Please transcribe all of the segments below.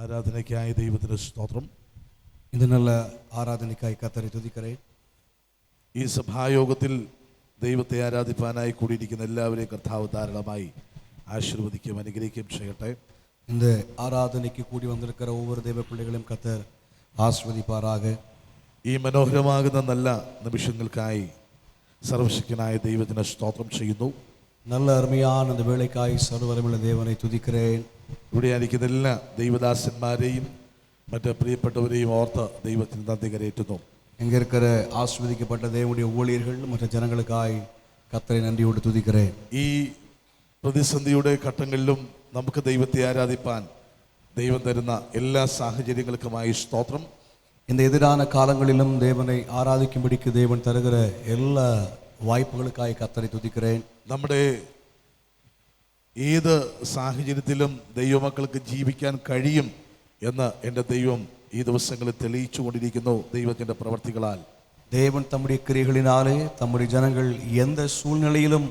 ആരാധനയ്ക്കായി ദൈവത്തിന് സ്തോത്രം. இந்த நல்ல ஆராதனைக்காய் கர்த்தரை துதிக்கிறேன். ഈ സഭായോഗത്തിൽ ദൈവത്തെ ആരാധിപ്പാനായി കൂടിയിരിക്കുന്ന എല്ലാവരെയും കർത്താവ് ധാരാളമായി ആശീർവദിക്കുകയും അനുഗ്രഹിക്കുകയും ചെയ്യട്ടെ. இந்த ஆராதனைக்கு கூடி வந்திருக்கிற ஒவ்வொரு தெய்வ பிள்ளைகளையும் கர்த்தர் ஆசீர்வதிப்பாராக. ഈ മനോഹരമാകുന്ന നല്ല നിമിഷങ്ങൾക്കായി സർവശക്തനായ ദൈവത്തിന് സ്തോത്രം ചെയ്യുന്നു. நல்ல அருமையான இந்த வேளைக்காய் சர்வவல்லமையுள்ள தேவனை துதிக்கிறேன். ഇവിടെ ആയിരിക്കുന്ന എല്ലാ ദൈവദാസന്മാരെയും മറ്റ് പ്രിയപ്പെട്ടവരെയും ഓർത്ത് ദൈവത്തിന് നന്ദി കരേറ്റുന്നു. இங்கே இருக்கிற ஆசீர்வதிக்கப்பட்ட தேவனுடைய ஊழியர்கள் மற்ற ஜனங்களுக்காய் கர்த்தரை நன்றியோடு துதிக்கிறேன். ഈ പ്രതിസന്ധിയുടെ ഘട്ടങ്ങളിലും നമുക്ക് ദൈവത്തെ ആരാധിപ്പാൻ ദൈവം തരുന്ന എല്ലാ സാഹചര്യങ്ങൾക്കുമായി സ്തോത്രം. இந்த எதிரான காலங்களிலும் தேவனை ஆராதிக்கும்படிக்கு தேவன் தருகிற எல்லா வாய்ப்புகளுக்காய் கர்த்தரை துதிக்கிறேன். നമ്മുടെ ഏത് സാഹചര്യത്തിലും ദൈവമക്കൾക്ക് ജീവിക്കാൻ കഴിയും എന്ന് എൻ്റെ ദൈവം ഈ ദിവസങ്ങളിൽ തെളിയിച്ചു കൊണ്ടിരിക്കുന്നു ദൈവത്തിൻ്റെ പ്രവർത്തികളാൽ. தேவன் தம்முடைய கிரியைகளினாலே தம்முடைய ஜனங்கள் எந்த சூழ்நிலையிலும்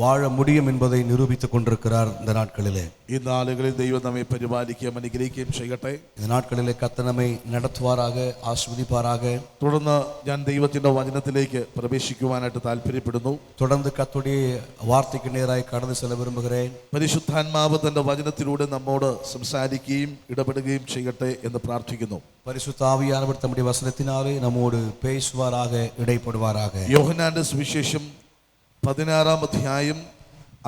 வாழ முடியும் என்பதை நிரூபித்துக் கொண்டிருக்கிறார். இந்த நாட்களிலே ഈ നാളുകളിൽ ദൈവം നമ്മെ പരിപാലിക്കുകയും അനുഗ്രഹിക്കുകയും ചെയ്യട്ടെ. இந்த நாட்களிலே கர்த்தர் நம்மை நடத்துவாராக, ஆசீர்வதிப்பாராக. തുടർന്ന് ഞാൻ ദൈവത്തിൻ്റെ വചനത്തിലേക്ക് പ്രവേശിക്കുവാനായിട്ട് താല്പര്യപ്പെടുന്നു. தொடர்ந்து கர்த்தருடைய வார்த்தைக்கு நேராய் கடந்து செல்ல விரும்புகிறேன். പരിശുദ്ധാത്മാവ് തൻ്റെ വചനത്തിലൂടെ നമ്മോട് സംസാരിക്കുകയും ഇടപെടുകയും ചെയ്യട്ടെ എന്ന് പ്രാർത്ഥിക്കുന്നു. பரிசுத்த ஆவியானவர் தம்முடைய வசனத்தினாலே நம்மோடு பேசுவாராக, இடைப்படுவாராக. യോഹന്നാന്റെ സുവിശേഷം 16-ാം അധ്യായം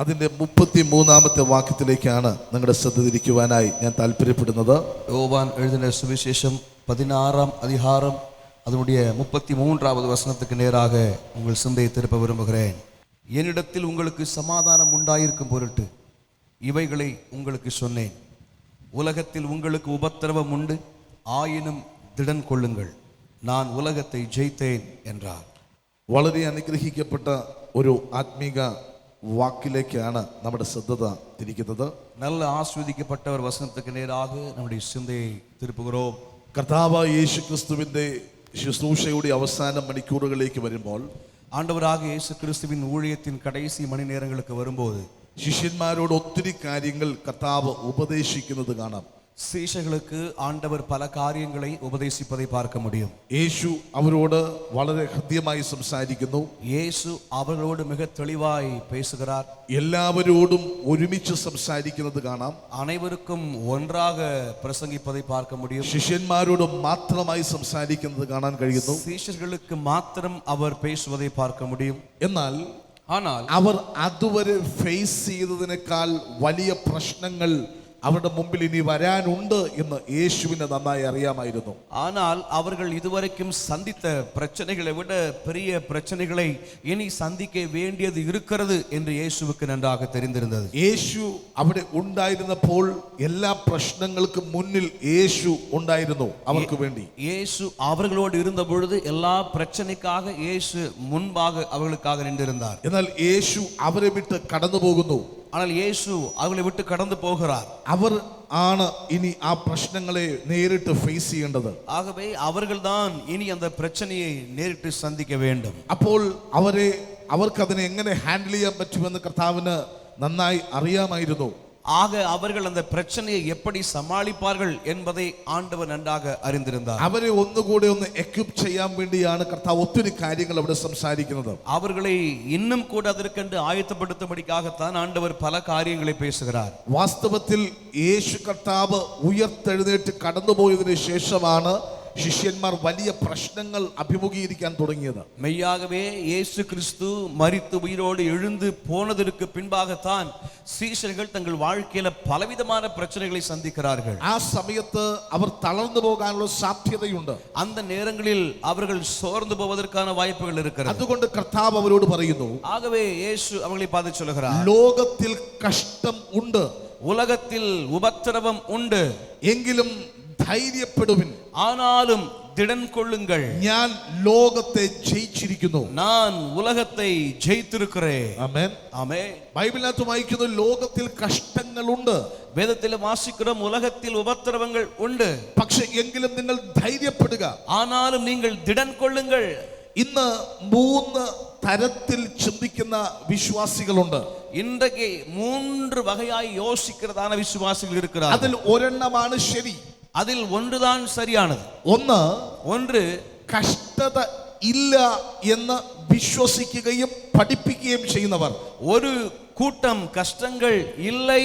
അതിൻ്റെ 33-ാമത്തെ വാക്യത്തിലേക്കാണ് നിങ്ങളുടെ ശ്രദ്ധ തിരിക്കുവാനായി ഞാൻ താല്പര്യപ്പെടുന്നത്. யோவான் எழுதின சுவிசேஷம் 16-ாம் அதிகாரம் அதனுடைய 33வது வசனத்துக்கு நேராக உங்கள் சிந்தையை திருப்ப விரும்புகிறேன். என்னிடத்தில் உங்களுக்கு சமாதானம் உண்டாயிருக்கும் பொருட்டு இவைகளை உங்களுக்கு சொன்னேன். உலகத்தில் உங்களுக்கு உபத்திரவம் உண்டு, ஆயினும் திடன் கொள்ளுங்கள், நான் உலகத்தை ஜெயித்தேன் என்றார். വളരെ അനുഗ്രഹിക്കപ്പെട്ട ഒരു ആത്മീക വാക്കിലേക്കാണ് നമ്മുടെ ശ്രദ്ധ തിരിക്കുന്നത്. நல்ல ஆசீர்வதிக்கப்பட்ட ஒரு வசனத்துக்கு நேராக நம்முடைய சிந்தையை திருப்புகிறோம். കർത്താവ് യേശു ക്രിസ്തുവിൻ്റെ ശുശ്രൂഷയുടെ അവസാന മണിക്കൂറുകളിലേക്ക് വരുമ്പോൾ, ஆண்டவராக இயேசு கிறிஸ்துவின் ஊழியத்தின் கடைசி மணி நேரங்களுக்கு வரும்போது ശിഷ്യന്മാരോട് ഒത്തിരി കാര്യങ്ങൾ കർത്താവ് ഉപദേശിക്കുന്നത് കാണാം. சீஷர்களுக்கு ஆண்டவர் பல காரியங்களை உபதேசிப்பதை பார்க்க முடியும். യേശു അവരോട് വളരെ ഹൃദ്യമായി സംസാരിക്കുന്നു. இயேசு அவர்களோடு மிக தெளிவாய் பேசுகிறார். എല്ലാവരോടും ഒരുമിച്ച് സംസാരിക്കുന്നത് കാണാം. அனைவருக்கும் ஒன்றாக பிரசங்கிப்பதை பார்க்க முடியும். ശിഷ്യന്മാരോട് മാത്രമായി സംസാരിക്കുന്നത് കാണാൻ കഴിയുന്നു. சீஷர்களுக்கு மாத்திரம் அவர் பேசுவதை பார்க்க முடியும். എന്നാൽ ஆனால் അവർ അതുവരെ ഫേസ് ചെയ്തതിനേക്കാൾ വലിയ പ്രശ്നങ്ങൾ അവരുടെ മുമ്പിൽ ഇനി വരാനുണ്ട് എന്ന് യേശുവിന് നന്നായി അറിയാമായിരുന്നു. ஆனால் அவர்கள் இதுவரைக்கும் சந்தித்த பிரச்சனைகளை விட பெரிய பிரச்சனைகளை இனி சந்திக்க வேண்டியது இருக்கிறது என்று இயேசுவுக்கு நன்றாக தெரிந்திருந்தது. യേശു അവിടെ ഉണ്ടായിരുന്നപ്പോൾ എല്ലാ പ്രശ്നങ്ങൾക്കും മുന്നിൽ യേശു ഉണ്ടായിരുന്നു അവർക്ക് വേണ്ടി. இயேசு அவர்களோடு இருந்த பொழுது எல்லா பிரச்சனைக்காக இயேசு முன்பாக அவர்களுக்காக நின்றிருந்தார். എന്നാൽ യേശു അവരെ വിട്ട് കടന്നു പോകുന്നു. ஆனால் இயேசு அவர்களை விட்டு கடந்து போகிறார். അവർ ആണ് ഇനി ആ പ്രശ്നങ്ങളെ നേരിട്ട് ഫേസ് ചെയ്യേണ്ടത്. ஆகவே அவர்கள்தான் இனி அந்த பிரச்சனையை நேரிட்டு சந்திக்க வேண்டும். അപ്പോൾ അവർക്കതിനെ എങ്ങനെ ഹാൻഡിൽ ചെയ്യാൻ പറ്റുമെന്ന് കർത്താവിന് നന്നായി അറിയാമായിരുന്നു. ஆக அவர்கள் அந்த பிரச்சனையை எப்படி சமாளிப்பார்கள் என்பதை ஆண்டவர் நன்றாக அறிந்திருந்தார். അവരെ ഒന്നുകൂടെ ഒന്ന് എക്വിപ്പ് ചെയ്യാൻ വേണ്ടിയാണ് കർത്താവ് ഒത്തിരി കാര്യങ്ങൾ അവിടെ സംസാരിക്കുന്നത്. அவர்களை இன்னும் கூட அதற்கென்று ஆயத்தப்படுத்தும்படிக்காகத்தான் ஆண்டவர் பல காரியங்களை பேசுகிறார். വാസ്തവത്തിൽ യേശു കർത്താവ് ഉയർത്തെഴുന്നേറ്റ് കടന്നുപോയതിനു ശേഷമാണ് ശിഷ്യന്മാർ വലിയ പ്രശ്നങ്ങൾ അഭിമുഖീകരിക്കാൻ തുടങ്ങിയത്. மெய்யாகவே இயேசு கிறிஸ்து மரித்து உயிரோடு எழுந்து போனதற்கு பின்பாகத்தான் சீஷர்கள் தங்கள் வாழ்க்கையில பலவிதமான பிரச்சனைகளை சந்திக்கிறார்கள். ആ സമയത്ത് അവർ തളർന്നു പോകാനുള്ള സാധ്യതയുണ്ട്. அந்த நேரங்களில் அவர்கள் சோர்ந்து போவதற்கான வாய்ப்புகள் இருக்கிறது. അതുകൊണ്ട് കർത്താവ് അവരോട് പറയുന്നു, ஆகவே இயேசு அவர்களை பார்த்து சொல்கிறார், ലോകത്തിൽ കഷ്ടം ഉണ്ട്, உலகத்தில் உபத்திரவம் உண்டு, എങ്കിലും ധൈര്യപ്പെടുവിൻ, ஆனாலும் திடன் கொள்ளுங்கள், ഞാൻ ലോകത്തെ ജയിച്ചിരിക്കുന്നു. நான் உலகத்தை ஜெயித்திருக்கிறேன். ആമേൻ. ஆமென். ബൈബിളിനകത്ത് വായിക്കുന്നു ലോകത്തിൽ കഷ്ടങ്ങളുണ്ട്. வேதத்தில் வாசிக்கிறோம் உலகத்தில் உபத்திரவங்கள் உண்டு, പക്ഷെ എങ്കിലും നിങ്ങൾ ധൈര്യപ്പെടുക, ஆனாலும் நீங்கள் திடன் கொள்ளுங்கள். ഇന്ന് 3 തരത്തിൽ ചിന്തിക്കുന്ന വിശ്വാസികളുണ്ട്. இன்றைக்கு 3 வகையாய் யோசிக்கிறதான விசுவாசிகள் இருக்கிறார்கள். അതിൽ ഒരെണ്ണമാണ് ശരി. அதில் ஒன்றுதான் சரியானது. ഒന്ന് കഷ്ടത ഇല്ല എന്ന് വിശ്വസിക്കുകയും പഠിപ്പിക്കുകയും ചെയ്യുന്നവർ. ஒரு கூட்டம் கஷ்டங்கள் இல்லை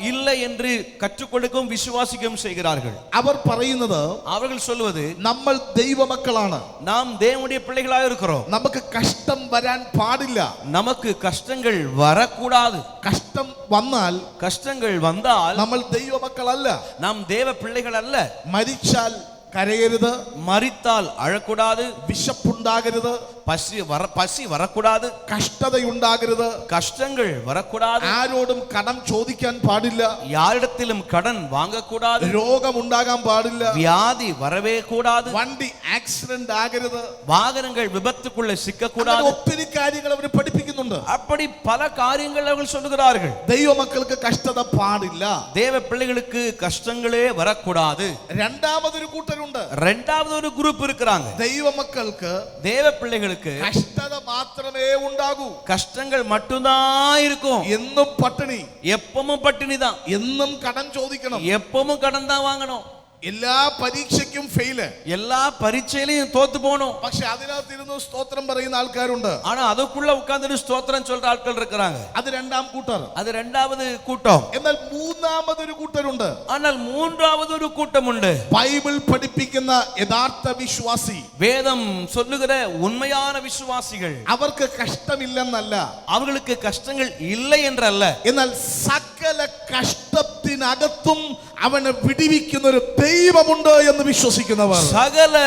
இல்லை என்று கற்றுக் கொடுக்கவும் விசுவாசிக்கவும் செய்கிறார்கள். அவர் പറയുന്നത്, அவர்கள் சொல்வது, നമ്മൾ ദൈവമക്കളാണ്, நாம் தேவனுடைய பிள்ளைகளாக இருக்கிறோம், നമുക്ക് കഷ്ടം വരാൻ പാടില്ല, நமக்கு கஷ்டங்கள் வரக்கூடாது, കഷ്ടം വന്നാൽ கஷ்டங்கள் வந்தால் നമ്മൾ ദൈവമക്കളല്ല, நாம் தேவ பிள்ளைகள் அல்ல, മരിച്ചാൽ കരയരുത്, மரித்தால் அழக்கூடாது, വിശപ്പുണ്ടാകരുത്, பசி வரக்கூடாது, കഷ്ടതയുണ്ടാകരുത്, கஷ்டங்கள் வரக்கூடாது, ആരോടും കടം ചോദിക്കാൻ പാടില്ല, யாரிடத்திலும் கடன் வாங்கக்கூடாது, രോഗമുണ്ടാകാൻ പാടില്ല, வியாதி வரவே கூடாது, വണ്ടി ആക്സിഡന്റ് ആകരുത്, வாகனங்கள் விபத்துக்குள்ள சிக்கக்கூடாது. ഒത്തിരി കാര്യങ്ങൾ അവർ പഠിപ്പിക്കുന്നുണ്ട്. அப்படி பல காரியங்கள் அவர்கள் சொல்லுகிறார்கள். ദൈവമക്കൾക്ക് കഷ്ടത പാടില്ല, தேவ பிள்ளைகளுக்கு கஷ்டங்களே வரக்கூடாது. രണ്ടാമതൊരു കൂട്ടരുണ്ട്, இரண்டாவது ஒரு குரூப் இருக்கிறாங்க. ദൈവമക്കൾക്ക് தேவ பிள்ளைகளுக்கு കഷ്ടത മാത്രമേ ഉണ്ടാകൂ, கஷ்டங்கள் மட்டும்தான் இருக்கும், എന്നും പട്ടിണി, எப்பவும் பட்டினி தான், എന്നും കടം ചോദിക്കണം, எப்பவும் கடன் தான் வாங்கணும், എല്ലാ പരീക്ഷയ്ക്കും ഫെയില്, எல்லா பரீட்சையிலையும் தோத்து போகணும். പക്ഷെ അതിനകത്തിരുന്ന് സ്തോത്രം പറയുന്ന ആൾക്കാരുണ്ട്. ஆனா அதுக்குள்ள உட்கார்ந்து ஸ்தோத்திரம் சொல்ற ஆட்கள் இருக்கிறாங்க. അത് രണ്ടാം കൂട്ടർ. அது இரண்டாவது கூட்டம். എന്നാൽ മൂന്നാമതൊരു കൂട്ടരുണ്ട്. ஆனால் மூன்றாவது ஒரு கூட்டம் உண்டு. ബൈബിൾ പഠിപ്പിക്കുന്ന യഥാർത്ഥ വിശ്വാസി, வேதம் சொல்லுகிற உண்மையான விசுவாசிகள். അവർക്ക് കഷ്ടമില്ലെന്നല്ല, அவர்களுக்கு கஷ்டங்கள் இல்லை என்றல்ல, എന്നാൽ സകല കഷ്ടത്തിനകത്തും അവനെ വിടിവിക്കുന്ന ഒരു ദൈവമുണ്ട് എന്ന് விசுவாசிக்கிறவர். சகல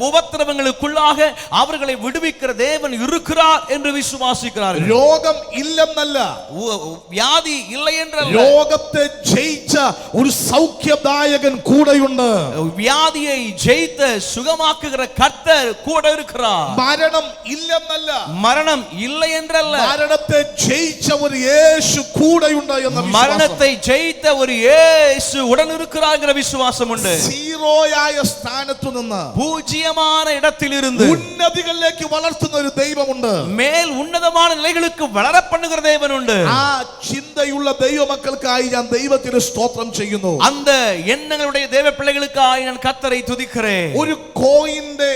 உபத்திரவங்களுக்குள்ளாக அவர்களை விடுவிக்கிற தேவன் இருக்கிறார் என்று விசுவாசிக்கிறார்கள். രോഗം ഇല്ലെന്നല്ല, வியாதி இல்லை என்றல்ல, രോഗത്തെ ജയിച്ച ഒരു സൗഖ്യദായകൻ കൂടെയുണ്ട്. வியாதியை ஜெயித்த சுகமாக்குகிற கர்த்தர் கூட இருக்கிறார். മരണം ഇല്ലെന്നല്ല, மரணம் இல்லை என்றல்ல, മരണത്തെ ജയിച്ച ഒരു യേശു കൂടെയുണ്ട് എന്ന വിശ്വാസം. மரணத்தை ஜெயித்த ஒரு இயேசு உடன் இருக்கிறார் என்கிற விசுவாசம் உண்டு. സീറോയായ സ്ഥാനത്തു നിന്ന് பூஜ்யமான இடத்திலிருந்து ഉന്നതികളിലേക്ക് വളർത്തുന്ന ഒരു ദൈവമുണ്ട്. மேல் உன்னதமான நிலைகளுக்கு வளர பண்ணுகிற தேவன் உண்டு. ആ ചിന്തയുള്ള ദൈവമക്കൾക്കായി ഞാൻ ദൈവത്തിന് സ്തോത്രം ചെയ്യുന്നു. அந்த எண்ணங்களுடைய தேவ பிள்ளைகளுக்காய் நான் கர்த்தரை துதிக்கிறேன். ഒരു കോയിന്റെ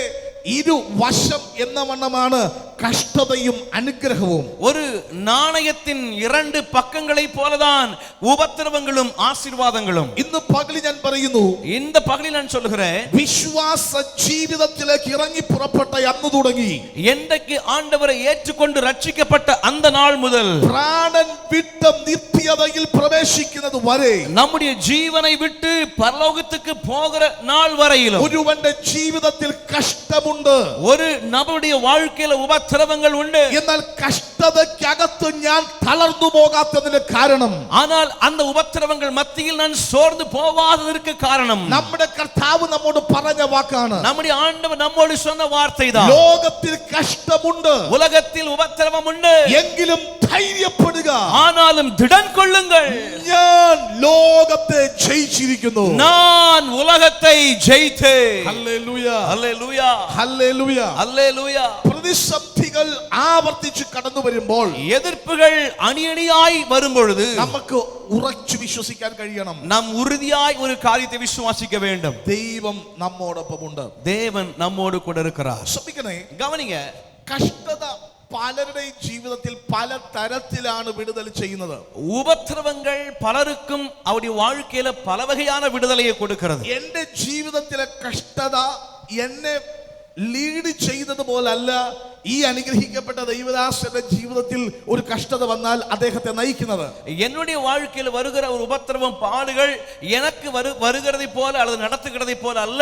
ഇരുവശം എന്ന വണ്ണമാണ് കഷ്ടതയും അനുഗ്രഹവും. ஒரு நாணயத்தின் இரண்டு பக்கங்களை போலதான் உபத்திரவங்களும் ஆசீர்வாதங்களும். ഇന്ന് പകൽ ഞാൻ പറയുന്നു, இந்த பகலில் நான் சொல்லுகிறேன், വിശ്വാസ ജീവിതത്തിലേക്ക് ഇറങ്ങി പുറപ്പെട്ട അന്ന് തുടങ്ങി என்றைக்கு ஆண்டவரை ஏற்றுக்கொண்டு ரட்சிக்கப்பட்ட அந்த நாள் முதல் പ്രാണൻ വിട്ട നിത്യതയിൽ പ്രവേശിക്കുന്നത് വരെ, நம்முடைய ஜீவனை விட்டு பரலோகத்துக்கு போகிற நாள் வரையிலும் ഒരുവന്റെ ജീവിതത്തിൽ കഷ്ടമുണ്ട്. ஒரு நபருடைய வாழ்க்கையில உபத்திரவங்கள் உண்டு. എന്നാൽ കഷ്ടതയ്ക്കകത്ത് ഞാൻ തളർന്നു പോകാത്തതിന്റെ കാരണം, ஆனால் அந்த உபத்திரவங்கள் மத்தியில் நான் சோர்ந்து போகாததற்கு காரணம் നമ്മുടെ കർത്താവ് നമ്മോട് പറഞ്ഞ വാക്കാണ്. நம்முடைய ஆண்டவர் நம்மோடு சொன்ன வார்த்தை தான். ലോകത്തിൽ കഷ്ടമുണ്ട്, உலகத்தில் உபத்திரவம் உண்டு, എങ്കിലും ധൈര്യപ്പെടുക, ஆனாலும் திடன் கொள்ளுங்கள், ഞാൻ ലോകത്തെ ജയിച്ചിരിക്കുന്നു. நான் உலகத்தை ஜெயித்தேன். ഹല്ലേലൂയ, அல்லேலூயா, ഹല്ലേലൂയ. அல்லேலூயா. പ്രതിസന്ധികൾ ആവർത്തിച്ച് കടന്നു വരുമ്പോൾ, எதிர்ப்புகள் அணியணியாய் வரும்பொழுது നമുക്ക് ഉറച്ചു വിശ്വസിക്കാൻ കഴിയണം, நாம் உறுதியாய் ஒரு காரியத்தை விசுவாசிக்க வேண்டும். ദൈവം നമ്മോടൊപ്പമുണ്ട്. தேவன் நம்மோடு கூட இருக்கிறார். ശ്രദ്ധിക്കണേ, கவனிங்க, കഷ്ടത പലരുടെയും ജീവിതത്തിൽ പല തരത്തിലാണ് വിടുതൽ ചെയ്യുന്നത്. உபத்திரவங்கள் பலருக்கும் அவருடைய வாழ்க்கையில பல வகையான விடுதலையை கொடுக்கிறது. എന്റെ ജീവിതത്തിലെ കഷ്ടത എന്നെ ലീഡ് ചെയ്തത് പോലല്ല ഈ അനുഗ്രഹിക്കപ്പെട്ട ദൈവദാസന്റെ ജീവിതത്തിൽ ഒരു കഷ്ടത വന്നാൽ അദ്ദേഹത്തെ നയിക്കുന്നത്. என்னுடைய வாழ்க்கையில் வருகிற ஒரு உபத்திரவம் பாடுகள் எனக்கு வருகிறதை போல அல்லது நடத்துகிறதை போல அல்ல,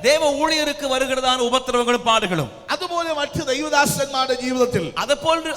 தேவ ஊழியருக்கு வருகிறதான உபத்திரவங்களும் பாடுகளும். അതുപോലെ മറ്റ് ദൈവദാസന്മാരുടെ ജീവിതത്തിൽ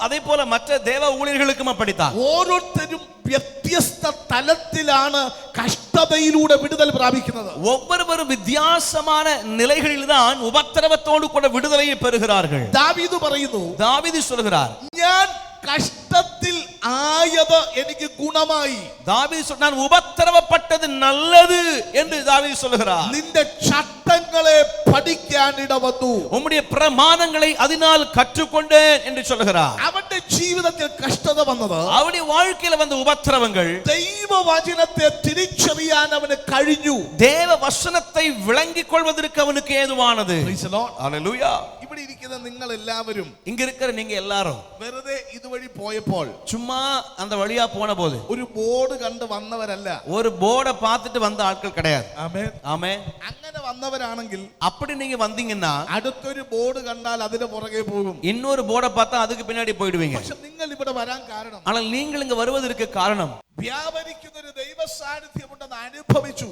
அதே போல மற்ற தேவ ஊழியர்களுக்கும் அப்படித்தான். ഓരോരുത്തരും വ്യത്യസ്ത തലത്തിലാണ് കഷ്ടതയിലൂടെ വിടുതൽ പ്രാപിക്കുന്നത്. ஒவ்வொருவரும் வித்தியாசமான நிலைகளில் தான் உபத்திரவத்தோடு கூட விடுதலையை பெறுகிறார்கள். ദാവീദ് പറയുന്നു, தாவீது சொல்கிறார், ഞാൻ കഷ്ടത്തിൽ ആയത് എനിക്ക് ഗുണമായി. தாவீது சொன்னான், உபத்திரவப்பட்டது நல்லது என்று தாவீது சொல்கிறார். നിന്റെ ചട്ടങ്ങളെ പഠിക്കാൻ ഇടവന്നു, உம்முடைய பிரமாணங்களை அதனால் கற்றுக்கொண்டேன் என்று சொல்கிறார். അവന്റെ ജീവിതത്തിൽ കഷ്ടത വന്നത് அவருடைய வாழ்க்கையில வந்த உபத்திரவங்கள் ദൈവ ദൈവവചനത്തെ തിരിച്ചറിയാൻ അവന് കഴിഞ്ഞു. தேவ வசனத்தை விளங்கிக் கொள்வதற்கு அவனுக்கு ஏதுவானது. Praise the Lord. ஹalleluya. ഇവിടെ ഇരിക്കുന്ന നിങ്ങൾ എല്ലാവരും இங்க இருக்கிற நீங்க எல்லாரும் വെറുതെ ഇതുവഴി പോയപ്പോൾ சும்மா அந்த வழியா போன போது ഒരു ബോർഡ് കണ്ട് വന്നവരല്ല. ஒரு போர்டை பார்த்துட்டு வந்த ஆட்கள் கிடையாது. ആമേൻ. ஆமென். അങ്ങനെ വന്നവരാണെങ്കിൽ அப்படி நீங்க வந்தீங்கன்னா അടുത്തൊരു ബോർഡ് കണ്ടാൽ അതിന് പുറകെ പോകും. இன்னொரு போர்டை பார்த்தா அதுக்கு பின்னாடி போயிடுவீங்க. പക്ഷെ നിങ്ങൾ ഇവിടെ വരാൻ കാരണം ஆனால் நீங்கள் இங்க வருவதற்கு காரணம் വ്യാപരിക്കുന്ന ഒരു ദൈവ സാന്നിധ്യമുണ്ടെന്ന് അനുഭവിച്ചു.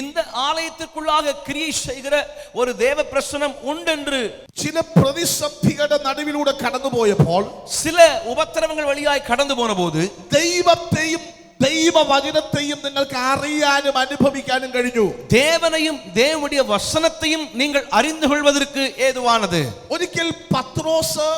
இந்த ஆலயத்திற்குள்ளாக கிரியை செய்கிற ஒரு தேவ பிரசனம் உண்டென்று ചില പ്രതിസന്ധികളുടെ നടുവിലൂടെ കടന്നുപോയപ്പോൾ சில உபத்திரவங்கள் வழியாய் கடந்து போன போது ദൈവത്തെയും ദൈവവചനത്തെയും നിങ്ങൾക്ക് അറിയാനും അനുഭവിക്കാനും കഴിഞ്ഞു. தேவனையும் தேவனுடைய வசனத்தையும் நீங்கள் அறிந்து கொள்வதற்கு ஏதுவானது. ഒരിക്കൽ പത്രോസ്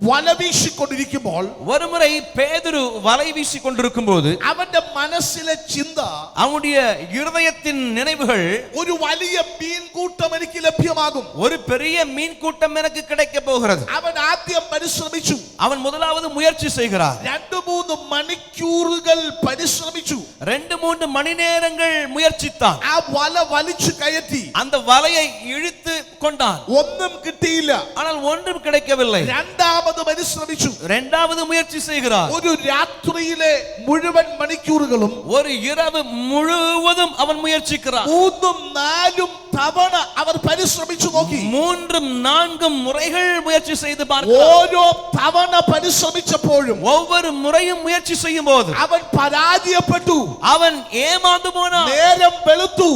വല വീശിക്കൊണ്ടിരിക്കുമ്പോൾ ஒருமுறை பேதுரு வலை வீசி கொண்டிருக்கும் போது അവന്റെ മനസ്സിലെ ചിന്ത அவனுடைய இருதயத்தின் நினைவுகள் ഒരു വലിയ മീൻകൂട്ടം എനിക്ക് ലഭ്യമാകും. ஒரு பெரிய மீன் கூட்டம் எனக்கு கிடைக்க போகிறது. അവൻ ആദ്യം പരിശ്രമിച്ചു. அவன் முதலாவது முயற்சி செய்கிறார். 2-3 മണിക്കൂറുകൾ പരിശ്രമിച്ചു. 2-3 மணி நேரங்கள் முயற்சித்தான். ആ വല വലിച്ചു കയറ്റി. அந்த வலையை இழுத்து கொண்டான். ഒന്നും കിട്ടിയില്ല. ஆனால் ஒன்றும் கிடைக்கவில்லை. രണ്ടാമത് പരിശ്രമിച്ചു. இரண்டாவது முயற்சி செய்கிறார். ഒരു രാത്രിയിലെ മുഴുവൻ മണിക്കൂറുകളും ஒரு இரவு முழுவதும் அவன் முயற்சிக்கிறார். 3-4 തവണ അവർ പരിശ്രമിച്ചു നോക്കി. 3-4 முறைகள் முயற்சி செய்து பார்க்கிறார். ഓരോ തവണ പരിശ്രമിച്ചപ്പോഴും ஒவ்வொரு முறையும் முயற்சி செய்யும் போது അവൻ പരാജയപ്പെട്ടു. அவன் ஏமாந்து போனான். നേരം വെളുത്തു.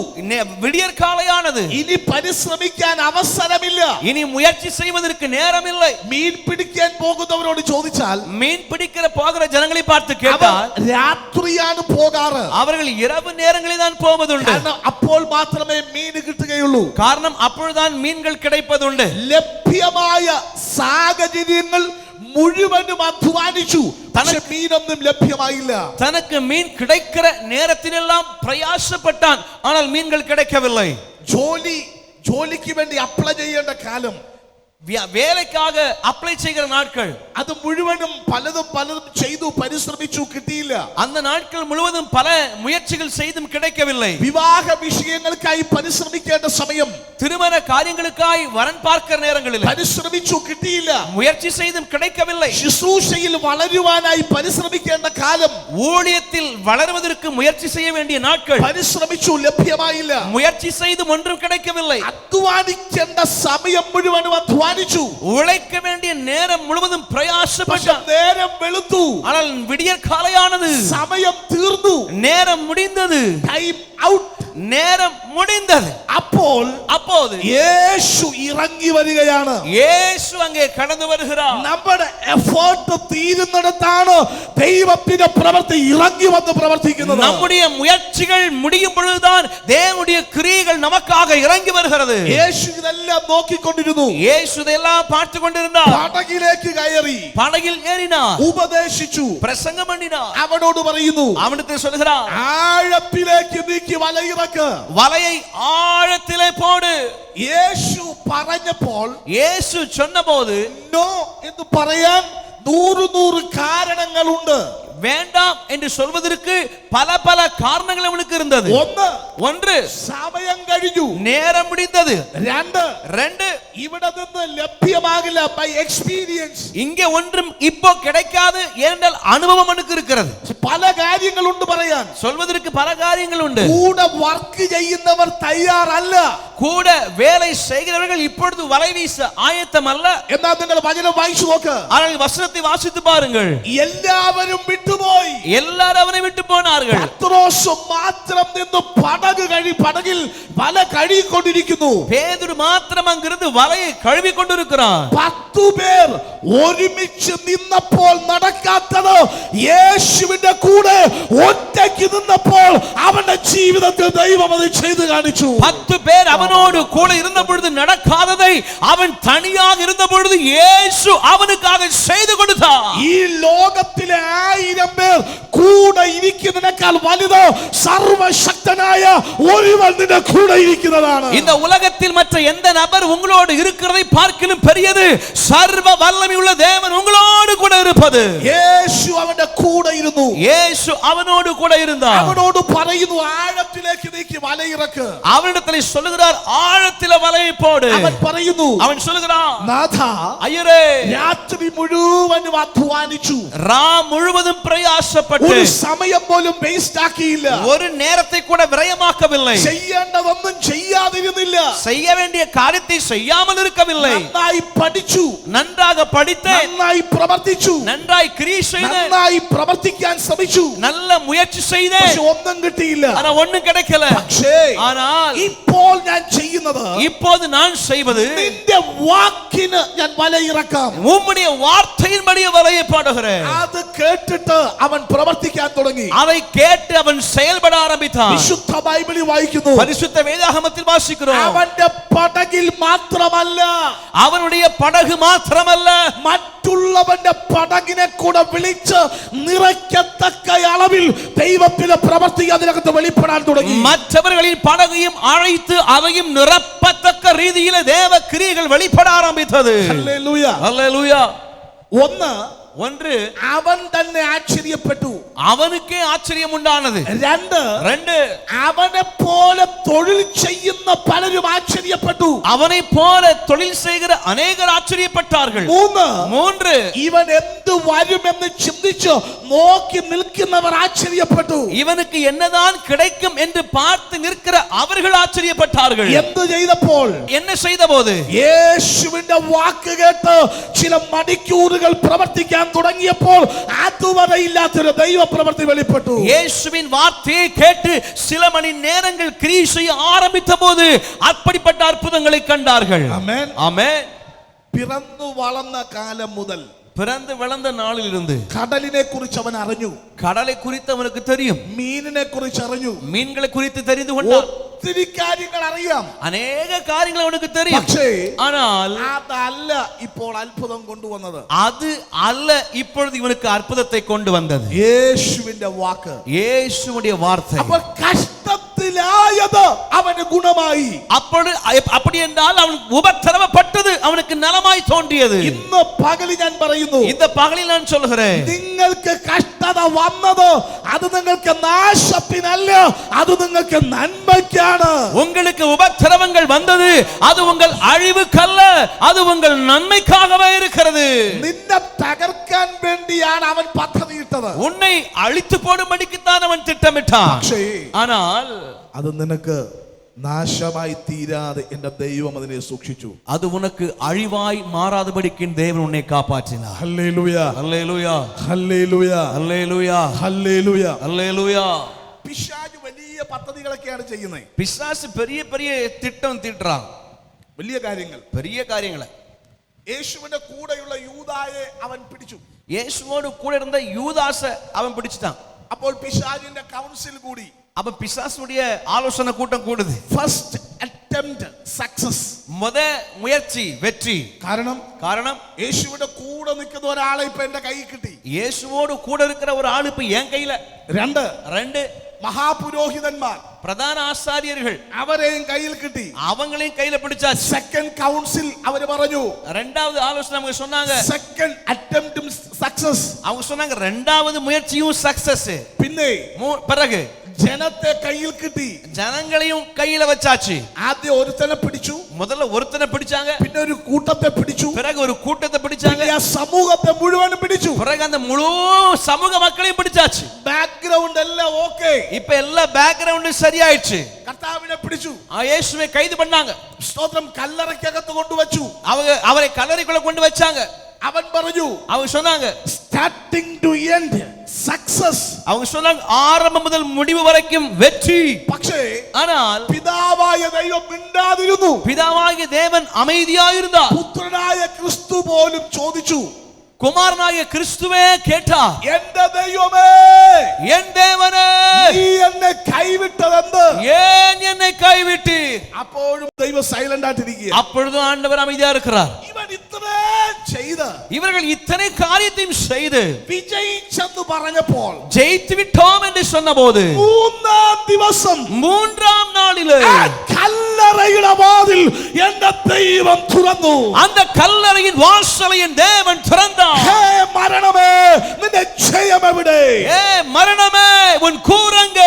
விடியற் காலையானது. ഇനി പരിശ്രമിക്കാൻ അവസരമില്ല. இனி முயற்சி செய்வதற்கு நேரமில்லை. മീൻ പിടിക്കാൻ പോകുന്നവരോട് ചോദിച്ചാൽ மீன் பிடிக்கிற போகிற ஜனங்களை பார்த்து கேட்டால் രാത്രിയാണ് പോകാറ്. அவர்கள் இரவு நேரங்களில் தான் போவதுண்டு. കാരണം അപ്പോൾ മാത്രമേ മീൻ കിട്ടുകയുള്ളൂ. காரணம் அப்பொழுதுதான் மீன்கள் கிடைப்பதுண்டு. ലഭ്യമായ സാഹചര്യങ്ങൾ മുഴുവനും അധ്വാനിച്ചു. പക്ഷേ മീനൊന്നും ലഭ്യമായില്ല. தனக்கு மீன் கிடைக்கிற நேரத்திலெல்லாம் பிரயாசப்பட்டான். ஆனால் மீன்கள் கிடைக்கவில்லை. ജോലിക്ക് വേണ്ടി അപ്ലൈ ചെയ്യേണ്ട കാലം, வேலைக்காக அப்ளை செய்கிற நாட்கள், അത് മുഴുവനും പലതും ചെയ്തു പരിശ്രമിച്ചു, കിട്ടിയില്ല. அந்த நாட்கள் முழுவதும் பல முயற்சிகள் செய்தும் கிடைக்கவில்லை. വിവാഹ വിഷയങ്ങൾക്കായി പരിശ്രമിക്കേണ്ട സമയം, திருமண காரியங்களுக்காய் வரன் பார்க்கிற நேரங்களில் പരിശ്രമിച്ചു, കിട്ടിയില്ല. முயற்சி செய்தும் கிடைக்கவில்லை. ശുശ്രൂഷയിൽ വളരുവാനായി പരിശ്രമിക്കേണ്ട കാലം, ஊழியத்தில் வளர்வதற்கு முயற்சி செய்ய வேண்டிய நாட்கள், പരിശ്രമിച്ചു, ലഭ്യമായില്ല. முயற்சி செய்தும் ஒன்றும் கிடைக்கவில்லை. അധ്വാനിക്കേണ്ട സമയം മുഴുവനും അധ്വാനിച്ചു. உழைக்க வேண்டிய நேரம் முழுவதும் பிரயாசப்பட்டான். നേരം വെളുത്തു. ஆனால் விடியற் காலையானது. സമയം തീർന്നു. நேரம் முடிந்தது. Time out. நேரம் முடிந்தது. அப்போது യേശു ഇറങ്ങി വരികയാണ്. യേശു அங்கே கடந்து வருகிறார். നമ്മുടെ എഫോർട്ട് തീരുന്നിടത്താണ് ദൈവത്തിന്റെ പ്രവൃത്തി ഇറങ്ങി വന്ന് പ്രവർത്തിക്കുന്നത്. நம்முடைய முயற்சிகள் முடியும் பொழுதுதான் தேவனுடைய கிரியைகள் நமக்காக இறங்கி வருகிறது. യേശു ഇതെല്ലാം നോക്കിക്കൊണ്ടിരുന്നു. യേശു இதெல்லாம் பார்த்து கொண்டிருந்தார். പടകിലേക്ക് കയറി, படகில் ஏறினார், ഉപദേശിച്ചു, பிரசங்கம் பண்ணினார். അവനോട് പറയുന്നു, அவனுக்கு சொல்கிறார், ആഴത്തിലേക്ക് നീക്കി വലയിറക്ക്, வலையை ஆழத்திலே போடு. യേശു പറഞ്ഞപ്പോൾ, യേശു சொன்னபோது നോ എന്ന് പറയാൻ 100 കാരണങ്ങളുണ്ട്. வேண்டாம் என்று சொல்வதற்கு பல காரணங்கள் அவனுக்கு இருந்தது. ஒன்று, സമയം കഴിഞ്ഞു, நேரம் முடிந்தது. ரெண்டு, ഇവിടെ നിന്ന് ലഭ്യമാകില്ല ബൈ എക്സ്പീരിയൻസ്. இங்கே ஒன்றும் இப்போ கிடைக்காது ஏனென்றால் அனுபவம் அவனுக்கு இருக்கிறது. പല കാര്യങ്ങളുണ്ട് പറയാൻ, சொல்வதற்கு பல காரியங்கள் உண்டு. കൂടെ വർക്ക് ചെയ്യുന്നവർ തയ്യാറല്ല. கூட வேலை செய்கிறவர்கள் இப்பொழுது வலை வீச ஆயத்தம் அல்ல. എന്നാ നിങ്ങൾ വചനം വായിച്ചു നോക്ക്. ஆனால் വചനத்தை வாசித்து பாருங்கள். എല്ലാവരും വിട്ടുപോയി. எல்லாரும் அவனை விட்டு போனார்கள். പത്രോസ് മാത്രം നിന്ന് പടകിൽ വല കഴുകിക്കൊണ്ടിരിക്കുന്നു. பேதுரு மாத்திரம் அங்கிருந்து வலையை கழுவி கொண்டிருக்கிறான். 10 പേർ ഒരുമിച്ച് നിന്നപ്പോൾ നടക്കാത്തത് യേശുവിന്റെ കൂടെ ഒറ്റയ്ക്ക് നിന്നപ്പോൾ അവന്റെ ജീവിതത്തിൽ ദൈവം അത് ചെയ്തു കാണിച്ചു. 10 பேர் அவனோடு கூட இருந்த பொழுது நடக்காததை அவன் தனியாக இருந்த பொழுது இயேசு அவனுக்காக செய்து கொடுத்தார். ഈ ലോകത്തിലെ 1000 പേർ കൂടെ ഇരിക്കുന്നതിനേക്കാൾ വലുത് സർവശക്തനായ ഒരുവൻ നിന്റെ കൂടെ ഇരിക്കുന്നതാണ്. இந்த உலகத்தில் மற்ற எந்த நபர் உங்களோடு இருக்கிறதை பார்க்கிலும் பெரியது சர்வ வல்லமையுள்ள தேவன் உங்களோடு கூட கூட இருப்பது. യേശു അവന്റെ കൂടെ ഇരുന്നു. இயேசு அவனோடு கூட இருந்தார். അവനോട് പറയുന്നു ആഴത്തിലേക്ക് നീക്കി വലയിറക്ക്. அவனிடத்தில் சொல்லுகிறார் ആഴത്തിലെ വലயை പോடு. അവൻ പറയുന്നു, അവൻ சொல்லுகிறான், നാഥ, ஐயரே, രാത്രി മുഴുവനും അധ്വാനിച്ചു, முழுவதும் பிரயாசப்பட்டு ഒരു സമയം പോലും വേസ്റ്റ് ആക്കിയില്ല, ஒரு நேரத்தை கூட விரயமாக்கவில்லை, ചെയ്യേണ്ടതൊന്നും ചെയ്യാതിരുന്നില്ല, செய்ய வேண்டிய காரியத்தை செய்யாமல் இருக்கவில்லை, നന്നായി പഠിച്ചു, நன்றாக படித்தேன், നന്നായി പ്രവർത്തിച്ചു, நன்றாய் கிரியை செய்தேன், നന്നായി പ്രവർത്തിക്കാൻ ശ്രമിച്ചു, நல்ல മുயற்சி ചെയ്തேன், പക്ഷെ ഒന്നും കിട്ടിയില്ല. ஆனா ஒண்ணும் கிடைக்கல. പക്ഷേ ஆனால் ഇപ്പോൾ ഞാൻ ചെയ്യുന്നത്, இப்போது நான் செய்வது, നിന്റെ വാക്കിന് ഞാൻ വലയിറക്കാം. உம்முடைய வார்த்தையின்படி வலையை போடுகிறேன். അത് കേട്ടിട്ട് അവൻ പ്രവർത്തിക്കാൻ തുടങ്ങി. அதை கேட்டு அவன் செயல்பட ஆரம்பித்தான். വിശുദ്ധ ബൈബിളിൽ വായിക്കുന്നു, பரிசுத்த வேதாகமத்தில் வாசிக்கிறோம், അവന്റെ പടകിൽ മാത്രമല്ല, அவனுடைய படகு மாத்திரமல்ல, മറ്റുള്ളവന്റെ പടകിനെ കൂടെ വിളിച്ച് നിറയ്ക്കത്തക്ക അളവിൽ ദൈവത്തിന്റെ പ്രവൃത്തി അതിനകത്ത് വെളിപ്പെടാൻ തുടങ്ങി. மற்றவர்களின் படகையும் அழைத்து அதையும் நிரப்பத்தக்க ரீதியில தேவ கிரியைகள் வெளிப்பட ஆரம்பித்தது. ഹല്ലേലൂയ. ஹல்லேலூயா. ஒன்று, അവൻ തന്നെ ആശ്ചര്യപ്പെട്ടു, அவனுக்கே ஆச்சரியம் உண்டானது. ரெண்டு, അവനെ പോലെ തൊഴിൽ ചെയ്യുന്ന പലരും ആശ്ചര്യപ്പെട്ടു, அவனை போல தொழில் செய்கிற அநேகர் ஆச்சரியப்பட்டார்கள். மூன்று, ഇവൻ എന്ത് വരുമെന്ന് ചിന്തിച്ച് നോക്കി നിൽക്കുന്നവർ ആശ്ചര്യപ്പെട്ടു. இவனுக்கு என்னதான் கிடைக்கும் என்று பார்த்து நிற்கிற அவர்கள் ஆச்சரியப்பட்டார்கள். എന്ത് ചെയ്തപ്പോൾ, என்ன செய்தபோது, യേശുവിന്റെ വാക്ക് കേട്ട് ചില മണിക്കൂറുകൾ പ്രവർത്തിക്കാൻ തുടങ്ങിയപ്പോൾ അതുവരെ ഇല്ലാത്തൊരു ദൈവ പ്രവൃത്തി വെളിപ്പെട്ടു. இயேசுவின் வார்த்தையை கேட்டு சில மணி நேரங்கள் கிரியை செய்ய ஆரம்பித்த போது அப்படிப்பட்ட அற்புதங்களை கண்டார்கள். ആമേൻ. ஆமென். പിറന്നു വളർന്ന കാലം മുതൽ, பிறந்து வளர்ந்த நாளில் இருந்து കടലിനെ കുറിച്ച് അവൻ അറിഞ്ഞു, கடலை குறித்து அவனுக்கு தெரியும், മീനിനെ കുറിച്ച് അറിഞ്ഞു, மீன்களை குறித்து தெரிந்து கொண்டான், ഒത്തിരി കാര്യങ്ങൾ അറിയാം, அநேக காரியங்கள் அவனுக்கு தெரியும். പക്ഷേ ஆனால் അതല്ല ഇപ്പോൾ അത്ഭുതം കൊണ്ടുവന്നത്. அது அல்ல இப்பொழுது இவனுக்கு அற்புதத்தை கொண்டு வந்தது. യേശുവിന്റെ വാക്ക്, இயேசுவுடைய வார்த்தை. അപ്പോൾ കഷ്ടത്തിലായത് അവന് ഗുണമായി. அப்படி என்றால் அவன் உபத்திரவப்பட்டது அவனுக்கு நலமாய் தோன்றியது. ഇന്ന് പകലിൽ ഞാൻ പറയുന്നു, இந்த பகலில் நான் சொல்கிறேன், നിങ്ങൾക്ക് കഷ്ടത വന്നത് അത് നിങ്ങൾക്ക് നാശത്തിനല്ല, അത് നിങ്ങൾക്ക് നന്മയ്ക്കാണ്. உங்களுக்கு உபத்திரவங்கள் வந்தது அது உங்கள் அழிவுக்கல்ல, அது உங்கள் நன்மைக்காகவே இருக்கிறது. നിന്നെ തകർക്കാൻ വേണ്ടിയാണ് അവൻ പദ്ധതിയിട്ടത്, உன்னை அழித்து போடும்படிக்குத்தான் அவன் திட்டமிட்டான். പക്ഷേ ஆனால் അത് നിനക്ക് നാശമായി തീരാതെ എന്റെ ദൈവം അതിനെ സൂക്ഷിച്ചു. அது உனக்கு அழிவாய் மாறாதபடிக்கு தேவன் உன்னை காப்பாற்றினார். ഹല്ലേലൂയ, அல்லேலூயா, ഹല്ലേലൂയ, அல்லேலூயா, ഹല്ലേലൂയ. அல்லேலூயா. പിശാച് വലിയ പദ്ധതികളൊക്കെയാണ് ചെയ്യുന്നത്, பிசாசு பெரிய பெரிய திட்டம் தீட்டுறான், വലിയ കാര്യങ്ങൾ. பெரிய காரியங்களை. യേശുവിന്റെ കൂടെയുള്ള യൂദായെ അവൻ പിടിച്ചു. இயேசுவோடு கூட இருந்த யூதாசை அவன் பிடிச்சிட்டான். അപ്പോൾ പിശാചിന്റെ കൗൺസിൽ കൂടി. அப்ப பிசாசுடைய ஆலோசனை கூட்டம் கூடுது. ഫസ്റ്റ് അറ്റംപ്റ്റ് സക്സസ്, முத முயற்சி வெற்றி. காரணம் യേശുവിന്റെ കൂടെ നിൽക്കുന്ന ഒരാളെ ഇപ്പൊ എന്റെ കൈ കിട്ടി. இயேசுவோடு கூட இருக்கிற ஒரு ஆளு இப்ப என் கையில. ரெண்டு മഹാപുരോഹിതന്മാർ, பிரதான ஆசாரியர்கள், അവരെയും കയ്യിൽ കിട്ടി, அவங்களையும் கையில பிடிச்சாச்சு. സെക്കൻഡ് കൗൺസിൽ അവര് പറഞ്ഞു, ரெண்டாவது ஆலோசனை அவங்க சொன்னாங்க, സെക്കൻഡ് അറ്റംപ്റ്റും സക്സസ്. அவங்க சொன்னாங்க ரெண்டாவது முயற்சியும் சக்சஸ். പിന്നെ பிறகு ജനത്തെ കയ്യിൽ കിട്ടി, ஜனங்களையும் கையில வச்சாச்சு. ആദ്യം ഒരുത്തനെ പിടിച്ചു, முதல்ல ஒருத்தனை பிடிச்சாங்க, പിന്നെ ഒരു കൂട്ടത്തെ പിടിച്ചു, பிறகு ஒரு கூட்டத்தை பிடிச்சாங்க, ആ സമൂഹത്തെ മുഴുവനും പിടിച്ചു, பிறகு அந்த முழு சமூக மக்களையும் பிடிச்சாச்சு. ബാക്ക്ഗ്രൗണ്ട് എല്ലാം ഓക്കേ, இப்ப எல்லா பேக்ரவுண்டும் சரியாயிடுச்சு. കർത്താവിനെ പിടിച്ചു, இயேசுவை கைது பண்ணாங்க, സ്തോത്രം, കല്ലറയ്ക്കകത്ത് കൊണ്ടുവച്ചു, அவரை கல்லறைக்குள்ள கொண்டு வச்சாங்க. അവൻ പറഞ്ഞു, அவங்க சொன்னாங்க സ്റ്റാർട്ടിംഗ് ടു എൻഡ് സക്സസ്. அவங்க சொன்னாங்க ஆரம்பம் முதல் முடிவு வரைக்கும் வெற்றி. പക്ഷേ ஆனால் പിതാവായ ദൈവം മിണ്ടാതിരുന്നു. பிதாவாகிய தேவன் அமைதியாயிருந்தார். പുത്രനായ ക്രിസ്തു പോലും ചോദിച്ചു, குமாரனாகிய கிறிஸ்துவே கேட்டார், എന്റെ ദൈവമേ, என் தேவனே, നീ എന്നെ കൈവിട്ടതെന്ത്? ஏன் என்னை கைவிட்டு? അപ്പോഴും ദൈവം സൈലന്റ് ആയിട്ടിരിക്കുക. அப்பொழுது ஆண்டவர் அமைதியா இருக்கிறார். ഇവൻ ഇത്രയും ചെയ്ത്, இவர்கள் இத்தனை காரியத்தையும் செய்து വിജയിച്ചെന്ന് പറഞ്ഞപ്പോൾ, ஜெயித்து விட்டோம் என்று சொன்னபோது മൂന്നാം ദിവസം மூன்றாம் நாளிலே കല്ലറ കല്ലറയുടെ വാതിൽ എന്റെ ദൈവം തുറന്നു. அந்த கல்லறையின் வாசலை என் தேவன் திறந்தார். ഹേ മരണമേ നിന്റെ ജയം എവിടെ? ஏ மரணமே உன் கூரங்க.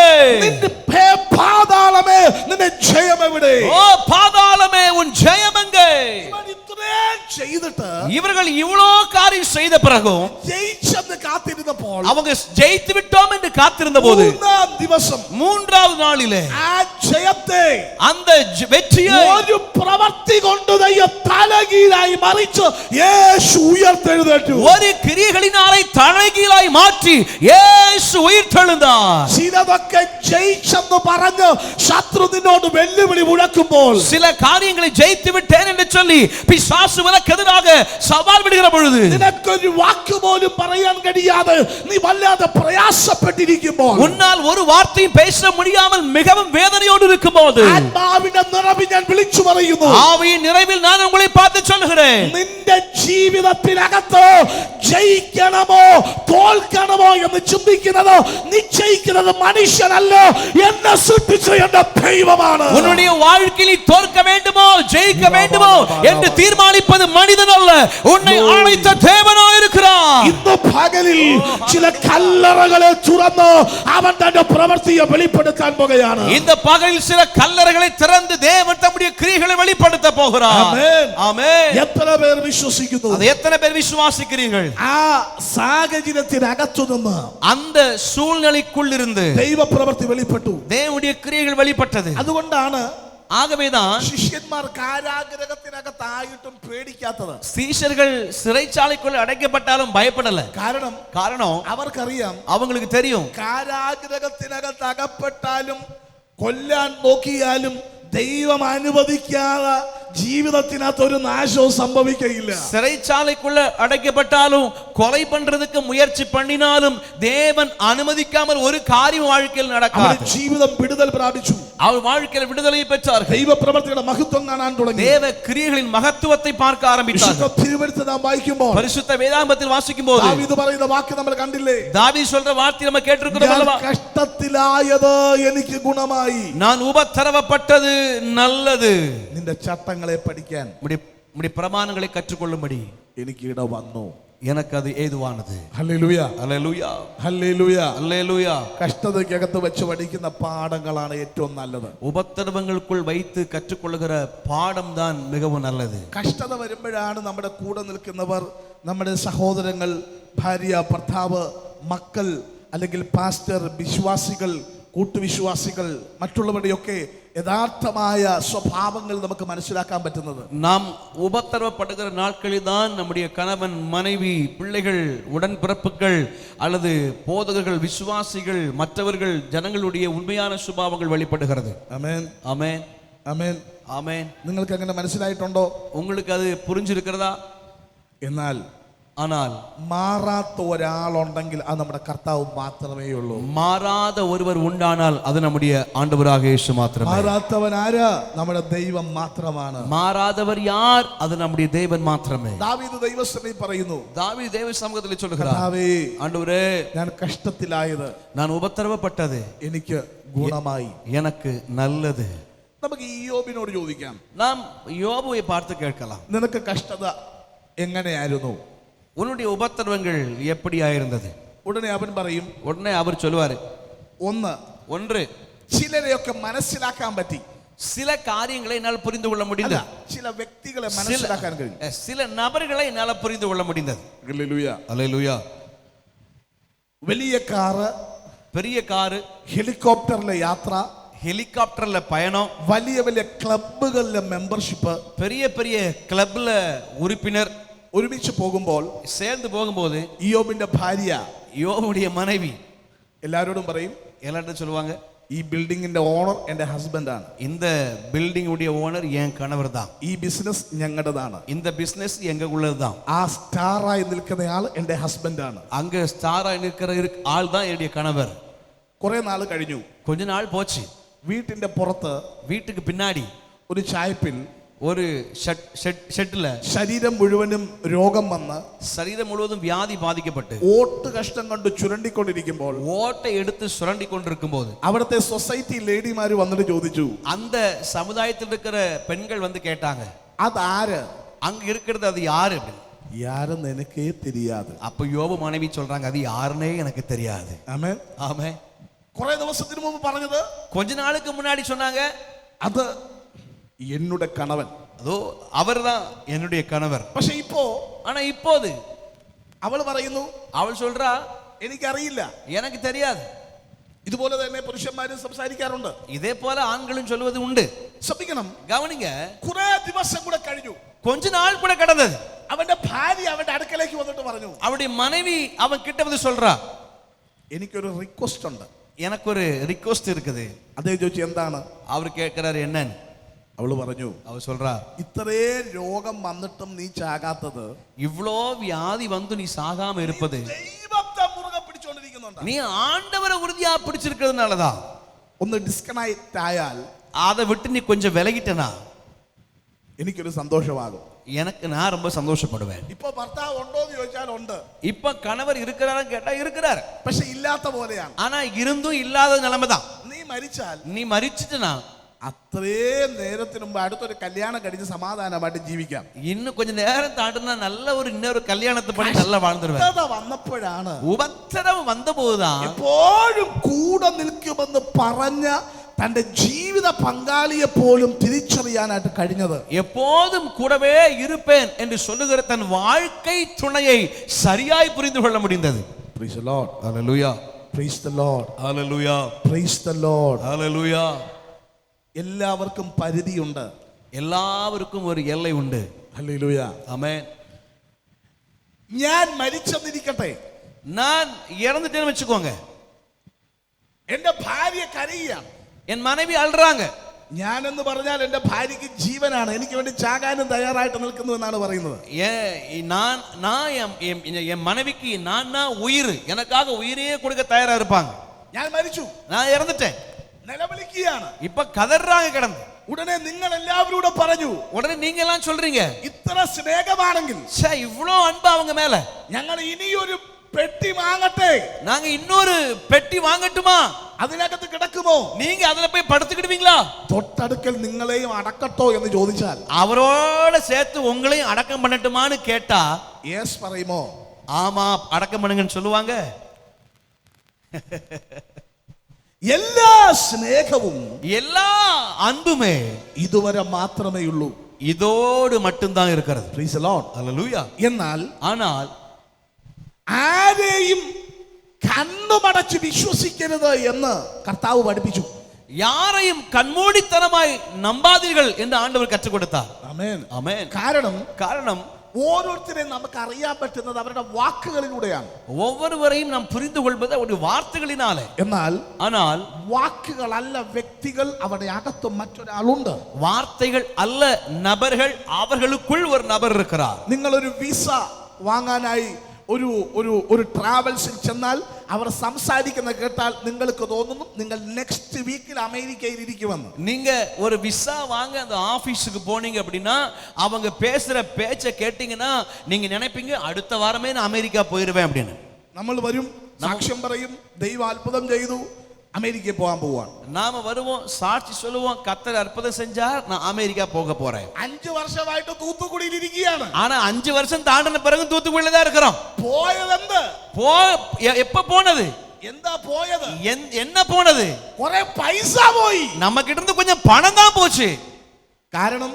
നിന്റെ ഹേ പാതാളമേ നിന്റെ ജയം എവിടെ? ஓ பாதாளமே உன் ஜெயம் எங்கே? ഇവൻ ഇത്രയും ചെയ്തിട്ട് இவர்கள் இவ்வளோ காரியம் செய்த பிறகும் ജയിച്ചെന്ന് കാത്തിരുന്നപ്പോൾ அவங்க ஜெயித்து விட்டோம் என்று காத்திருந்த போது മൂന്നാം ദിവസം மூன்றாவது நாளிலே ആ ജയത്തെ அந்த வெற்றியை ഒരു പ്രവൃത്തി കൊണ്ട് ദൈവം തലകീഴായി മറിച്ച് യേശു ഉയർത്തെഴുന്നേറ്റു. ஒரு கிரியைகளினாலே தலைகீழாய் மாற்றி இயேசு உயிர்த்தெழுந்தார். ചിലതൊക്കെ ജയിച്ചെന്ന് പറഞ്ഞ് ശത്രു നിന്നോട് വെല്ലുവിളി മുഴക്കുമ്പോൾ, சில காரியங்களை ஜெயித்து விட்டேன் என்று சொல்லி பிசாசு உனக்கு எதிராக சவால் விடுகிற பொழுது, നിനക്കൊരു വാക്ക് പോലും പറയാൻ കഴിയാതെ നീ വല്ലാതെ പ്രയാസപ്പെട്ടിരിക്കുമ്പോൾ, உன்னால் ஒரு வார்த்தையும் பேச முடியாமல் மிகவும் வேதனையோடு இருக்கும்போது, ആത്മാവിന്റെ നിറവിൽ ഞാൻ വിളിച്ചു പറയുന്നു, ஆவியின் நிறைவில் நான் உங்களை பார்த்து சொல்லுகிறேன், നിന്റെ ജീവിതത്തിനകത്ത് ജയിക്കണമോ തോൽക്കണമോ എന്ന് ചിന്തിക്കുന്നത് നിശ്ചയിക്കുന്നത് മനുഷ്യനല്ല, എന്നെ സൃഷ്ടിച്ച എന്റെ ദൈവമാണ്. உன்னுடைய வாழ்க்கையில் தோற்க வேண்டுமோ ஜெயிக்க வேண்டுமோ என்று தீர்மானிப்பது மனிதன் அல்ல, உன்னை அழைத்த தேவனாய் இருக்கிறார். ഇന്ന് പകലിൽ ചില കല്ലറകളെ തുറന്ന് അവൻ തന്റെ പ്രവൃത്തിയെ വെളിപ്പെടുത്താൻ പോകുകയാണ്. இந்த பகலில் சில கல்லறைகளை திறந்து தேவன் தம்முடைய கிரியைகளை வெளிப்படுத்த போகிறார். ആമേൻ. ஆமென். എത്ര പേർ വിശ്വസിക്കുന്നു? அதை எத்தனை பேர் விசுவாசிக்கிறீர்கள்? ആ സാഹചര്യത്തിനകത്തു നിന്ന് அந்த சூழ்நிலைக்குள் இருந்து ദൈവപ്രവൃത്തി വെളിപ്പെട്ടു. தேவனுடைய கிரியைகள் வெளிப்பட்டது. അതുകൊണ്ടാണ് ஆகவேதான் ശിഷ്യന്മാർ കാരാഗ്രഹത്തിനകത്തായിട്ടും പേടിക്കാത്തത്. சீஷர்கள் சிறைச்சாலைக்குள் அடைக்கப்பட்டாலும் பயப்படல. காரணம் അവർക്കറിയാം, அவங்களுக்கு தெரியும், കാരാഗ്രഹത്തിനകത്ത് അകപ്പെട്ടാലും കൊല്ലാൻ നോക്കിയാലും ദൈവം അനുവദിക്കാതെ ജീവിതത്തിനകത്ത് ഒരു നാശവും സംഭവിക്കയില്ല. சிறைச்சாலைக்குள்ள அடைக்கப்பட்டாலும் கொலை பண்றதுக்கு முயற்சி பண்ணினாலும் தேவன் அனுமதிக்காமல் ஒரு காரியம் வாழ்க்கையில் நடக்காது. ജീവിതം വിടുതൽ പ്രാപിച്ചു. அவர் வாழ்க்கையில் விடுதலையை பெற்றார்கள். ദൈവപ്രവൃത്തിയുടെ മഹത്വം കാണാൻ തുടങ്ങി. தேவ கிரியைகளின் மகத்துவத்தை பார்க்க ஆரம்பித்தார்கள். തിരുവെഴുത്ത് നാം വായിക്കുമ്പോൾ பரிசுத்த வேதாகமத்தில் வாசிக்கும்போது ദാവീദ് പറയുന്ന വാക്ക് നമ്മൾ കണ്ടില്ലേ? தாவீது சொல்ற வார்த்தை நம்ம கேட்டிருக்கிறோம் அல்லவா? കഷ്ടത്തിലായത് എനിക്ക് ഗുണമായി, நான் உபத்திரவப்பட்டது நல்லது, നിന്റെ ചട്ടങ്ങളെ പഠിക്കാൻ உம்முடைய பிரமாணங்களை கற்றுக்கொள்ளும்படி എനിക്ക് ഇട വന്നു. எனக்கு அது ஏதுவானது. ഹല്ലേലൂയ, அல்லேலூயா, ഹല്ലേലൂയ. அல்லேலூயா. കഷ്ടതയ്ക്കകത്ത് വെച്ച് പഠിക്കുന്ന പാഠങ്ങളാണ് ഏറ്റവും നല്ലത്. உபத்திரவங்களுக்குள் வைத்து கற்றுக்கொள்ளுகிற பாடம் தான் மிகவும் நல்லது. കഷ്ടത വരുമ്പോഴാണ് നമ്മുടെ കൂടെ നിൽക്കുന്നവർ, നമ്മുടെ സഹോദരങ്ങൾ, ഭാര്യ, ഭർത്താവ്, മക്കൾ, അല്ലെങ്കിൽ പാസ്റ്റർ, വിശ്വാസികൾ, കൂട്ടുവിശ്വാസികൾ, മറ്റുള്ളവരുടെയൊക്കെ യഥാർത്ഥമായ സ്വഭാവങ്ങൾ നമുക്ക് മനസ്സിലാക്കാൻ പറ്റുന്നത്. நாம் உபத்திரவப்படுகிற நாட்களில் தான் நம்முடைய கணவன், மனைவி, பிள்ளைகள், உடன்பிறப்புகள் அல்லது போதகர்கள், விசுவாசிகள், மற்றவர்கள், ஜனங்களுடைய உண்மையான சுபாவங்கள் வெளிப்படுகிறது. ആമേൻ, ஆமென், ആമേൻ, ஆமென். നിങ്ങൾക്ക് അങ്ങനെ മനസ്സിലായിട്ടുണ്ടോ? உங்களுக்கு அது புரிஞ்சிருக்கிறதா? എന്നാൽ ஆனால் മാറാത്ത ഒരാളുണ്ടെങ്കിൽ അത് നമ്മുടെ കർത്താവ് മാത്രമേ ഉള്ളൂ. மாறாத ஒருவர் உண்டானால் அது நம்முடைய ஆண்டவராக இயேசு மாத்திரமே. മാറാത്തവൻ ആരാ? നമ്മുടെ ദൈവം മാത്രമാണ്. மாறாதவர் யார்? அது நம்முடைய தேவன் மாத்திரமே. ദാവീദ് ദൈവസന്നിധിയിൽ പറയുന്നു, தாவீது தேவ சமூகத்தில் சொல்லுகிறார், കർത്താവേ, ஆண்டவரே, ഞാൻ കഷ്ടത്തിലായത് நான் உபத்திரவப்பட்டது എനിക്ക് ഗുണമായി. எனக்கு நல்லது. നമുക്ക് ഇയ്യോബിനോട് ചോദിക്കാം, நாம் யோபுவை பார்த்து கேட்கலாம், നിനക്ക് കഷ്ടത എങ്ങനെയായിരുന്നു? உன்னுடைய உபத்திரவங்கள் எப்படியா இருந்தது? ഉടനെ അവൻ പറയും, உடனே அவர் சொல்லுவாரு, ഒന്ന് ചിലരെയൊക്കെ മനസ്സിലാക്കാൻ പറ്റി, சில காரியங்களை என்னால் புரிந்து கொள்ள முடிந்தது, ചില വ്യക്തികളെ മനസ്സിലാക്കാൻ കഴിയും, சில நபர்களை என்னால் புரிந்து கொள்ள முடிந்தது. ഹല്ലേലൂയ. அல்லேலூயா. വലിയ കാറ്, பெரிய காரு, ഹെലികോപ്റ്ററിലെ യാത്ര, ஹெலிகாப்டர்ல பயணம், വലിയ വലിയ ക്ലബ്ബുകളിലെ മെമ്പർഷിപ്പ്, பெரிய பெரிய கிளப்ல உறுப்பினர், ഒരുമിച്ച് പോകുമ്പോൾ சேர்ந்து போகும்போது ഇയ്യോബിന്റെ ഭാര്യ, யோபுடைய மனைவி എല്ലാവരോടും പറയും, எல்லாரும் சொல்லுவாங்க, ഈ ബിൽഡിങ്ങിന്റെ ഓണർ എന്റെ ഹസ്ബൻഡാണ്, இந்த பில்டிங் உடைய ஓனர் என் கணவர் தான், ഈ ബിസിനസ് ഞങ്ങളുടേതാണ്, இந்த பிசினஸ் எங்க உள்ளதுதான், ആ സ്റ്റാറായി നിൽക്കുന്നയാൾ എന്റെ ഹസ്ബൻഡാണ്. அங்க ஸ்டாரா இருக்கிற ஆள் தான் என்னுடைய கணவர். കുറെ നാൾ കഴിഞ്ഞു, கொஞ்ச நாள் போச்சு, വീട്ടിന്റെ പുറത്ത് வீட்டுக்கு பின்னாடி ഒരു ചായപ്പിൽ ஒரு ஷெட்ல ശരീരം മുഴുവനും രോഗം വന്ന് சரீரம் முழுவதும் வியாதி பாதிக்கப்பட்டு ഓട്ട് കഷ്ടം കൊണ്ട് ചുരണ്ടിക്കൊണ്ടിരിക്കുമ്പോൾ ஓட்டை எடுத்து சுரண்டி கொண்டிருக்கும் போது അവിടുത്തെ സൊസൈറ്റി ലേഡിമാര് വന്നിട്ട് ചോദിച്ചു, அந்த சமுதாயத்தில் இருக்கிற பெண்கள் வந்து கேட்டாங்க, അതാര്? அங்க இருக்கிறது அது யாரு அப்படின்னு. யாருன்னு எனக்கே தெரியாது. அப்ப யோபு மனைவி சொல்றாங்க, அது யாருன்னே எனக்கு தெரியாது. ആമേൻ. ஆமே. കുറെ ദിവസത്തിന് മുമ്പ് പറഞ്ഞത്, கொஞ்ச நாளுக்கு முன்னாடி சொன்னாங்க, അത് என்னுடைய கணவன், அதோ அவர்தான் என்னுடைய கணவர். പക്ഷെ ഇപ്പോ ஆனா இப்போது അവള് പറയുന്നു, அவள் சொல்றா, എനിക്കറിയില്ല. எனக்கு தெரியாது. ഇതുപോലെ തന്നെ പുരുഷന്മാരും സംസാരിക്കാറുണ്ട്. இதே போல ஆண்களும் சொல்வது உண்டு. ശ്രദ്ധിക്കണം, கவனிங்க, കുറെ ദിവസം കൂടെ കഴിഞ്ഞു. கொஞ்ச நாள் கூட கடந்தது. അവന്റെ ഭാര്യ അവന്റെ അടുക്കലേക്ക് വന്നിട്ട് പറഞ്ഞു, அவருடைய மனைவி அவன் கிட்ட வந்து சொல்றா, എനിക്കൊരു റിക്വസ്റ്റ് ഉണ്ട്. எனக்கு ஒரு ரிக்வெஸ்ட் இருக்குது. അദ്ദേഹം ചോദിച്ചു, എന്താണ്? அவர் കേட்கிறாரு என்னன்னு. അവള് പറഞ്ഞു, அவர் சொல்றா, ഇത്രേ രോഗം വന്നിട്ടും നീ ചാകാത്തത് இவ்வளோ வியாதி வந்து நீ சாகாம இருப்பது ദൈവത്തെ മുറുകെ പിടിച്ചോണ്ടിരിക്കുന്നുണ്ട്. நீ ஆண்டவரை உறுதியா பிடிச்சிருக்கிறதுனாலதான். ഒന്ന് ഡിസ്കണക്ട് ആയാൽ அதை விட்டு நீ கொஞ்சம் விலகிட்டனா എനിക്കൊരു സന്തോഷമാകും. எனக்கு நான் ரொம்ப சந்தோஷப்படுவேன். ഇപ്പൊ ഭർത്താവ് ഉണ്ടോ എന്ന് ചോദിച്ചാൽ ഉണ്ട്. இப்ப கணவர் இருக்கிறாரு கேட்டா இருக்கிறாரு, പക്ഷെ ഇല്ലാത്ത പോലെയാണ്. ஆனா இருந்தும் இல்லாத நிலைமை தான். നീ മരിച്ചാൽ நீ മരിച്ചിட்டனா അത്രയും നേരത്തിന് മുമ്പ് അടുത്തൊരു കല്യാണം കഴിച്ച് സമാധാനമായിട്ട് ജീവിക്കാം. இன்னும் கொஞ்சம் நேரம் தாண்டினா நல்ல ஒரு இன்னொரு கல்யாணத்தை பண்ணி நல்லா வாழ்ந்துருவேன். കഷ്ടത വന്നപ്പോഴാണ്, உபத்திரவம் வந்த போதுதான் എപ്പോഴും കൂടെ നിൽക്കുമെന്ന് പറഞ്ഞ തന്റെ ജീവിത പങ്കാളിയെ പോലും തിരിച്ചറിയാനായിട്ട് കഴിഞ്ഞത്. எப்போதும் கூடவே இருப்பேன் என்று சொல்லுகிற தன் வாழ்க்கை துணையை சரியாய் புரிந்து கொள்ள முடிந்தது. Praise the Lord. Hallelujah. Praise the Lord. Hallelujah. Praise the Lord. Hallelujah. എല്ലാവർക്കും പരിധിയുണ്ട്. எல்லாருக்கும் ஒரு எல்லை உண்டு. ഹല്ലേലൂയ. ஆமென். ഞാൻ മരിച്ചെന്നിരിക്കട്ടെ, நான் இறந்துட்டேன்னு வச்சுக்கோங்க, എന്റെ ഭാര്യ കരയുകയാണ്. என் மனைவி அழுறாங்க. ഞാനെന്ന് പറഞ്ഞാൽ എന്റെ ഭാര്യയ്ക്ക് ജീവനാണ്, എനിക്ക് വേണ്ടി ചാകാനും തയ്യാറായിട്ട് നിൽക്കുന്നു എന്നാണ് പറയുന്നത്. என் மனைவிக்கு நான் உயிர், எனக்காக உயிரையே கொடுக்க தயாரா இருப்பாங்க. ഞാൻ മരിച്ചു, நான் இறந்துட்டேன், നിലവിളിക്കുകയാണ്. இப்ப കതറാங்க കിടന്ന്. ഉടനെ നിങ്ങൾ എല്ലാവരും കൂടെ പറഞ്ഞു, உடனே நீங்க எல்லாம் சொல்றீங்க, ഇത്ര സ്നേഹമാണെങ്കിൽ இவ்வளோ அன்பா அவங்க மேல ഞങ്ങൾ ഇനിയൊരു പെട്ടി വാങ്ങട്ടെ, நாங்க இன்னொரு பெட்டி வாங்கட்டுமா, അതിനകത്ത് കിടക്കുമോ, நீங்க அதுல போய் படுத்துக்கிடுவீங்களா, തൊട്ടടുക്കൽ നിങ്ങളെയും അടക്കട്ടോ എന്ന് ചോദിച്ചാൽ அவரோட சேர்த்து உங்களையும் அடக்கம் பண்ணட்டுமான்னு கேட்டா യെസ് പറയുമോ? ஆமா அடக்கம் பண்ணுங்கன்னு சொல்லுவாங்க. എല്ലാ സ്നേഹവും எல்லா அன்புமே ഇതുവരെ മാത്രമേ ഉള്ളൂ. இதோடு மட்டும்தான் இருக்கிறது. Praise the Lord. Hallelujah. എന്നാൽ ஆனால் ആരെയും കണ്ണുമടച്ച് വിശ്വസിക്കരുത് എന്ന് കർത്താവ് പഠിപ്പിച്ചു. யாரையும் கண்மூடித்தனமாய் நம்பாதீர்கள் என்று ஆண்டவர் கற்றுக் கொடுத்தார். ആമേൻ. ஆமென். കാരണം ഓരോരുത്തരെയും നമുക്ക് അറിയാൻ പറ്റുന്നത് അവരുടെ വാക്കുകളിലൂടെയാണ്. ஒவ்வொருவரையும் நாம் புரிந்து கொள்வது அவருடைய வார்த்தைகளினாலே. എന്നാൽ ஆனால் വാക്കുകളല്ല വ്യക്തികൾ, അവരുടെ അകത്ത് മറ്റൊരാളുണ്ട്. வார்த்தைகள் அல்ல நபர்கள், அவர்களுக்குள் ஒரு நபர் இருக்கிறார். നിങ്ങളൊരു വിസ വാങ്ങാനായി ഒരു ട്രാവൽസിൽ ചെന്നാൽ അവർ സംസാരിക്കുന്ന കേട്ടാൽ നിങ്ങൾക്ക് തോന്നുന്നു നിങ്ങൾ നെക്സ്റ്റ് വീക്കിൽ അമേരിക്കയിൽ ഇരിക്കുമെന്ന്. நீங்க ஒரு விசா வாங்க அந்த ஆபீஸுக்கு போனீங்க அப்படின்னா அவங்க பேசுற பேச்சை கேட்டீங்கன்னா நீங்க நினைப்பீங்க அடுத்த வாரமே நான் அமெரிக்கா போயிருவேன் அப்படின்னு. നമ്മൾ വരും, സാക്ഷ്യം പറയും, ദൈവം അത്ഭുതം ചെയ്തു, അമേരിക്കയിൽ പോകാൻ പോവാണ്. நாம வருவோம், சாட்சி சொல்லுவோம், கர்த்தர் அற்புதம் செஞ்சார், நான் அமெரிக்கா போக போறேன். 5 വർഷമായിട്ട് തൂത്തുക്കുടിയിൽ ഇരിക്കുകയാണ്. ஆனா 5 வருஷம் தாண்டின பிறகு தூத்துக்குடியில தான் இருக்கிறோம். പോയതെന്ത്? எப்ப போனது? എന്താ പോയത്? என்ன போனது? കുറെ പൈസ പോയി. நம்ம கிட்ட இருந்து கொஞ்சம் பணம் தான் போச்சு. കാരണം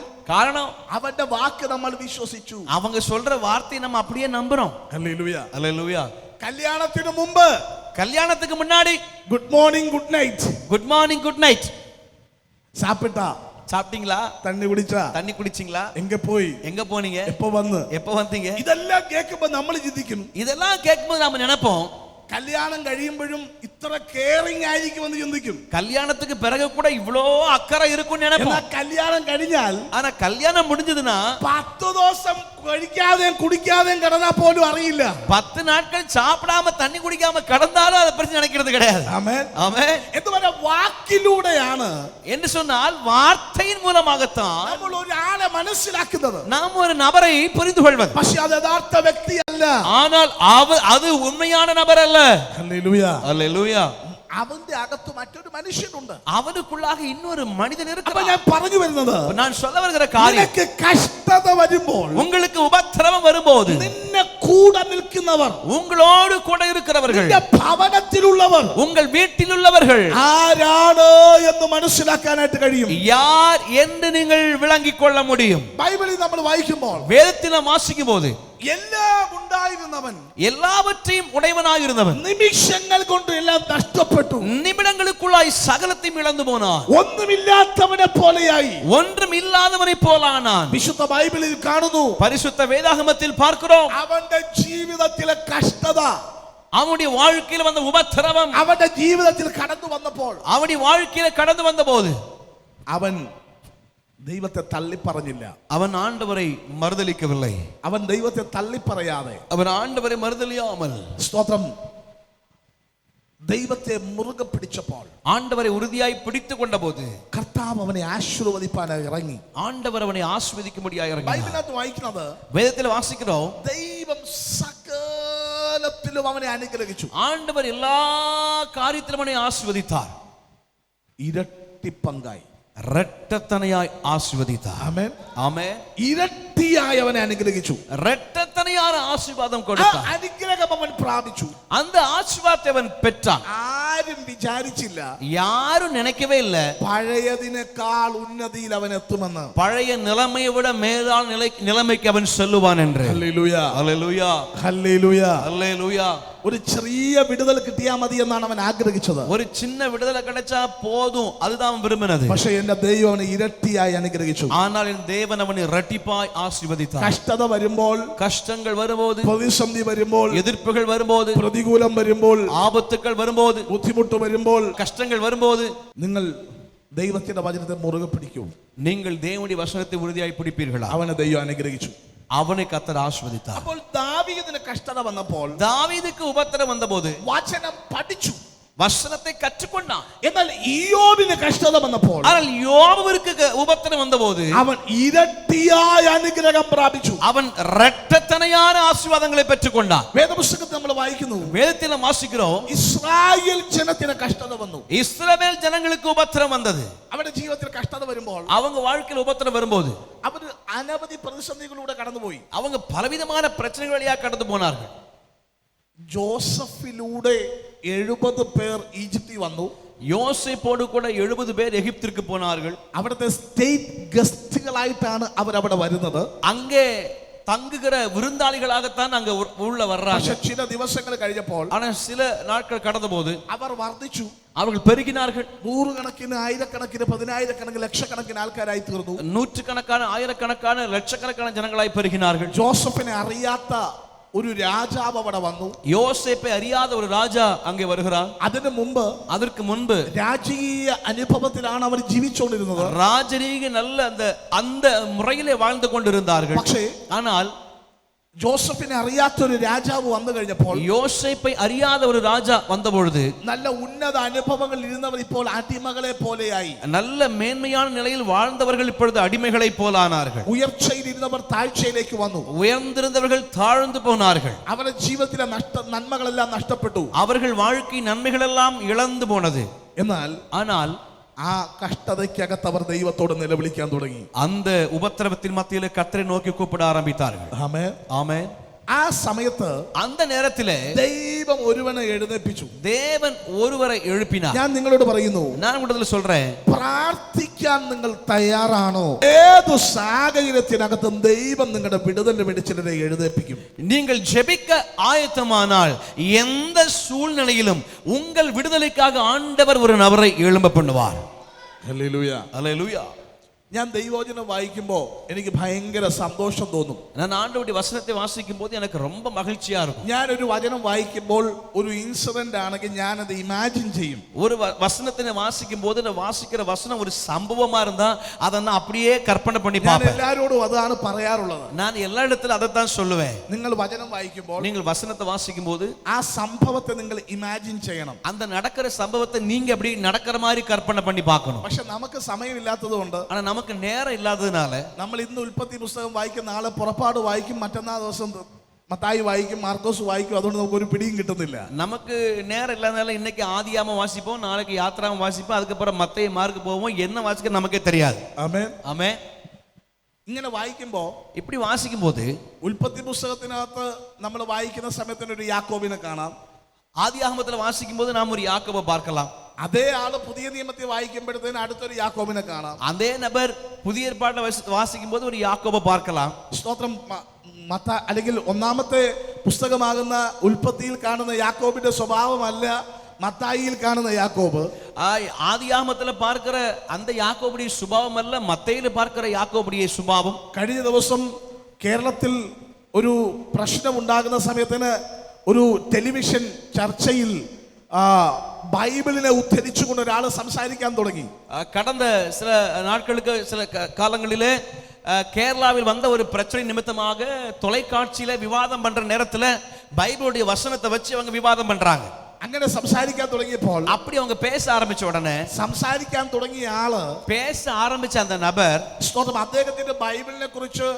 அவന്റെ വാക്ക് നമ്മൾ വിശ്വസിച്ചു. அவங்க சொல்ற வார்த்தையை நம்ம அப்படியே நம்புறோம். ഹല്ലേലൂയ. ஹல்லேலூயா. കല്യാണത്തിന് മുമ്പ്, கல்யாணத்துக்கு முன்னாடி good morning good night, good morning good night, சாப்பிட்டா, சாப்பிட்டீங்களா, தண்ணி குடிச்சா, தண்ணி குடிச்சீங்களா, எங்க போய், எங்க போனீங்க, எப்ப வந்து, எப்ப வந்தீங்க, இதெல்லாம் கேட்கும்போது നമ്മൾ ചിന്തിക്കും, இதெல்லாம் கேட்கும்போது நாம நினைப்போம் കല്യാണം കഴിയുമ്പോഴും ഇത്ര കെയറിംഗ് ആയിരിക്കുമെന്ന് ചിന്തിക്കും. கல்யாணத்துக்கு பிறகு கூட இவ்வளோ அக்கறை இருக்கும்னு എന്നാൽ நினைப்போம். കല്യാണം കഴിഞ്ഞാൽ ஆனா கல்யாணம் முடிஞ்சதுன்னா 10 ദിവസം കഴിക്കാതെയും കുടിക്കാതെയും കിടന്നാൽ പോലും അറിയില്ല. 10 நாட்கள் சாப்பிடாம தண்ணி குடிக்காம கடந்தாலும் அதை பற்றி நினைக்கிறது கிடையாது. ആമേൻ. ஆமென். എന്ന് പറഞ്ഞാൽ വാക്കിലൂടെയാണ് என்று சொன்னால் வார்த்தையின் மூலமாகத்தான் നമ്മൾ ഒരാളെ മനസ്സിലാക്കുന്നത്. நாம் ஒரு நபரை புரிந்து கொள்வது. പക്ഷെ അത് യഥാർത്ഥ വ്യക്തിയല്ല. ஆனால் அது உண்மையான நபர் அல்ல. ഹല്ലേലൂയ. அல்லேலூயா. അവന്റെ അകത്ത് മറ്റൊരു മനുഷ്യനുണ്ട്. அவனுக்குள்ளாக இன்னொரு மனிதன் അപ്പോൾ இருக்கிறான். ഞാൻ പറഞ്ഞു വരുന്നത്, நான் சொல்ல வருகிற காரியம், നിനക്ക് കഷ്ടത വരുമ്പോൾ உங்களுக்கு உபத்திரவம் வரும்போது നിന്നെ കൂടെ നിൽക്കുന്നവർ, உங்களோடு கூட இருக்கிறவர்கள், നിന്റെ ഭവനത്തിലുള്ളവർ உங்கள் வீட்டில் உள்ளவர்கள் ആരാണ് എന്ന് മനസ്സിലാക്കാനായിട്ട് കഴിയും. யார் என்று நீங்கள் விளங்கிக் கொள்ள முடியும். ബൈബിളിൽ നമ്മൾ വായിക്കുമ്പോൾ வேதத்தில் நாம் வாசிக்கும் போது എല്ലാം ഉണ്ടായിരുന്നവൻ எல்லாவற்றையும் உடையவனாயிருந்தவன் നിമിഷങ്ങൾ കൊണ്ട് എല്ലാം നഷ്ടപ്പെട്ടു. நிமிடங்களுக்குள்ளாய் சகலத்தையும் இழந்து போனான். ഒന്നുമില്ലാത്തവനെ പോലെയായി. ஒன்றும் இல்லாதவனை போலானான். വിശുദ്ധ ബൈബിളിൽ കാണുന്നു, பரிசுத்த வேதாகமத்தில் பார்க்கிறோம், അവന്റെ ജീവിതത്തിലെ കഷ്ടത அவனுடைய வாழ்க்கையில் வந்த உபத்திரவம் അവന്റെ ജീവിതത്തിൽ കടന്നു വന്നപ്പോൾ அவனுடைய வாழ்க்கையில கடந்து வந்த போது അവൻ ദൈവത്തെ തള്ളിപ്പറഞ്ഞില്ല. அவன் ஆண்டவரை மறுதலிக்கவில்லை. അവൻ ദൈവത്തെ തള്ളിപ്പറയാതെ, அவன் ஆண்டவரை மறுதலியாமல், സ്തോത്രം, ദൈവത്തെ മുറുകെ പിടിച്ചപ്പോൾ, ஆண்டவரை உறுதியாய் பிடித்துக் கொண்ட போது കർത്താവ് അവനെ ആശീർവദിപ്പാനായി ഇറങ്ങി. ஆண்டவர் அவனை ஆசீர்வதிக்கும்படியாக இறங்கினார். ബൈബിളിനകത്ത് വായിക്കുന്നത്, வேதத்தில் வாசிக்கிறோம், ദൈവം സകലത്തിലും അവനെ അനുഗ്രഹിച്ചു. ஆண்டவர் எல்லா காரியத்திலும் அவனை ஆசீர்வதித்தார். ഇരട്ടിപ്പങ്കായി, இரட்டத்தனையாய் ஆசீர்வதித்தார். ആമേൻ. ஆமென். ഇരട്ടിയായി അവനെ അനുഗ്രഹിച്ചു. இரட்டத்தனையான ஆசீர்வாதம் ആ கொடுத்தார். അനുഗ്രഹം അവൻ പ്രാപിച്ചു. அந்த ஆசீர்வாதத்தை அவன் பெற்றான். ആരും വിചാരിച്ചില്ല யாரும் நினைக்கவே இல்லை പഴയതിനേക്കാൾ ഉന്നതിയിൽ അവൻ എത്തുമെന്ന്. பழைய நிலைமையை விட மேலான நிலைமைக்கு அவன் செல்லுவான் என்று. ഹല്ലേലൂയ. அல்லேலூயா. ഹല്ലേലൂയ. அல்லேலூயா. ഒരു ചെറിയ വിടുതൽ കിട്ടിയാൽ മതി എന്നാണ് അവൻ ആഗ്രഹിച്ചത്. ஒரு சின்ன விடுதலை கிடைச்சா போதும், அதுதான் அவன் விரும்பினது. പക്ഷേ എന്റെ ദൈവം അവനെ ഇരട്ടിയായി അനുഗ്രഹിച്ചു. ஆனால் என் தேவன் அவனை இரட்டிப்பாய் ஆசீர்வதித்தார். കഷ്ടത വരുമ്പോൾ, கஷ்டங்கள் வரும்போது, പ്രതിസന്ധി വരുമ്പോൾ, எதிர்ப்புகள் வரும்போது, പ്രതികൂലം വരുമ്പോൾ, ஆபத்துக்கள் வரும்போது, ബുദ്ധിമുട്ട് വരുമ്പോൾ, கஷ்டங்கள் வரும்போது നിങ്ങൾ ദൈവത്തിന്റെ വചനത്തെ മുറുകെ പിടിക്കൂ. நீங்கள் தேவனுடைய வசனத்தை உறுதியாய் பிடிப்பீர்களா? അവനെ ദൈവം അനുഗ്രഹിച്ചു. அவனை கர்த்தர் ஆசீர்வதித்தார். അപ്പോൾ ദാവീദിന് കഷ്ടത വന്നപ്പോൾ தாவீதுக்கு உபத்திரம் வந்தபோது വചനം പഠിച്ചു. வசனத்தை கற்றுக்கொண்டான். എന്നാൽ ഇയ്യോബിന് കഷ്ടത വന്നപ്പോൾ ஆனால் யோபுவிற்கு உபத்திரம் வந்தபோது അവൻ ഇരട്ടിയായ അനുഗ്രഹം പ്രാപിച്ചു. அவன் இரட்டத்தனையான ஆசீர்வாதங்களை பெற்றுக்கொண்டான். വേദപുസ്തകത്തിൽ നമ്മൾ വായിക്കുന്നു, வேதத்தில் நாம் வாசிக்கிறோம், ഇസ്രായേൽ ജനത്തിന് കഷ്ടത വന്നു. இஸ்ரவேல் ஜனங்களுக்கு உபத்திரம் வந்தது. അവരുടെ ജീവിതത്തിൽ കഷ്ടത വരുമ്പോൾ அவங்க வாழ்க்கையில் உபத்திரம் வரும்போது അവർ അനവധി പ്രതിസന്ധികളിലൂടെ കടന്നുപോയി. அவங்க பலவிதமான பிரச்சனைகள் வழியா கடந்து போனார்கள். ജോസഫിലൂടെ 70 പേർ ഈജിപ്തിൽ വന്നു. யோசேப்போடு கூட 70 பேர் எகிப்திற்கு போனார்கள். അവിടുത്തെ സ്റ്റേറ്റ് ഗസ്റ്റുകളായിട്ടാണ് അവരവിടെ വരുന്നത്. அங்கே தங்குகிற விருந்தாளிகளாகத்தான் அங்க உள்ள வர்றாங்க. പക്ഷേ ചില ദിവസങ്ങൾ കഴിഞ്ഞപ്പോൾ, ஆனா சில நாட்கள் கடந்த போது അവർ വർദ്ധിച്ചു. அவர்கள் பெருகினார்கள். നൂറുകണക്കിന്, ആയിരക്കണക്കിന്, പതിനായിരക്കണക്കിന്, ലക്ഷക്കണക്കിന് ആൾക്കാരായി തീർന്നു. நூற்றுக்கணக்கான, ஆயிரக்கணக்கான, லட்சக்கணக்கான ஜனங்களாய் பெருகினார்கள். ജോസഫിനെ അറിയാത്ത ഒരു രാജാവ് അവിടെ വന്നു. யோசேப்பை அறியாத ஒரு ராஜா அங்கே வருகிறார். அதற்கு முன்பு രാജകീയ അനുഭവത്തിലാണ് അവർ ജീവിച്ചുകൊണ്ടിരുന്നത്. ராஜரீக நல்ல அந்த முறையிலே வாழ்ந்து கொண்டிருந்தார்கள். പക്ഷേ ஆனால் ജോസഫിനെ അറിയാത്ത ഒരു രാജാവ് വന്നു കഴിഞ്ഞപ്പോൾ, யோசேப்பை அறியாத ஒரு ராஜா வந்த பொழுது നല്ല ഉന്നത അനുഭവങ്ങൾ ഇരുന്നവർ ഇപ്പോൾ അടിമകളെ പോലെയായി. நல்ல மேன்மையான நிலையில் வாழ்ந்தவர்கள் இப்பொழுது அடிமைகளை போலானார்கள். ഉയർച്ചയിൽ ഇരുന്നവർ താഴ്ചയിലേക്ക് വന്നു. உயர்ந்திருந்தவர்கள் தாழ்ந்து போனார்கள். അവരുടെ ജീവിതത്തിലെ നന്മകളെല്ലാം നഷ്ടപ്പെട്ടു. அவர்கள் வாழ்க்கை நன்மைகள் எல்லாம் இழந்து போனது. ஆனால் ആ കഷ്ടതയ്ക്കകത്ത് അവർ ദൈവത്തോട് നിലവിളിക്കാൻ തുടങ്ങി. அந்த உபத்திரவத்தின் மத்தியிலே கர்த்தரை நோக்கி கூப்பிட ஆரம்பித்தார்கள். ആമേൻ. ஆமென். ആ സമയത്ത് அந்த நேரத்திலே ദൈവം ഒരുവനെ എഴുന്നേൽപ്പിച്ചു. தேவன் ஒருவரை எழுப்பினார். ഞാൻ നിങ്ങളോട് പറയുന്നു, நான் உங்களிடத்தில் சொல்றேன், പ്രാർത്ഥിക്കാൻ നിങ്ങൾ തയ്യാറാണോ? ഏതു സാഹചര്യത്തിനകത്തും ദൈവം നിങ്ങളുടെ വിടുതലിന് വേണ്ടി ചിലരെ എഴുന്നേൽപ്പിക്കും. நீங்கள் ஜெபிக்க ஆயத்தமானால் எந்த சூழ்நிலையிலும் உங்கள் விடுதலைக்காக ஆண்டவர் ஒரு நபரை எழும்ப பண்ணுவார். ഹല്ലേലൂയ. அல்லேலூயா. ഞാൻ ദൈവവചനം വായിക്കുമ്പോൾ എനിക്ക് ഭയങ്കര സന്തോഷം തോന്നും. நான் ஆண்டவருடைய வசனத்தை வாசிக்கும் போது எனக்கு ரொம்ப மகிழ்ச்சியா இருக்கும். ഞാനൊരു വചനം വായിക്കുമ്പോൾ ഒരു ഇൻസിഡന്റ് ആണെങ്കിൽ ഞാനത് ഇമാജിൻ ചെയ്യും. ஒரு வசனத்தை வாசிக்கும் போது நான் வாசிக்கிற வசனம் ஒரு சம்பவமா இருந்தா அதை நான் அப்படியே கற்பனை பண்ணி ഞാൻ பார்ப்பேன். എല്ലാവരോടും അതാണ് പറയാറുള്ളത്. நான் எல்லா இடத்துல அதை தான் சொல்லுவேன். നിങ്ങൾ വചനം വായിക്കുമ്പോൾ நீங்கள் வசனத்தை வாசிக்கும் போது ആ സംഭവത്തെ നിങ്ങൾ ഇമാജിൻ ചെയ്യണം. அந்த நடக்கிற சம்பவத்தை நீங்க அப்படி நடக்கிற மாதிரி கற்பனை பண்ணி பார்க்கணும். പക്ഷെ നമുക്ക് സമയമില്ലാത്തത് കൊണ്ട് ஆனா நமக்கு நேரம் இல்லாததுனால നമ്മൾ ഇന്ന് ഉൽപ്പത്തി പുസ്തകം വായിക്കും, നാളെ പുറപ്പാട് വായിക്കും, മറ്റന്നാൾ ദിവസം മത്തായി വായിക്കും, മാർക്കോസ് വായിക്കും. അതുകൊണ്ട് നമുക്ക് ഒരു പിടിയും കിട്ടുന്നില്ല. நமக்கு நேரம் இல்லாதனால இன்னைக்கு ஆதியாம வாசிப்போம், நாளைக்கு யாத்ராம வாசிப்போம், அதுக்கப்புறம் மத்தேயு மார்க்கு போவோம், என்ன வாசிக்க நமக்கே தெரியாது. ആമേൻ. ஆமென். ഇങ്ങനെ വായിക്കുമ്പോൾ இப்படி வாசிக்கும் போது ഉൽപ്പത്തി പുസ്തകത്തിനകത്ത് നമ്മൾ വായിക്കുന്ന സമയത്തിന് ഒരു യാക്കോബിനെ കാണാം. ஆதியாகமத்துல வாசிக்கும் போது நாம் ஒரு யாக்கோபை பார்க்கலாம். അതേ ആള് പുതിയ നിയമത്തിൽ വായിക്കുമ്പോഴത്തേന് അടുത്തൊരു യാക്കോബിനെ കാണാം. அதே நபர் புதிய ஏற்பாட்டை வாசிக்கும் போது ஒரு யாக்கோபை பார்க்கலாம். സ്തോത്രം. അല്ലെങ്കിൽ ഒന്നാമത്തെ പുസ്തകമാകുന്ന ഉൽപ്പത്തിയിൽ കാണുന്ന യാക്കോബിന്റെ സ്വഭാവമല്ല മത്തായിയിൽ കാണുന്ന യാക്കോബ്. ஆதியாகமத்துல பார்க்கிற அந்த யாக்கோபுடைய சுபாவம் அல்ல மத்தேயில பார்க்கிற யாக்கோபுடைய சுபாவம். കഴിഞ്ഞ ദിവസം കേരളത്തിൽ ഒരു പ്രശ്നം ഉണ്ടാകുന്ന സമയത്തിന് ഒരു ടെലിവിഷൻ ചർച്ചയിൽ ബൈബിളിനെ ഉദ്ധരിച്ചുകൊണ്ട് ഒരാൾ സംസാരിക്കാൻ തുടങ്ങി. கடந்த சில நாட்களுக்கு சில காலங்களிலே கேரளாவில் வந்த ஒரு பிரச்சனை நிமித்தமாக தொலைக்காட்சியில விவாதம் பண்ற நேரத்துல பைபிளுடைய வசனத்தை வச்சு அவங்க விவாதம் பண்றாங்க. അങ്ങനെ സംസാരിക്കാൻ തുടങ്ങിയപ്പോൾ அப்படி அவங்க பேச ஆரம்பிச்ச உடனே സംസാരിക്കാൻ തുടങ്ങിയ ആള് பேச ஆரம்பிச்ச அந்த நபர் സ്തോത്രം അദ്ദേഹത്തിന്റെ ബൈബിളിനെ കുറിച്ച്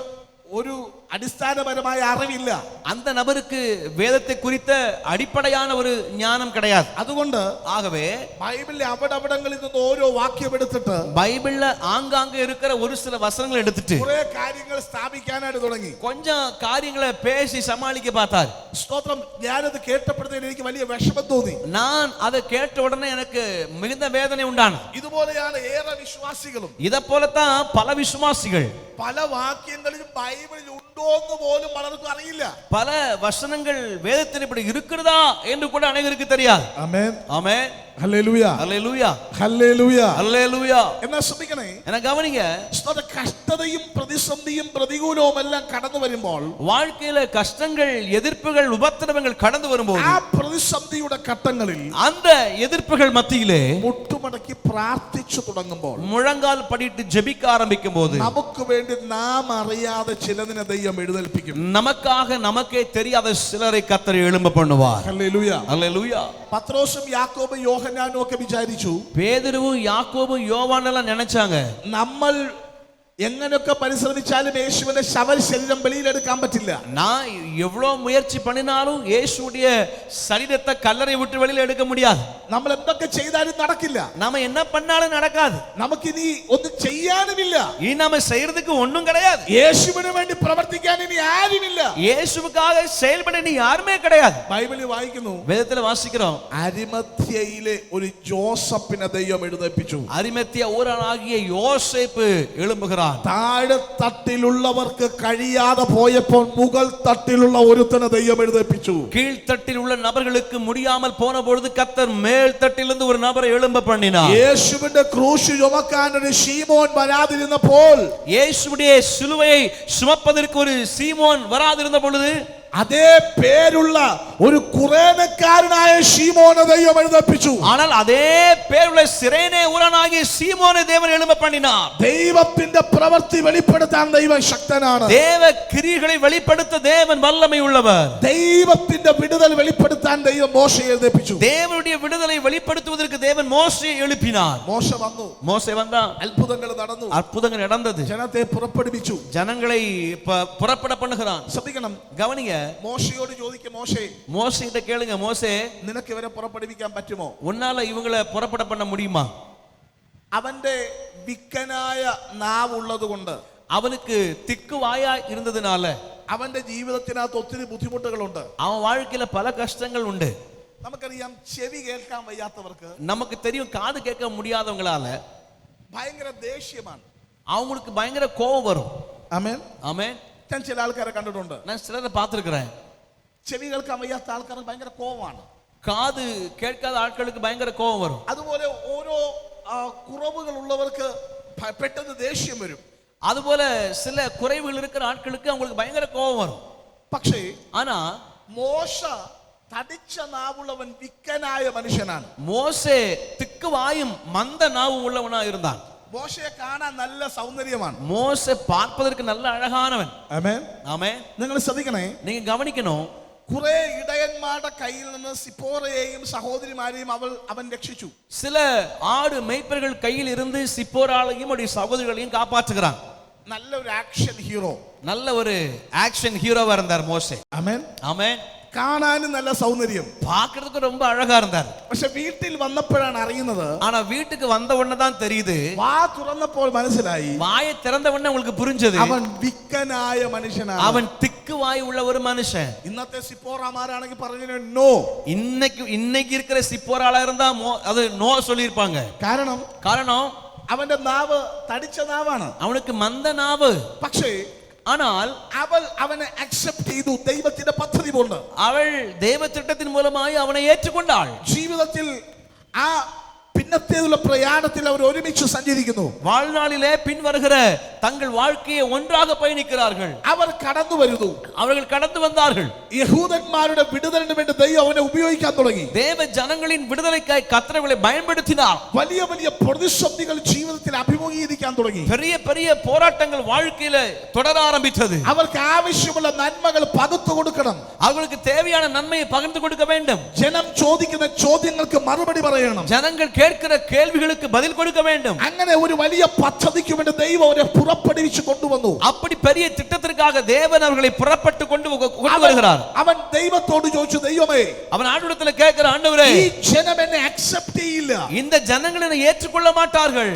ഒരു അടിസ്ഥാനപരമായ അറിവില്ല. அந்த நபருக்கு வேதத்தை குறித்த அடிப்படையான ஒரு ஞானம் கிடையாது. അതുകൊണ്ട് ஆகவே ബൈബിളിലെ അവിടങ്ങളിൽ നിന്ന് ഓരോ വാക്യം എടുത്തിട്ട് பைபிள்ல ஆங்காங்க இருக்கிற ஒரு சில வசனங்களை எடுத்துட்டு കുറെ കാര്യങ്ങൾ സ്ഥാപിക്കാനായിട്ട് തുടങ്ങി. கொஞ்சம் காரியங்களை பேசி சமாளிக்க பார்த்தார். സ്തോത്രം. ഞാനത് കേട്ടപ്പോഴത്തേന് എനിക്ക് വലിയ വിഷമം തോന്നി. நான் அதை கேட்ட உடனே எனக்கு மிகுந்த வேதனை உண்டானது. ഇതുപോലെയാണ് ഏറെ വിശ്വാസികളും. இதை போலத்தான் பல விசுவாசிகள் പല വാക്യങ്ങളിലും ബൈബിളിൽ ഉണ്ടോന്ന് പോലും പലർക്കും അറിയില്ല. பல வசனங்கள் வேதத்தில் இப்படி இருக்கிறதா என்று கூட அநேகருக்கு தெரியாது. ആമേൻ. ஆமென். ഹല്ലേലൂയ. அல்லேலூயா. ഹല്ലേലൂയ. அல்லேலூயா. എന്നാ ശ്രദ്ധിക്കണേ. என்ன கவனிங்க. കഷ്ടതയും പ്രതിസന്ധിയും പ്രതികൂലവും എല്ലാം കടന്നു വരുമ്പോൾ வாழ்க்கையில கஷ்டங்கள் எதிர்ப்புகள் உபத்திரவங்கள் கடந்து வரும்போது ആ പ്രതിസന്ധിയുടെ ഘട്ടങ്ങളിൽ அந்த எதிர்ப்புகள் மத்தியிலே മുട്ടുമടക്കി പ്രാർത്ഥിച്ചു തുടങ്ങുമ്പോൾ முழங்கால் படிட்டு ஜெபிக்க ஆரம்பிக்கும் போது നമുക്ക് വേണ്ടി നാം അറിയാതെ ചിലതിനെ ദൈവം എഴുന്നേൽപ്പിക്കും. நமக்காக நமக்கே தெரியாத சிலரை கர்த்தர் எழும்ப பண்ணுவார். ഹല്ലേലൂയ. அல்லேலூயா. പത്രോസും യാക്കോബും യോഹന്നാനും ഒക്കെ വിചാരിച്ചു பேதுருவும் யாக்கோபும் யோவானெல்லாம் நினைச்சாங்க നമ്മൾ എങ്ങനെയൊക്കെ പരിശ്രമിച്ചാലും യേശുവിന്റെ ശരീരം വെളിയിലെടുക്കാൻ പറ്റില്ല. நான் எவ்வளவு முயற்சி பண்ணினாலும் இயேசுவுடைய சரீரத்தை கல்லறை விட்டு வெளியில எடுக்க முடியாது. നമ്മൾ എന്തൊക്കെ ചെയ്താലും നടക്കില്ല. நாம என்ன பண்ணாலும் நடக்காது. നമുക്കിനി ഒന്നും ചെയ്യാനുമില്ല. இனி நாம செய்யறதுக்கு ஒண்ணும் கிடையாது. യേശുവിന് വേണ്ടി പ്രവർത്തിക്കാൻ ഇനി ആരുമില്ല. இயேசுவுக்காக செயல்பட நீ யாருமே கிடையாது. ബൈബിളിൽ വായിക്കുന്നു, வேதத்துல வாசிக்கிறோம், അരിമത്യയിലെ ഒരു ജോസഫിനെ ദൈവം എഴുന്നേൽപ്പിച്ചു. அரிமத்தியா ஊரானாகிய யோசேப்பு எழும்புகிறான். താഴെ തട്ടിലുള്ളവർക്ക് കഴിയാതെ പോയപ്പോൾ മുകൾ തട്ടിലുള്ള ഒരുത്തനെ ദൈവം എഴുന്നേൽപ്പിച്ചു. கீழ்த்தட்டில் உள்ள நபர்களுக்கு முடியாமல் போன பொழுது கர்த்தர் மேல் தட்டிலிருந்து ஒரு நபரை எழும்ப பண்ணினார். യേശുവിന്റെ ക്രൂശ് ചുമക്കാൻ ഒരു ശീമോൻ വരാതിരുന്നപ്പോൾ, இயேசுவுடைய சிலுவையை சுமப்பதற்கு ஒரு சீமோன் வராதிருந்த பொழுது അതേ പേരുള്ള ഒരു കുറേനക്കാരനായ ശീമോനെ ദൈവം എഴുന്നേൽപ്പിച്ചു. ஆனால் அதே பேருள்ள சிரேனே ஊரானாகிய சீமோனை தேவன் எழும்ப பண்ணினார். ദൈവത്തിന്റെ പ്രവൃത്തി വെളിപ്പെടുത്താൻ ദൈവം ശക്തനാണ്. தேவ கிரியைகளை வெளிப்படுத்த தேவன் வல்லமை உள்ளவர். ദൈവത്തിന്റെ വിടുതൽ വെളിപ്പെടുത്താൻ ദൈവം മോശയെ എഴുന്നേൽപ്പിച്ചു. தேவனுடைய விடுதலை வெளிப்படுத்துவதற்கு தேவன் மோசேயை எழுப்பினார். മോശ വന്നു, மோசே வந்தான், അത്ഭുതങ്ങൾ നടന്നു, அற்புதங்கள் நடந்தது, ജനത്തെ പുറപ്പെടുവിച്ചു, ஜனங்களை புறப்பட பண்ணுகிறான். ശ്രദ്ധിക്കണം. கவனிங்க, മോശയോട് ചോദിക്കും, മോശേ மோசே கிட்ட கேளுங்க, மோசே നിനക്ക് ഇവരെ പുറപ്പെടുവിക്കാൻ പറ്റുമോ? உன்னால இவங்களை புறப்பட பண்ண முடியுமா? അവന്റെ വിക്കനായ നാവുള്ളത് കൊണ്ട്, அவனுக்கு திக்கு வாயா இருந்ததுனால അവന്റെ ജീവിതത്തിനകത്ത് ഒത്തിരി ബുദ്ധിമുട്ടുകളുണ്ട്. அவன் வாழ்க்கையில பல கஷ்டங்கள் உண்டு. നമുക്കറിയാം, ചെവി കേൾക്കാൻ വയ്യാത്തവർക്ക് நமக்கு தெரியும், காது கேட்க முடியாதவங்களால ഭയങ്കര ദേഷ്യമാണ്. அவங்களுக்கு பயங்கர கோபம் வரும். ആമേൻ. ஆமென். ഞാൻ ചില ആൾക്കാരെ കണ്ടിട്ടുണ്ട്, நான் சிலரை பார்த்திருக்கிறேன். ചെവി കേൾക്കാൻ വയ്യാത്ത ആൾക്കാർക്ക് ഭയങ്കര കോപമാണ്. காது கேட்காத ஆட்களுக்கு பயங்கர கோபம் வரும். അതുപോലെ ഓരോ കുറവുകൾ ഉള്ളവർക്ക് പെട്ടെന്ന് ദേഷ്യം വരും. அதுபோல சில குறைவுகள் இருக்கிற ஆட்களுக்கு அவங்களுக்கு பயங்கர கோபம் வரும். പക്ഷേ ஆனா മോശ തടിച്ച നാവുള്ളവൻ വിക്കനായ മനുഷ്യനാണ്. மோசே திக்கு வாயும் மந்த நாவும் உள்ளவனா இருந்தான். മോശയെ കാണാൻ നല്ല സൗന്ദര്യമാണ്. மோசே பார்ப்பதற்கு நல்ல அழகானவன். ആമേൻ. ஆமென். നിങ്ങൾ ശ്രദ്ധിക്കണേ, நீங்க கவனிக்கணும். കുറെ ഇടയന്മാരുടെ കയ്യിൽ നിന്ന് സിപ്പോറയെയും സഹോദരിമാരെയും അവൻ രക്ഷിച്ചു. சில ஆடு மேய்ப்பர்கள் கையில் இருந்து சிப்போராளையும் அவருடைய சகோதரிகளையும் காப்பாற்றுகிறான். നല്ലൊരു ആക്ഷൻ ഹീറോ, நல்ல ஒரு ஆக்ஷன் ஹீரோவா இருந்தார் மோசே. ആമേൻ. ஆமென். കാണാനും നല്ല സൗന്ദര്യം, பார்க்கிறதுக்கு ரொம்ப அழகா இருந்தார். പക്ഷെ വീട്ടിൽ വന്നപ്പോഴാണ് അറിയുന്നത്, ஆனா வீட்டுக்கு வந்த உடனே தான் தெரியுது, വാ തുറന്നപ്പോൾ മനസ്സിലായി, வாயை திறந்த உடனே உங்களுக்கு புரிஞ்சது, അവൻ വിക്കനായ മനുഷ്യനാണ്. அவன் திக்கு வாய் உள்ள ஒரு மனுஷன். ഇന്നത്തെ സിപ്പോറാമാരാണെങ്കിൽ പറഞ്ഞു നോ. இன்னைக்கு இருக்கிற சிப்போராளா இருந்தா அது நோ சொல்லியிருப்பாங்க. காரணம் അവന്റെ നാവ് തടിച്ച നാവാണ്, அவனுக்கு மந்த நாவு. പക്ഷേ ஆனால் അവനെ അക്സെപ്റ്റ് ചെയ്തു. ദൈവത്തിന്റെ പദ്ധതി കൊണ്ട് அவள் தேவ திட்டத்தின் மூலமாய் அவனை ஏற்றுக்கொண்டாள். ജീവിതത്തിൽ ആ പിന്നത്തേതുള്ള പ്രയാണത്തിൽ അവർ ഒരുമിച്ച് സഞ്ചരിക്കുന്നു. வாழ்நாளிலே பின் வருகிற தங்கள் வாழ்க்கையை ஒன்றாக பயணிக்கிறார்கள். അവർ കടന്നു വരുന്നു, அவர்கள் கடந்து வந்தார்கள். യഹൂദന്മാരുടെ വിടുതലിന് വേണ്ടി ദൈവം അവനെ ഉപയോഗിക്കാൻ തുടങ്ങി. தேவ ஜனங்களின் விடுதலைக்காய் கர்த்தர் அவளை பயன்படுத்தினார். വലിയ വലിയ പ്രതിസന്ധികൾ ജീവിതത്തിൽ അഭിമുഖീകരിക്കാൻ തുടങ്ങി. பெரிய பெரிய போராட்டங்கள் வாழ்க்கையில தொடர ஆரம்பித்தது. അവർക്ക് ആവശ്യമുള്ള നന്മകൾ പകുത്തു കൊടുക്കണം. அவர்களுக்கு தேவையான நன்மையை பகிர்ந்து கொடுக்க வேண்டும். ജനം ചോദിക്കുന്ന ചോദ്യങ്ങൾക്ക് മറുപടി പറയണം. ஜனங்கள் கேட்கிற கேள்விகளுக்கு பதில் கொடுக்க வேண்டும். അങ്ങനെ ഒരു വലിയ പദ്ധതിക്ക് വേണ്ടി ദൈവം അവരെ പുറപ്പെടുവിച്ചു കൊണ്ടുവന്നു. அப்படி பெரிய திட்டத்திற்காக தேவன் அவர்களை புறப்பட்டு கொண்டு வருகிறார். അവൻ ദൈവത്തോട് ചോദിച്ചു, ദൈവമേ, அவன் ஆண்டவரிடத்தில் கேட்கிற, ஆண்டவரே, ഈ ജനം എന്നെ അക്സെപ്റ്റ് ചെയ്യില്ല. இந்த ஜனங்கள் என்னை ஏற்றுக்கொள்ள மாட்டார்கள்.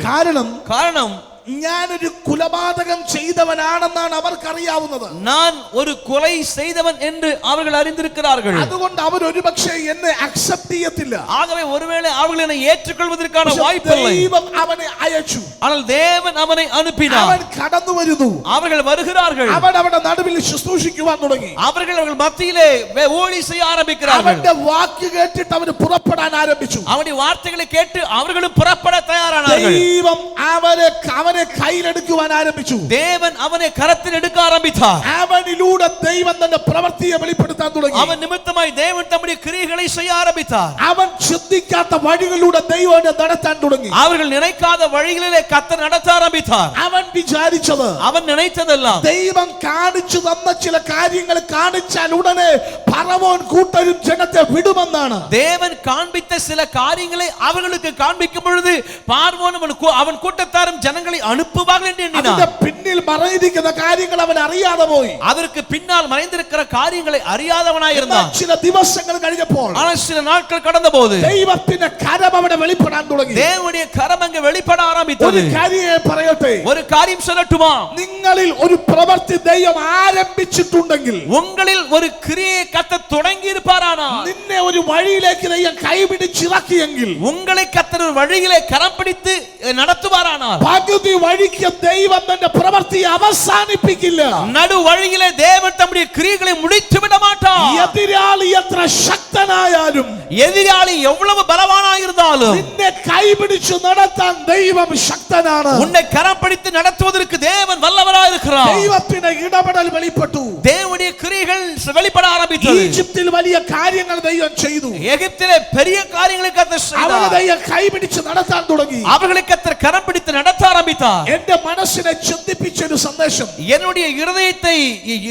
காரணம் ഞാനൊരു കുലപാതകം ചെയ്തവനാണെന്നാണ് അവർക്കറിയാവുന്നത്. நான் ஒரு கொலை செய்தவன் என்று அவர்கள் அறிந்திருக்கிறார்கள். അതുകൊണ്ട് അവർ ഒരുപക്ഷേ എന്നെ അക്സെപ്റ്റ് ചെയ്യത്തില്ല. ஆகவே ஒருவேளை அவர்கள் என்னை ஏற்றுக்கொள்வதற்கான வாய்ப்பில்லை. ദൈവം അവനെ അയച്ചു. ஆனால் தேவன் அவனை அனுப்பினார். അവൻ കടന്നു വരുന്നു. அவர்கள் வருகிறார்கள். അവൻ അവരുടെ നടുവിൽ ശുശ്രൂഷിക്കുവാൻ തുടങ്ങി. அவர்கள் மத்தியிலே ஊழி செய்ய ஆரம்பிக்கிறார்கள். അവന്റെ വാക്ക് കേട്ടിട്ട് അവർ പുറപ്പെടാൻ ആരംഭിച്ചു. அவனுடைய வார்த்தைகளை கேட்டு அவர்களும் புறப்பட தயாரானார்கள். ദൈവം അവനെ കയ്യിലെടുക്കുവാൻ ആരംഭിച്ചു. தேவன் அவனை கரத்தில் எடுக்க ஆரம்பித்தார். അവനിലൂടെ ദൈവം തന്റെ പ്രവൃത്തിയെ വെളിപ്പെടുത്താൻ തുടങ്ങി. அவன் நிமித்தமாய் தேவன் தம்முடைய கிரியைகளை செய்ய ஆரம்பித்தார். അവൻ ചിന്തിക്കാത്ത വഴികളിലൂടെ ദൈവം അവനെ നടത്താൻ തുടങ്ങി. அவர்கள் நினைக்காத வழிகளிலே கர்த்தர் நடத்த ஆரம்பித்தார். അവൻ വിചാരിച്ചത്, அவன் நினைத்ததெல்லாம் ദൈവം കാണിച്ചു തന്ന ചില കാര്യങ്ങൾ കാണിച്ചാൽ ഉടനെ ഫറവോൻ കൂട്ടരും ജനത്തെ വിടുമെന്നാണ്. தேவன் காண்பித்த சில காரியங்களை அவர்களுக்கு காண்பிக்கும் பொழுது பார்வோன் அவன் கூட்டத்தாரும் ஜனங்களை அனுப்புவார்கள் என்று எண்ணினான். അതിന്റെ പിന്നിൽ മറഞ്ഞിരിക്കുന്ന കാര്യങ്ങൾ അവൻ അറിയാതെ പോയി. அதற்கு பின்னால் மறைந்திருக்கிற காரியங்களை அறியாதவனாய் இருந்தான். ചില ദിവസങ്ങൾ കഴിഞ്ഞപ്പോൾ, ஆனால் சில நாட்கள் கடந்தபோது ദൈവത്തിന്റെ കരം അവിടെ വെളിപ്പെടാൻ തുടങ്ങി. தேவனுடைய கரம் அங்கே வெளிப்பட ஆரம்பித்தது. ഒരു കാര്യം പറയട്ടെ, ஒரு காரியம் சொல்லட்டுமா? നിങ്ങളിൽ ഒരു പ്രവൃത്തി ദൈവം ആരംഭിച്ചിട്ടുണ്ടെങ്കിൽ, உங்களில் ஒரு கிரியை கர்த்தர் தொடங்கி இருப்பாரானால், നിന്നെ ഒരു വഴിയിലേക്ക് ദൈവം കൈപിടിച്ചിറക്കിയെങ്കിൽ, உங்களை கர்த்தர் ஒரு வழியிலே கரம் பிடித்து நடத்துவாரானால், പകുതി വഴിക്ക് ദൈവം തന്റെ പ്രവൃത്തിയെ അവസാനിപ്പിക്കില്ല. நடு வழியிலே தேவன் தம்முடைய கிரியைகளை முடித்து விட மாட்டார். എതിരാളി എത്ര ശക്തനായാലും, எதிராளி எவ்வளவு பலவானாக இருந்தாலும், നിന്നെ കൈപിടിച്ചു നടത്താൻ ദൈവം ശക്തനാണ്. உன்னை கரம் பிடித்து நடத்துவதற்கு தேவன் வல்லவராய் இருக்கிறார். ദൈവത്തിന്റെ ഇടപെടൽ വെളിപ്പെട്ടു. தேவனுடைய கிரியைகள் வெளிப்பட ஆரம்பித்தது. ഈജിപ്തിൽ വലിയ കാര്യങ്ങൾ ദൈവം ചെയ്തു. எகிப்திலே பெரிய காரியங்களை கர்த்தர் செய்தார். അവരെ ദൈവം കൈപിടിച്ചു നടത്താൻ തുടങ്ങി. அவர்களை கர்த்தர் கரம் பிடித்து நடத்த ஆரம்பித்தார். എന്റെ മനസ്സിനെ ചിന്തിപ്പിച്ച ഒരു സന്ദേശം, என்னுடைய இருதயத்தை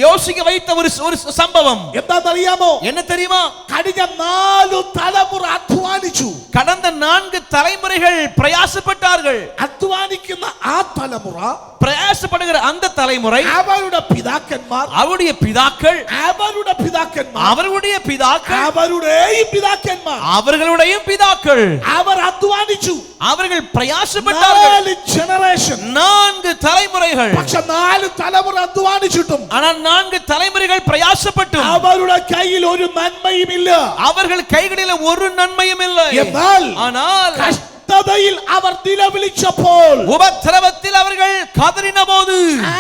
யோசிக்க வைத்த ஒரு சம்பவம் എന്താണെന്നറിയാമോ? என்ன தெரியுமா? കഴിഞ്ഞ 4 തലമുറ അധ്വാനിച്ചു. கடந்த 4 தலைமுறைகள் பிரயாசப்பட்டார்கள். അധ്വാനിക്കുന്ന ആ തലമുറ, பிரயாசப்படுகிற அந்த தலைமுறை, അവരുടെ പിതാക്കന്മാർ, அவருடைய பிதாக்கள், അവരുടെ പിതാക്കന്മാർ, அவர்களுடைய பிதாக்கள், അവരുടെയും പിതാക്കന്മാർ, அவர்களுடைய பிதாக்கள், അവർ അധ്വാനിച്ചു. அவர்கள் பிரயாசப்பட்டார்கள். 4 ജനറേഷൻ, 4 தலைமுறைகள். പക്ഷെ 4 തലമുറ അധ്വാനിച്ചിട്ടും ஆனால் 4 தலைமுறைகள் பிரயாசப்பட்டும் അവരുടെ കയ്യിൽ ഒരു നന്മയും ഇല്ല. அவர்கள் கைகளில் ஒரு நன்மையும் இல்லை. ஆனால் കഷ്ടതയിൽ അവർ നിലവിളിച്ചപ്പോൾ, உபத்திரவத்தில் அவர்கள் கதறின போது,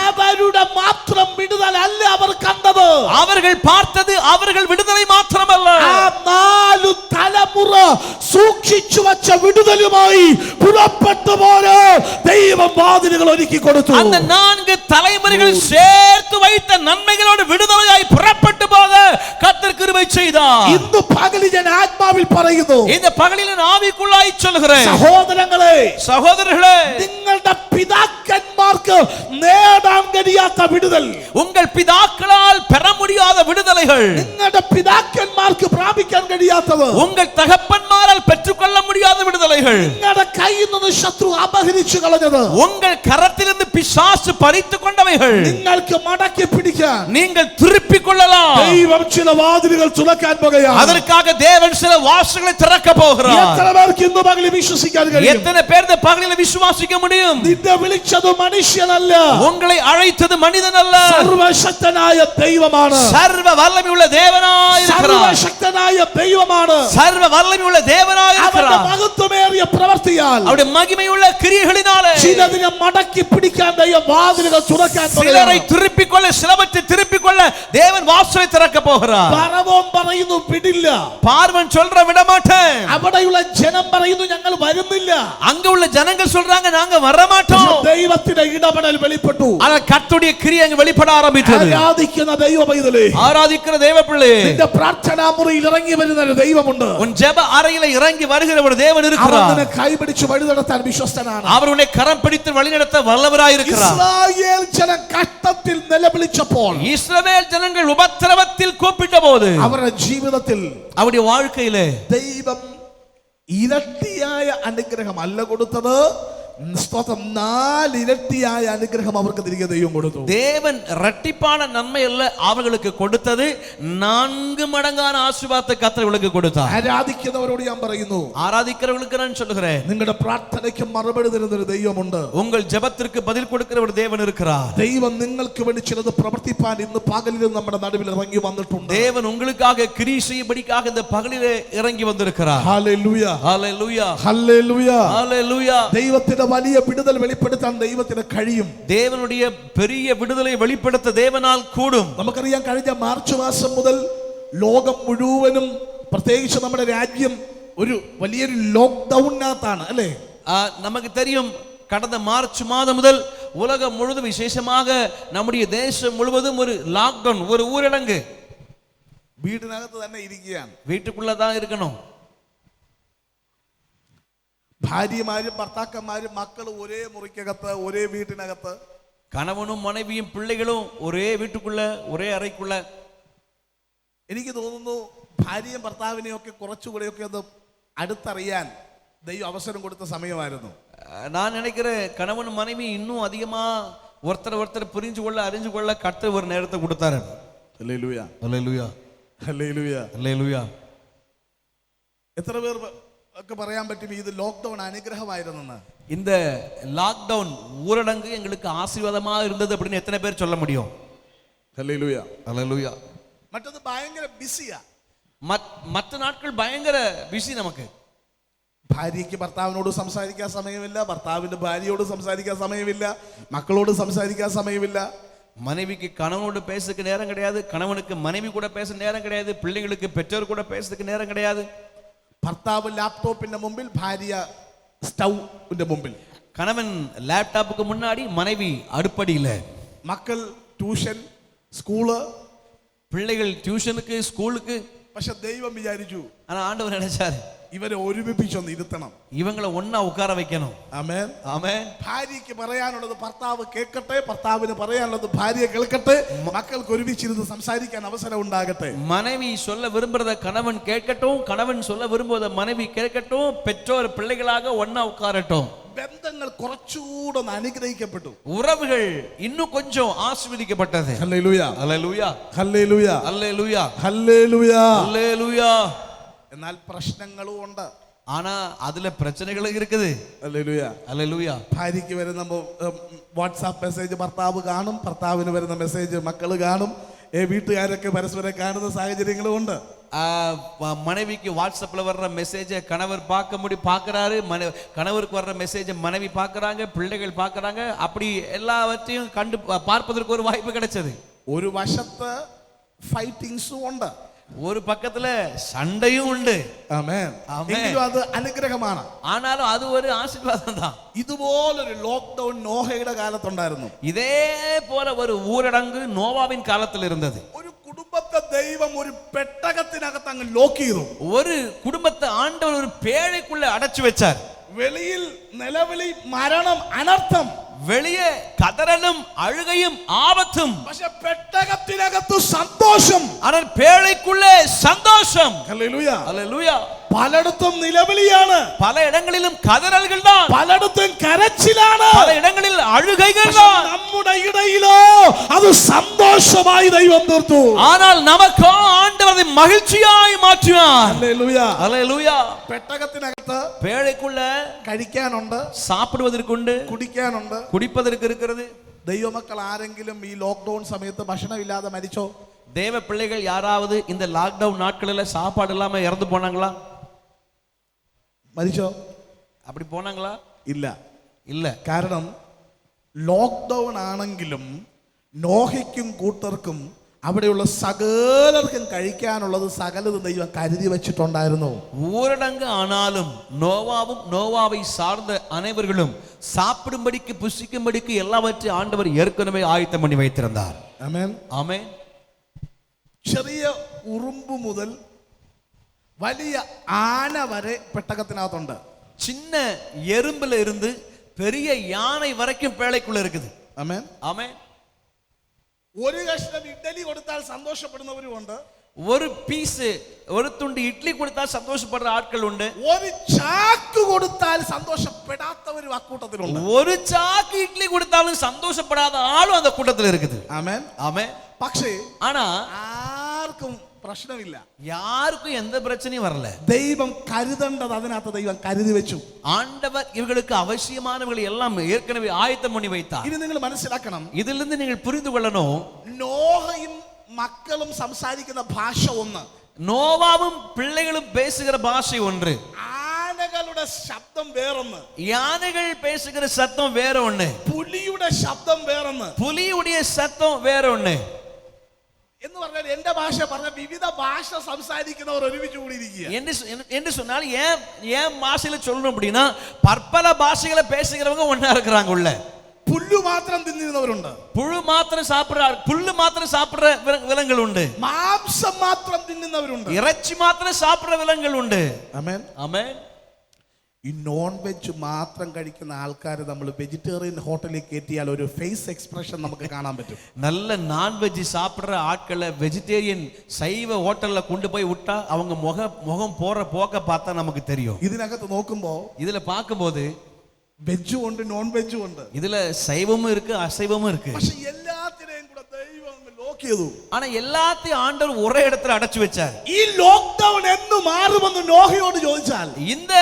അവരുടെ മാത്രം വിടുതലല്ല അവർ കണ്ടത്, அவர்கள் பார்த்தது அவர்கள் விடுதலை மாத்திரமல்ல, ആ 4 തലമുറ തലമുറ സൂക്ഷിച്ചു വച്ച വിടുതലുമായി പുറപ്പെട്ടു പോലെ ദൈവം വാതിലുകൾ ഒരുക്കി കൊടുത്തു. அந்த 4 தலைமுறைகள் சேர்த்து வைத்த நன்மைகளோடு விடுதலையாய் புறப்பட்டு போக கர்த்தர் கிருபை செய்தார். ഇന്ന് പകലിൽ ഞാൻ ആത്മാവിൽ പറയുന്നു, இந்த பகலில் நான் ஆவிக்குள்ளாய் சொல்கிறேன், സഹോദരങ്ങളെ, சகோதரர்களே, നിങ്ങളുടെ പിതാക്കന്മാർക്ക് നേടാൻ കഴിയാത്ത വിടുതൽ, உங்கள் பிதாக்களால் பெற முடியாத விடுதலைகள், നിങ്ങളുടെ പിതാക്കന്മാർക്ക് പ്രാപിക്കാൻ കഴിയാത്തത്, உங்கள் தகப்பன்மாரால் பெற்றுக்கொள்ள முடியாத விடுதலைகள், നിങ്ങളുടെ കയ്യിൽ നിന്ന് ശത്രു അപഹരിച്ചു കളഞ്ഞത്, உங்கள் கரத்திலிருந்து பிசாசு பறித்து கொண்டவைகள் നിങ്ങൾക്ക് മടക്കി പിടിക്കാൻ நீங்கள் திருப்பிக் கொள்ளலாம். ദൈവം ചില വാതിലുകൾ തുറക്കാൻ പോകുകയാണ്. அதற்காக தேவன் சில வாசல்களை திறக்க போகிறார். എത്ര പേർക്ക് ഇന്ന് പകലിൽ വിശ്വസിക്കാൻ കഴിയും? எத்தனை பேர் இந்த பகலில் விசுவாசிக்க முடியும்? നിന്നെ വിളിച്ചത് മനുഷ്യനല്ല, உங்களை அழைத்தது மனிதன் அல்ல, സർവശക്തനായ ദൈവമാണ്. சர்வ வல்லமை உள்ள தேவனாய் இருக்கிறார். സർവശക്തനായ ദൈവമാണ്. சர்வ வல்லமை உள்ள தேவனாய் അവന്റെ இருக்கிறார். മഹത്വമേറിയ പ്രവൃത്തിയാൽ அவருடைய மகிமையுள்ள கிரியைகளினாலே ചിലതിനെ മടക്കി പിടിക്കാൻ ദൈവം വാതിലുകൾ തുറക്കാൻ சிலரை திருப்பிக் கொள்ள, சிலவற்றை திருப்பிக் கொள்ள தேவன் வாசலை திறக்க போகிறார். പറവോൻ പറയുന്നു വിടില്ല, பார்வன் சொல்ற விட மாட்டேன், അവിടെയുള്ള ജനം പറയുന്നു ഞങ്ങൾ വരുന്നില്ല. அங்க உள்ள ஜனங்கள் சொல்றாங்க நாங்க வர மாட்டோம். ദൈവത്തിന്റെ ഇടപെടൽ വെളിപ്പെട്ടു. ஆனா கர்த்தருடைய கிரியை அங்க வெளிப்பட ஆரம்பித்தது. ആരാധിക്കുന്ന ദൈവ പൈതലേ, ஆராதிக்கிற தேவ பிள்ளையே, നിന്റെ പ്രാർത്ഥനാ മുറിയിൽ ഇറങ്ങി വരുന്ന ഒരു ദൈവമുണ്ട്. உன் ஜெப அறையில இறங்கி வருகிற ஒரு தேவன் അവൻ இருக்கிறார். നിന്നെ കൈപിടിച്ച് വഴി നടത്താൻ വിശ്വസ്തനാണ്. அவர் உன்னை கரம் பிடித்து வழிநடத்த வல்லவராய் இருக்கிறார். ഇസ്രായേൽ ജനം കഷ്ടത്തിൽ നിലവിളിച്ചപ്പോൾ, இஸ்ரவேல் ஜனங்கள் உபத்திரவத்தில் கூப்பிட்ட போது അവരുടെ ജീവിതത്തിൽ அவருடைய வாழ்க்கையிலே ദൈവം ഇരട്ടിയായ അനുഗ്രഹം അല്ല കൊടുത്തത്, സ്തോത്രം, 4 ഇരട്ടിയായ അനുഗ്രഹം അവർക്ക് തിരികെ ദൈവം കൊടുത്തു. தேவன் இரட்டிப்பான நன்மை அல்ல அவர்களுக்கு கொடுத்தது, 4 மடங்கான ஆசீர்வாதத்தை கர்த்தர்களுக்கு கொடுத்தார். ആരാധിക്കുന്നവരോട് ഞാൻ പറയുന്നു, ஆராதிக்கிறவர்களுக்கு நான் சொல்லுகிறேன், നിങ്ങളുടെ പ്രാർത്ഥനയ്ക്ക് മറുപടി തരുന്ന ഒരു ദൈവമുണ്ട്. உங்கள் ஜெபத்திற்கு பதில் கொடுக்கிற ஒரு தேவன் இருக்கிறார். ദൈവം നിങ്ങൾക്ക് വേണ്ടി ചിലത് പ്രവർത്തിപ്പാൻ ഇന്ന് പകലിൽ നമ്മുടെ നടുവിൽ ഇറങ്ങി വന്നിട്ടുണ്ട്. தேவன் உங்களுக்காக கிரியை செய்யும்படியாக இந்த பகலிலே இறங்கி வந்திருக்கிறார். ഹല്ലേലൂയ, ஹல்லேலூயா, ഹല്ലേലൂയ. ஹல்லேலூயா. ദൈവത്തിന്റെ വലിയ വിടുതൽ വെളിപ്പെടുത്താൻ ദൈവത്തിന് കഴിയും. தேவனுடைய பெரிய விடுதலை வெளிப்படுத்த தேவனால் கூடும். നമുക്കറിയാം, കഴിഞ്ഞ മാർച്ച് മാസം മുതൽ ലോകം മുഴുവനും, പ്രത്യേകിച്ച് നമ്മുടെ രാജ്യം, ഒരു വലിയൊരു ലോക്ക്ഡൌണിനകത്താണ് അല്ലേ? நமக்கு தெரியும், கடந்த மார்ச் மாதம் முதல் உலகம் முழுவதும், விசேஷமாக நம்முடைய தேசம் முழுவதும் ஒரு லாக்டவுன், ஒரு ஊரடங்கு. വീടിനകത്ത് തന്നെ ഇരിക്കുകയാണ്. வீட்டுக்குள்ளதான் இருக்கணும். ഭാര്യമാരും ഭർത്താക്കന്മാരും മക്കളും ഒരേ മുറിക്കകത്ത്, ഒരേ വീട്ടിനകത്ത്, கணவனும் மனைவியும் பிள்ளைகளும் ஒரே வீட்டுக்குள்ள, ஒரே அறைக்குள்ள. എനിക്ക് തോന്നുന്നു ഭാര്യയും ഭർത്താവിനെയും ഒക്കെ കുറച്ചുകൂടെയൊക്കെ ഒന്ന് അടുത്തറിയാൻ ദൈവം അവസരം കൊടുത്ത സമയമായിരുന്നു. நான் நினைக்கிறேன், கணவன் மனைவி இன்னும் அதிகமா ஒருத்தர் புரிஞ்சு கொள்ள, அறிஞ்சு கொள்ள கர்த்தர் ஒரு நேரத்தை கொடுத்தாரு. ഹല്ലേലൂയ, ஹல்லேலூயா, ഹല്ലേലൂയ, ஹல்லேலூயா. എത്ര പേർ ഒക്കെ പറയാൻ പറ്റും ഇത് ലോക്ക്ഡൌൺ അനുഗ്രഹമായിരുന്നെന്ന്? இந்த லாக்டவுன், ஊரடங்கு எங்களுக்கு ஆசீர்வாதமா இருந்தது அப்படின்னு எத்தனை பேர் சொல்ல முடியும்? ഹല്ലേലൂയ, ஹல்லேலூயா. മറ്റത് ഭയങ്കര ബിസിയാ. மற்ற நாட்கள் பயங்கர பிஸி நமக்கு. ഭാര്യയ്ക്ക് ഭർത്താവിനോട് സംസാരിക്കാൻ സമയമില്ല, ഭർത്താവിന്റെ ഭാര്യയോട് സംസാരിക്കാൻ സമയമില്ല, മക്കളോട് സംസാരിക്കാൻ സമയമില്ല. மனைவிக்கு கணவனோடு பேசுறதுக்கு நேரம் கிடையாது, கணவனுக்கு மனைவி கூட பேச நேரம் கிடையாது, பிள்ளைகளுக்கு பெற்றோர் கூட பேசுறதுக்கு நேரம் கிடையாது. ഭർത്താവ് ലാപ്ടോപ്പിന്റെ മുമ്പിൽ, ഭാര്യ സ്റ്റൗവിന്റെ മുമ്പിൽ. கணவன் லேப்டாப்புக்கு முன்னாடி, மனைவி அடுப்படியில. മക്കൾ ട്യൂഷൻ, സ്കൂള്, பிள்ளைகள் டியூஷனுக்கு, ஸ்கூலுக்கு. പക്ഷെ ദൈവം വിചാരിച്ചു, ஆனா ஆண்டவர் நினைச்சாரு, ഇവരെ ഒരുമിപ്പിച്ചൊന്ന് ഇരുത്തണം. இவங்களை ஒன்னா உட்கார வைக்கணும். ആമേൻ, ஆமென். ഭാര്യയ്ക്ക് പറയാനുള്ളത് ഭർത്താവ് കേൾക്കട്ടെ, ഭർത്താവിന് പറയാനുള്ളത് ഭാര്യ കേൾക്കട്ടെ, മക്കൾക്ക് ഒരുമിച്ചിരുന്ന് സംസാരിക്കാൻ അവസരം ഉണ്ടാകട്ടെ. மனைவி சொல்ல விரும்புறத கணவன் கேட்கட்டும், கணவன் சொல்ல விரும்புவத மனைவி கேட்கட்டும், பெற்றோர் பிள்ளைகளாக ஒன்னா உட்காரட்டும். ബന്ധങ്ങൾ കുറച്ചുകൂടെ ഒന്ന് അനുഗ്രഹിക്കപ്പെട്ടു. உறவுகள் இன்னும் கொஞ்சம் ஆசீர்வதிக்கப்பட்டது. ഹല്ലേലൂയ, ஹல்லேலூயா, ഹല്ലേലൂയ, ஹல்லேலூயா, ഹല്ലേലൂയ. ஹல்லேலூயா. എന്നാൽ പ്രശ്നങ്ങളും ഉണ്ട്. ஆனா அதுல பிரச்சனைகள் இருக்குது. ഹല്ലേലൂയ. ஹல்லேலூயா. ഭാര്യയ്ക്ക് വരുന്ന വാട്സാപ്പ് മെസ്സേജ് ഭർത്താവ് കാണും, ഭർത്താവിന് വരുന്ന മെസ്സേജ് മക്കള് കാണും, വീട്ടുകാരൊക്കെ പരസ്പരം കാണുന്ന സാഹചര്യങ്ങളും ഉണ്ട്. மனைவிக்கு வாட்ஸ்அப்ல வர்ற மெசேஜை கணவர் பார்க்கறாரு, கணவருக்கு வர்ற மெசேஜை மனைவி பார்க்கறாங்க, பிள்ளைகள் பார்க்கறாங்க. அப்படி எல்லாவற்றையும் கண்டு பார்ப்பதற்கு ஒரு வாய்ப்பு கிடைச்சது. ഒരു വശത്ത് ഫൈറ്റിങ്സും ഉണ്ട്. ஒரு பக்கத்துல சண்டையும் உண்டு. ആമേൻ. എങ്കിലും അത് അനുഗ്രഹമാണ്. ஆனாலும் அது ஒரு ஆசீர்வாதம் தான். ഇതുപോലൊരു ലോക്ക്ഡൌൺ നോഹയുടെ കാലത്തുണ്ടായിരുന്നു. இதே போல ஒரு ஊரடங்கு நோவாவின் காலத்தில் இருந்தது. ഒരു കുടുംബത്തെ ദൈവം ഒരു പെട്ടകത്തിനകത്ത് അങ്ങ് ലോക്ക് ചെയ്തു. ஒரு குடும்பத்தை ஆண்டவர் ஒரு பேழைக்குள்ள அடைச்சு வச்சார். വെളിയിൽ നിലവിളി, മരണം, അനർത്ഥം, வெளியே கதறலும் அழுகையும் ஆபத்தும், പക്ഷെ പെട്ടകത്തിനകത്ത് സന്തോഷം. ஆனால் பேழைக்குள்ளே சந்தோஷம். ഹല്ലേലൂയ. அல்லேலூயா. പലയിടത്തും നിലവിളിയാണ്, பல இடங்களிலும் கதறல்கள் தான், പലയിടത്തും കരച്ചിലാണ്, பல இடங்களில் அழுகைகள் தான். നമ്മുടെ ഇടയിലോ അത് സന്തോഷമായി ദൈവം തീർത്തു. ஆனால் நமக்கோ ஆண்டவர் அதை மகிழ்ச்சியாய் மாற்றுவார். ഹല്ലേലൂയ. அல்லேலூயா. പെട്ടകത്തിനകത്ത് பேழைக்குள்ள കഴിക്കാനുണ്ട്, சாப்பிடுவதற்குண்டு, കുടിക്കാനുണ്ട്. குடிப்பதற்கு இருக்கிறது. ദൈവമക്കൾ ആരെങ്കിലും ഈ ലോക്ക്ഡൌൺ സമയത്ത് ഭക്ഷണമില്ലാതെ മരിച്ചോ? தேவ பிள்ளைகள் யாராவது இந்த லாக்டவுன் நாட்களில் சாப்பாடு இல்லாம இறந்து போனாங்களா? മരിച്ചോ? அப்படி போனாங்களா? ഇല്ല. இல்ல. കാരണം ലോക്ക്ഡൌൺ ആണെങ്കിലും നോഹയ്ക്കും കൂട്ടർക്കും അവിടെയുള്ള സകലർക്കും കഴിക്കാനുള്ളത് സകലതും ദൈവം കരുതി വെച്ചിട്ടുണ്ടായിരുന്നു. ஊரடங்கு ஆனாலும் நோவாவும் நோவாவை சார்ந்த அனைவர்களும் சாப்பிடும்படிக்கு புசிக்கும்படிக்கு எல்லாவற்றையும் ஆண்டவர் ஏற்கனவே ஆயத்தம் பண்ணி வைத்திருந்தார். ആമേൻ. ஆமென். ചെറിയ ഉറുമ്പ് മുതൽ വലിയ ആന വരെ പെട്ടകത്തിനകത്തുണ്ട്. சின்ன எறும்புல இருந்து பெரிய யானை வரைக்கும் பேழைக்குள்ள இருக்குது. ആമേൻ. ஆமென். ഒരു കഷ്ണം ഇഡ്ഡലി കൊടുത്താൽ സന്തോഷപ്പെടുന്നവരുമുണ്ട്. ஒரு பீஸ், ஒரு துண்டு இட்லி கொடுத்தா சந்தோஷப்படுற ஆட்கள் உண்டு. ഒരു ചാക്ക് കൊടുത്താൽ സന്തോഷപ്പെടാത്തവരും അക്കൂട്ടത്തിലുണ്ട്. ஒரு சாக்கு இட்லி கொடுத்தாலும் சந்தோஷப்படாத ஆளும் அந்த கூட்டத்தில் இருக்குது. ആമേൻ. ஆமென். പക്ഷേ ஆனா ആർക്കും പ്രശ്നമില്ല. யாருக்கும் எந்த பிரச்சனையும் வரல. ദൈവം കരുതേണ്ടത് അതിനകത്ത് ദൈവം കരുതി വെച്ചു. ஆண்டவர் இவர்களுக்கு அவசியமானவர்களை எல்லாம் ஏற்கனவே ஆயத்தம் பண்ணி வைத்தார். ഇനി നിങ്ങൾ മനസ്സിലാക്കണം, இதிலிருந்து நீங்கள் புரிந்து கொள்ளணும், നോഹയും മക്കളും സംസാരിക്കുന്ന ഭാഷ ഒന്ന്, நோவாவும் பிள்ளைகளும் பேசுகிற பாஷை ஒன்று, ആനകളുടെ ശബ്ദം വേറൊന്ന്, யானைகள் பேசுகிற சத்தம் வேற ஒண்ணு, പുലിയുടെ ശബ്ദം വേറൊന്ന്. புலியுடைய சத்தம் வேற ஒண்ணு. എന്ന് പറഞ്ഞാൽ എന്റെ ഭാഷ പറഞ്ഞ വിവിധ ഭാഷ സംസാരിക്കുന്നവർ ഒരുമിച്ച് കൂടിയിരിക്കുക. என்று சொன்னால் ஏன் பாஷையில சொல்லணும் அப்படின்னா பற்பல பாஷைகளை பேசுகிறவங்க ஒண்ணா இருக்கிறாங்க உள்ள. പുല്ലു മാത്രം തിന്നിരുന്നവരുണ്ട്, புழு மாத்திரம் சாப்பிடுற, புல்லு மாத்திரம் சாப்பிடுற விலங்குகள் உண்டு, മാംസം മാത്രം തിന്നുന്നവരുണ്ട്, இறைச்சி மாத்திரம் சாப்பிடுற விலங்குகள் உண்டு. ആമേൻ. ஆமென். ഈ നോൺ വെജ് മാത്രം കഴിക്കുന്ന ആൾക്കാർ നമ്മൾ വെജിറ്റേറിയൻ ഹോട്ടലിൽ കയറ്റിയാൽ ഒരു ഫേസ് എക്സ്പ്രഷൻ നമുക്ക് കാണാൻ പറ്റും. நல்ல நான்வெஜ் சாப்பிடுற ஆட்களை வெஜிடேரியன் சைவ ஹோட்டல்ல கொண்டு போய் விட்டா அவங்க முகம் போற போக்க பார்த்தா நமக்கு தெரியும். ഇതിനകത്ത് നോക്കുമ്പോ இதுல பார்க்கும்போது വെജും ഉണ്ട്, നോൺ വെജും ഉണ്ട്. இதுல சைவமும் இருக்கு, அசைவமும் இருக்கு. പക്ഷെ എല്ലാത്തിനെയും കൂടെ ദൈവം ലോക്ക് ചെയ്തു. ஆனா எல்லாத்தையும் ஆண்டவர் ஒரே இடத்துல அடைச்சு வச்சார். ഈ ലോക്ക്ഡൌൺ എന്ന് മാറുമെന്ന് നോഹയോട് ചോദിച്ചാൽ, இந்த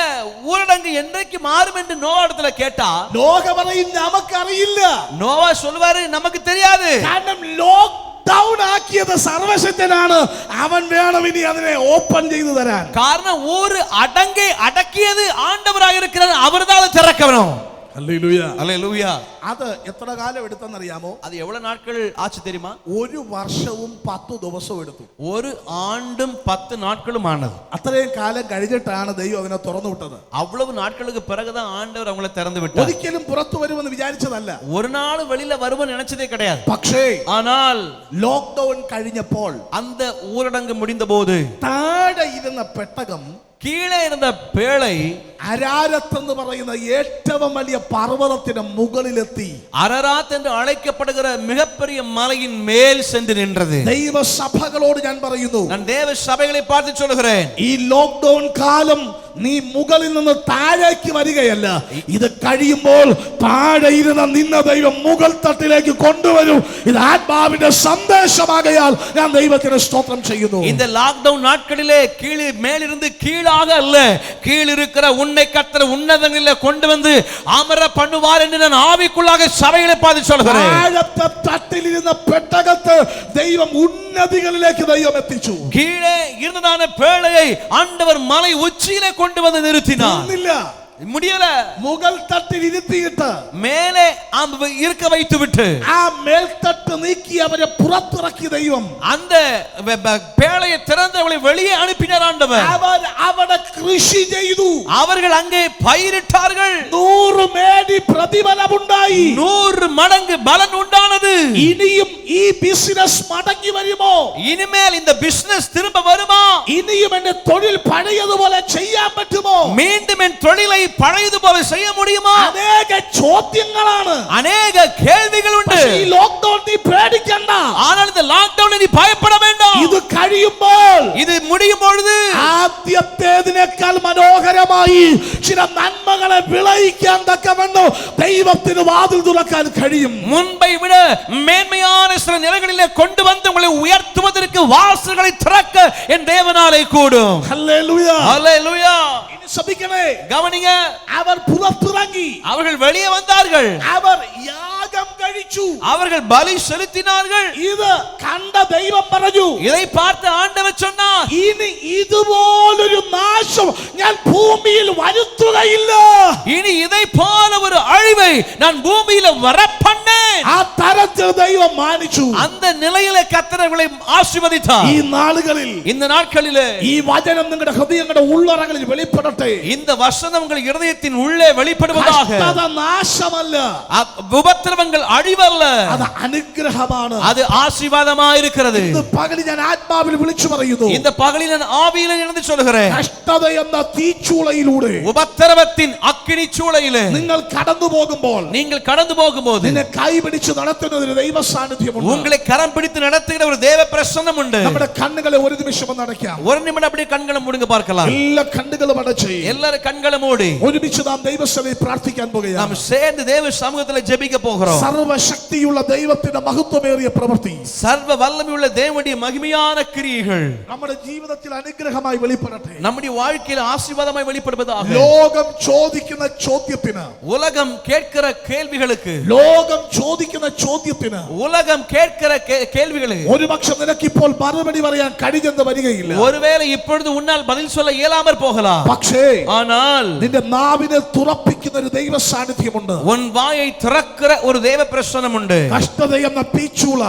ஊரடங்கு என்றைக்கு மாறும் என்று நோவா இடத்துல கேட்டா നോഹ പറയും നമുക്കറിയില്ല. நோவா சொல்வாரு நமக்கு தெரியாது. കാരണം ലോക്ക്ഡൌൺ ആക്കിയത് സർവശക്തനാണ്, അവൻ വേണം ഇനി അതിനെ ഓപ്പൺ ചെയ്തു തരാൻ. காரணம் ஊர் அடக்கியது ஆண்டவராக இருக்கிறார், அவர்தான் அதை திறக்கணும். ഹല്ലേലൂയ. அல்லேலூயா. അത് എത്ര കാലം എടുത്തെന്നറിയാമോ? அது எவ்வளவு நாட்கள் ஆச்சு தெரியுமா? ഒരു വർഷവും 10 ദിവസവും എടുത്തു. ஒரு ஆண்டும் 10 நாட்களும் ஆனது. അത്രയും കാലം കഴിഞ്ഞിട്ടാണ് ദൈവം അതിനെ തുറന്നു വിട്ടത്. அவ்வளவு நாட்களுக்கு பிறகுதான் ஆண்டவர் அவங்களை திறந்து விட்டார். ഒരിക്കലും പുറത്തു വരുമെന്ന് വിചാരിച്ചതല്ല. ஒரு நாள் வெளியில வரும்னு நினைச்சதே கிடையாது. പക്ഷേ ஆனால் ലോക്ക്ഡൌൺ കഴിഞ്ഞപ്പോൾ அந்த ஊரடங்கு முடிந்த போது താഴെ ഇരുന്ന പെട്ടകം, கீழே இருந்த பேழை അരാരത്ത് എന്ന് പറയുന്ന ഏറ്റവും വലിയ പർവ്വതത്തിന് മുകളിലെത്തി. அரராத் என்று அழைக்கப்படுகிற மிகப்பெரிய மலையின் மேல் சென்று நின்றது. ദൈവസഭകളോട് ഞാൻ പറയുന്നു, நான் தேவ சபைகளை பார்த்து சொல்கிறேன், ഈ ലോക്ക്ഡൌൺ കാലം നീ മുകളിൽ നിന്ന് താഴേക്ക് വരികയല്ല, ഇത് കഴിയുമ്പോൾ താഴെ ഇരുന്ന നിന്ന ദൈവം മുകൾ തട്ടിലേക്ക് കൊണ്ടുവരും. ഇത് ആത്മാവിന്റെ സന്ദേശമാകയാൽ ഞാൻ ദൈവത്തിന് സ്തോത്രം ചെയ്യുന്നു. இந்த லாக்டவுன் நாட்களிலே கீழே மேலிருந்து கீழாக அல்ல, கீழ் இருக்கிற உன்னை கர்த்தர் உன்னதங்களிலே கொண்டு வந்து அமர பண்ணுவார் என்று நான் ஆவிக்குள்ளாக சபைகளை பார்த்து சொல்கிறேன். താഴത്തെ തട്ടിലിരുന്ന പെട്ടകത്തെ ദൈവം ഉന്നതികളിലേക്ക് ദൈവം എത്തിച്ചു. கீழே இருந்ததான பேழையை ஆண்டவர் மலை உச்சியிலே கொண்டு வந்து நிறுத்தினார். முடியல. മുകൾ തട്ടിൽ ഇരുത്തിയിട്ട് மேலே இருக்க வைத்து விட்டு ആ മേൽത്തട്ട് നീക്കി അവരെ പുറത്തിറക്കി ദൈവം. அந்த பேழையை திறந்து அவளை வெளியே அனுப்பினார் ஆண்டவர். അവർ അവിടെ കൃഷി ചെയ്തു. அவர்கள் அங்கே பயிரிட்டார்கள். 100 മേടി പ്രതിഫലമുണ്ടായി. 100 மடங்கு பலன் உண்டானது. ഇനിയും ഈ ബിസിനസ് മടങ്ങി വരുമോ? இனிமேல் இந்த பிசினஸ் திரும்ப வருமா? ഇനിയും എന്റെ തൊഴിൽ പഴയതുപോലെ ചെയ്യാൻ പറ്റുമോ? மீண்டும் என் தொழிலை பழையது போல செய்ய முடியுமா? അനേക ചോദ്യങ്ങളാണ്. அநேக கேள்விகள் உண்டு. ഈ ലോക്ക്ഡൌൺ നീ പേടിക്കണ്ട. ஆனால் இந்த லாக்டவுன் நீ பயப்பட வேண்டாம். ഇത് കഴിയുമ്പോൾ இது முடியும் பொழுது ആദ്യത്തേതിനേക്കാൾ മനോഹരമായി ചില നന്മകളെ വിളയിക്കാൻ തക്കവണ്ണം ദൈവത്തിന് വാതിൽ തുറക്കാൻ കഴിയും. முன்பை விட மேன்மையான சில நிலைகளிலே கொண்டு வந்து உங்களை உயர்த்துவதற்கு வாசல்களை திறக்க என் தேவனாலே கூடும். ഹല്ലേലൂയ. ஹல்லேலூயா. ഇനി ശ്രദ്ധിക്കണേ. கவனிங்க. അവർ പുറത്തിറങ്ങി. அவர்கள் வெளியே வந்தார்கள். അവർ യാഗം കഴിച്ചു. அவர்கள் பலி செலுத்தினார்கள். ഇത് കണ്ട ദൈവം പറഞ്ഞു, இதை பார்த்து ஆண்டவர் சொன்னார், ഇനി ഇതുപോലൊരു നാശം ഞാൻ ഭൂമിയിൽ വരുത്തുകയില്ല. இனி இதை போல ஒரு அழிவை நான் பூமியில வரப்பண்ணேன். ആ തരത്തിൽ ദൈവം മാനിച്ചു. அந்த நிலையில கர்த்தர்களை ஆசீர்வதித்தார். ഈ നാളുകളിൽ இந்த നാட்களிலே ഈ വചനം നിങ്ങളുടെ ഹൃദയങ്ങളുടെ ഉള്ളറകളിൽ വെളിപ്പെടട്ടെ. இந்த வசனம் உங்கள் இதயத்தின் உள்ளே வெளிப்படுவதாக. കഷ്ടത നാശമല്ല, உபத்திரவங்கள் அழிவல்ல, അത് അനുഗ്രഹമാണ്. அது ஆசீர்வாதமாக இருக்கிறது. ഇന്ന് പകലിൽ ഞാൻ ആത്മാവിൽ വിളിച്ചു പറയുന്നു, இந்த பகலில் நான் ஆவியிலே இருந்து சொல்கிறேன், കഷ്ടത എന്ന തീച്ചൂളയിലൂടെ உபத்திரவத்தின் அக்கினி சூளையிலே നിങ്ങൾ കടന്നു പോകുമ്പോൾ, நீங்கள் கடந்து போகும்போது നിന്നെ കൈപിടിച്ച് നടത്തുന്നതിന് ദൈവ സാന്നിധ്യമുണ്ട്. உங்களை கரம் பிடித்து நடத்துகிற ஒரு தேவ பிரசன்னம் உண்டு. നമ്മുടെ കണ്ണുകളെ ഒരു നിമിഷം ഒന്ന് അടയ്ക്കാം. ஒரு நிமிடம் அப்படியே கண்களை மூடுங்க பார்க்கலாம். എല്ലാ കണ്ണുകളും അടച്ച് எல்லாரும் கண்களை மூடி ഒരുമിച്ച് നാം ദൈവസഭയിൽ പ്രാർത്ഥിക്കാൻ நாம் പോകുകയാണ്. சேர்ந்து தேவ சமூகத்தில் ஜெபிக்க போகிறோம். സർവശക്തിയുള്ള ദൈവത്തിന്റെ മഹത്വമേറിയ പ്രവൃത്തി சர்வ வல்லமையுள்ள தேவனுடைய மகிமையான கிரியைகள் നമ്മുടെ ജീവിതത്തിൽ അനുഗ്രഹമായി വെളിപ്പെടട്ടെ. நம்முடைய வாழ்க்கையில் ஆசீர்வாதமாய் வெளிப்படுவதாக. ലോകം ചോദിക്കുന്ന ചോദ്യത്തിന്, உலகம் கேட்கிற கேள்விகளுக்கு, ലോകം ചോദിക്കുന്ന ചോദ്യത്തിന് உலகம் கேட்கிற கேள்விகளுக்கு ഒരുപക്ഷെ നിനക്ക് ഇപ്പോൾ മറുപടി പറയാൻ കഴിഞ്ഞെന്ന് വരികയില്ല. ஒருவேளை இப்பொழுது உன்னால் பதில் சொல்ல இயலாமற் போகலாம். പക്ഷേ ஆனால் നിന്റെ നാവിനെ തുറപ്പിക്കുന്ന ഒരു ദൈവ സാന്നിധ്യമുണ്ട്. உன் வாயை திறக்கிற ஒரு தேவ பிரசன்னம் உண்டு. കഷ്ടത എന്ന തീച്ചൂള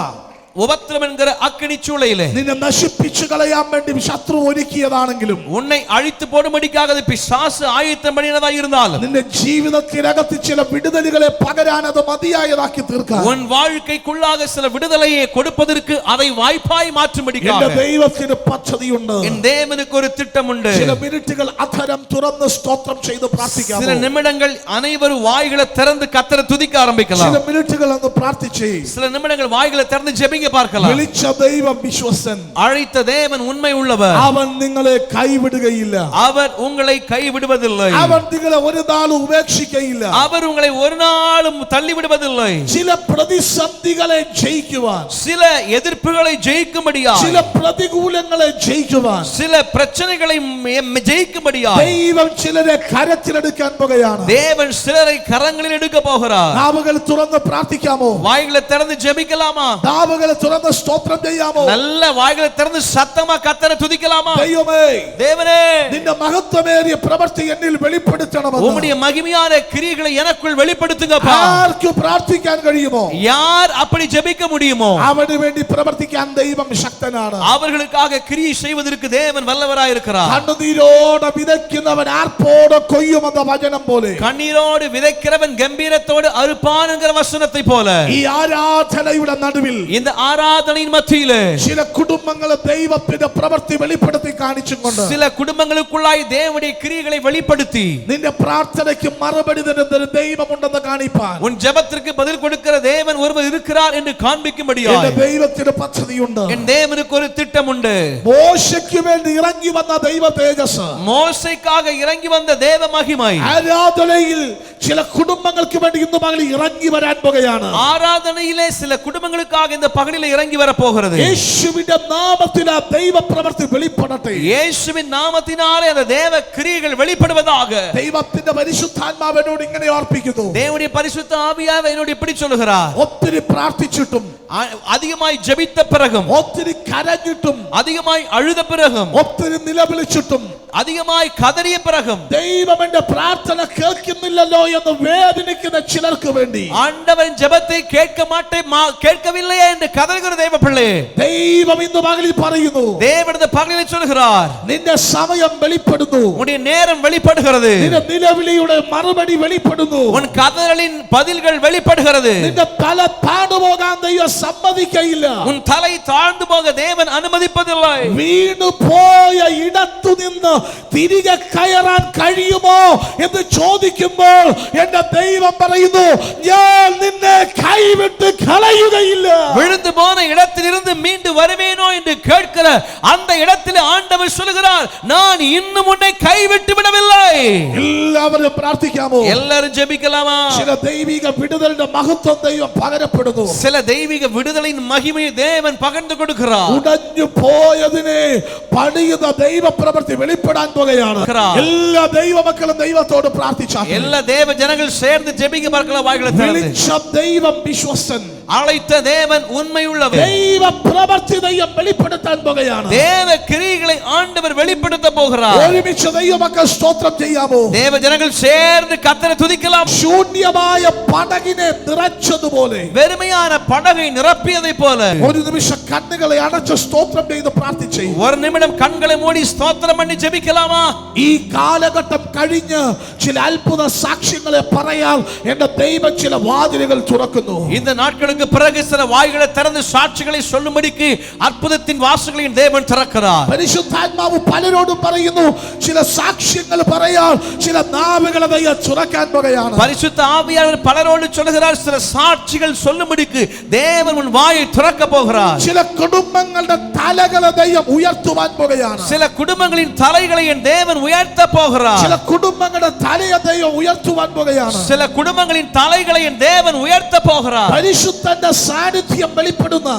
உபத்திரம் என்கிற அக்கினி சூளையிலே നിന്നെ നശിപ്പിച്ചു കളയാൻ വേണ്ടി ശത്രു ഒരുക്കിയതാണെങ്കിലും, உன்னை அழித்து போடும்படிக்காக பிசாசு ஆயத்தம் பண்ணினதாக இருந்தாலும், നിന്റെ ജീവിതത്തിനകത്ത് ചില വിടുതലുകളെ പകരാൻ അത് മതിയായതാക്കി തീർക്കാൻ உன் வாழ்க்கைக்குள்ளாக சில விடுதலையை கொடுப்பதற்கு அதை வாய்ப்பாய் എന്റെ மாற்றும்படிக்காக ദൈവത്തിന് പദ്ധതിയുണ്ട്. என் தேவனுக்கு ஒரு திட்டம் உண்டு. ചില മിനിറ്റുകൾ അധരം തുറന്ന് സ്തോത്രം ചെയ്ത് പ്രാർത്ഥിക്കാം. சில நிமிடங்கள் அனைவரும் வாய்களை திறந்து கர்த்தரை துதிக்க ஆரம்பிக்கலாம். ചില മിനിറ്റുകൾ അന്ന് പ്രാർത്ഥിച്ചേ. சில நிமிடங்கள் வாய்களை திறந்து ஜெபிங்க பார்க்கலாம். വിളിച്ച ദൈവം വിശ്വസ്തൻ. அழைத்த தேவன் உண்மை உள்ளவர். അവൻ നിങ്ങളെ കൈവിടുകയില്ല. அவர் உங்களை கைவிடுவதில்லை. അവൻ നിങ്ങളെ ഒരു നാളും ഉപേക്ഷിക്കയില്ല. அவர் உங்களை ஒரு நாளும் தள்ளி விடுவதில்லை. ചില പ്രതിസന്ധികളെ ജയിക്കുവാൻ, சில எதிர்ப்புகளை ஜெயிக்கும்படியா, ചില പ്രതികൂലങ്ങളെ ജയിക്കുവാൻ சில பிரச்சனைகளை ஜெயிக்கும்படியா ദൈവം ചിലരെ കരത്തിലെടുക്കാൻ പോകുകയാണ്. தேவன் சிலரை கரங்களில் எடுக்க போகிறார். നാവുകൾ തുറന്ന് പ്രാർത്ഥിക്കാമോ? வாய்களை திறந்து ஜெபிக்கலாமா? നാവുകൾ തുറന്ന് സ്തോത്രം ചെയ്യാമോ? நல்ல வாய்களை திறந்து சத்தமா கர்த்தரை துதிக்கலாமா? ദൈവമേ, தேவனே, നിന്റെ മഹത്വമേറിയ പ്രവൃത്തി എന്നിൽ വെളിപ്പെടുത്തണമെന്ന് உம்முடைய மகிமையான கிரியைகளை எனக்குள் வெளிப்படுத்துங்கப்பா. ആർക്ക് പ്രാർത്ഥിക്കാൻ കഴിയുമോ? யார் அப்படி ஜெபிக்க முடியுமோ അവന് വേണ്ടി പ്രവർത്തിക്കാൻ ദൈവം ശക്തനാണ്. அவர்களுக்காக கிரியை செய்வதற்கு தேவன் வல்லவராய் இருக்கிறார். കണ്ണുനീരോടെ വിതയ്ക്കുന്നവൻ ആർപ്പോടെ കൊയ്യുമെന്ന വചനം പോലെ, கண்ணீரோடு விதைக்கிறவன் கம்பீரத்தோடு அறுப்பான் என்கிற வசனத்தை போல, ഈ ആരാധനയുടെ നടുവിൽ இந்த ஆராதனையின் மத்தியிலே ചില കുടുംബങ്ങളെ ദൈവത്തിന്റെ പ്രവൃത്തി വെളിപ്പെടുത്തി കാണിച്ചുകൊണ്ട് சில குடும்பங்களுக்குள்ளாய் தேவனுடைய கிரியைகளை வெளிப்படுத்தி നിന്റെ പ്രാർത്ഥനയ്ക്ക് മറുപടി തരുന്ന ദൈവമുണ്ടെന്ന് കാണിപ്പാൻ உன் ஜெபத்திற்கு பதில் கொடுக்கிற தேவன் ஒருவர் இருக்கிறார் என்று காண்பிக்கும்படியாய் എന്റെ ദൈവത്തിന് പദ്ധതിയുണ്ട്. என் தேவனுக்கு ஒரு திட்டம் உண்டு. മോശയ്ക്ക് വേണ്ടി ഇറങ്ങി വന്ന ദൈവ തേജസ്, மோசேக்காக இறங்கி வந்த தேவ மகிமை ആരാധനയിൽ ചില കുടുംബങ്ങൾക്ക് വേണ്ടി ഇന്ന് പകലിൽ ഇറങ്ങി വരാൻ പോകുകയാണ്. ஆராதனையிலே சில குடும்பங்களுக்காக இந்த பகலிலே இறங்கி வர போகிறது. യേശുവിന്റെ നാമത്തിൽ ആ ദൈവ പ്രവൃത്തി വെളിപ്പെടട്ടെ. இயேசுவின் நாமத்தினாலே அந்த தேவ கிரியைகள் வெளிப்படுவதாக. ദൈവത്തിന്റെ പരിശുദ്ധാത്മാവ് എന്നോട് ഇങ്ങനെ ഓർപ്പിക്കുന്നു. தேவனுடைய பரிசுத்த ஆவியானவர் என்னோடு இப்படி சொல்லுகிறார், ഒത്തിരി പ്രാർത്ഥിച്ചിട്ടും, அதிகமாய் ஜெபித்த பிறகும், ഒത്തിരി കരഞ്ഞിട്ടും, அதிகமாய் அழுத பிறகும், ഒത്തിരി നിലവിളിച്ചിട്ടും அதிகமாய் கதறிய பிறகும் ദൈവം എന്റെ പ്രാർത്ഥന കേൾക്കുന്നില്ലല്ലോ എന്ന് വേദനിക്കുന്ന ചിലർക്ക് വേണ്ടി ஆண்டவரின் ஜெபத்தை கேட்கவில்லையே என்று கதறுகிற தேவ பிள்ளையே, ദൈവം ഇന്ന് പകലിൽ പറയുന്നു, தேவன் இந்த பகலில் சொல்கிறார், നിന്റെ സമയം വെളിപ്പെടുന്നു, உன்னுடைய நேரம் வெளிப்படுகிறது, നിന്റെ നിലവിളിയുടെ മറുപടി വെളിപ്പെടുന്നു, உன் கதறலின் பதில்கள் வெளிப்படுகிறது, നിന്റെ തല താണുപോകാൻ ദൈവം സമ്മതിക്കയില്ല, உன் தலை தாழ்ந்து போக தேவன் அனுமதிப்பதில்லை. വീണു പോയ ഇടത്തു നിന്ന് തിരികെ കയറാൻ കഴിയുമോ എന്ന് ചോദിക്കുമ്പോൾ എന്റെ ദൈവം പറയുന്നു, ഞാൻ നിന്നെ കൈവിട്ട് കളയുകയില്ല. விழுந்து போன இடத்திலிருந்து மீண்டு வருவேனோ என்று கேட்கிற அந்த இடத்தில் ஆண்டவர் சொல்கிறார், நான் இன்னும் உன்னை கைவிட்டு விடவில்லை. എല്ലാവരും പ്രാർത്ഥിക്കാമോ? எல்லாரும் ஜெபிக்கலாமா? ചില ദൈവിക വിടുതലിന്റെ മഹത്വം ദൈവം പകരപ്പെടുന്നു. சில தெய்வீக விடுதலின் மகிமையை தேவன் பகிர்ந்து கொடுக்கிறார். ഉടഞ്ഞു പോയതിനെ പണിയുന്ന ദൈവ പ്രവൃത്തി വെളിപ്പെടാൻ പോകുകയാണ്. എല്ലാ ദൈവമക്കളും ദൈവത്തോട് പ്രാർത്ഥിച്ചാൽ எல்லா தேவ ஜனங்கள் சேர்ந்து ஜெபிக்க பார்க்கலாம். வாய்களை திறந்து വിളിച്ച ദൈവം വിശ്വസ്തൻ, அழைத்த தேவன் உண்மையுள்ளவர். ദൈവ പ്രവൃത്തി ദൈവം വെളിപ്പെടുത്താൻ പോകുകയാണ്. தேவ கிரியைகளை ஆண்டவர் வெளிப்படுத்த போகிறார். ഒരുമിച്ച് ദൈവമക്കൾ സ്തോത്രം ചെയ്യാമോ? தேவ ஜனங்கள் சேர்ந்து கர்த்தரை துதிக்கலாம். ശൂന്യമായ പടകിനെ നിറച്ചതുപോലെ, வெறுமையான படகை நிரப்பியதை போல ഒരു നിമിഷം കണ്ണുകളെ അടച്ച് സ്തോത്രം ചെയ്ത് പ്രാർത്ഥിച്ചേ. ஒரு நிமிடம் கண்களை மூடி ஸ்தோத்திரம் பண்ணி ஜெபிக்கலாமா? ഈ കാലഘട്ടം കഴിഞ്ഞ് ചില അത്ഭുത സാക്ഷ്യങ്ങളെ പറയാൻ എന്റെ ദൈവം ചില വാതിലുകൾ തുറക്കുന്നു. இந்த நாட்களுக்கு பிறகு சில வாய்களை திறந்து சாட்சிகளை சொல்லும்படிக்கு அற்புதத்தின் வாசல்களின் தேவன் திறக்கிறார். പരിശുദ്ധാത്മാവ് പലരോടും പറയുന്നു, ചില സാക്ഷ്യങ്ങൾ പറയാൻ ചില നാവുകളെ ദൈവം തുറക്കാൻ പോകുകയാണ്. பரிசுத்த ஆவியானவர் பலரோடு சொல்கிறார், சில சாட்சிகள் சொல்லும்படிக்கு தேவன் உன் வாயை திறக்க போகிறார். ചില കുടുംബങ്ങളുടെ തലകളെ ദൈവം ഉയർത്തുവാൻ പോകുകയാണ്. சில குடும்பங்களின் தலைகளை என் தேவன் உயர்த்த போகிறார். ചില കുടുംബങ്ങളുടെ തലയെ ദൈവം ഉയർത്തുവാൻ പോകുകയാണ്. சில குடும்பங்களின் தலைகளை என் தேவன் உயர்த்த போகிறார். പരിശുദ്ധന്റെ സാന്നിധ്യം വെളിപ്പെടുന്ന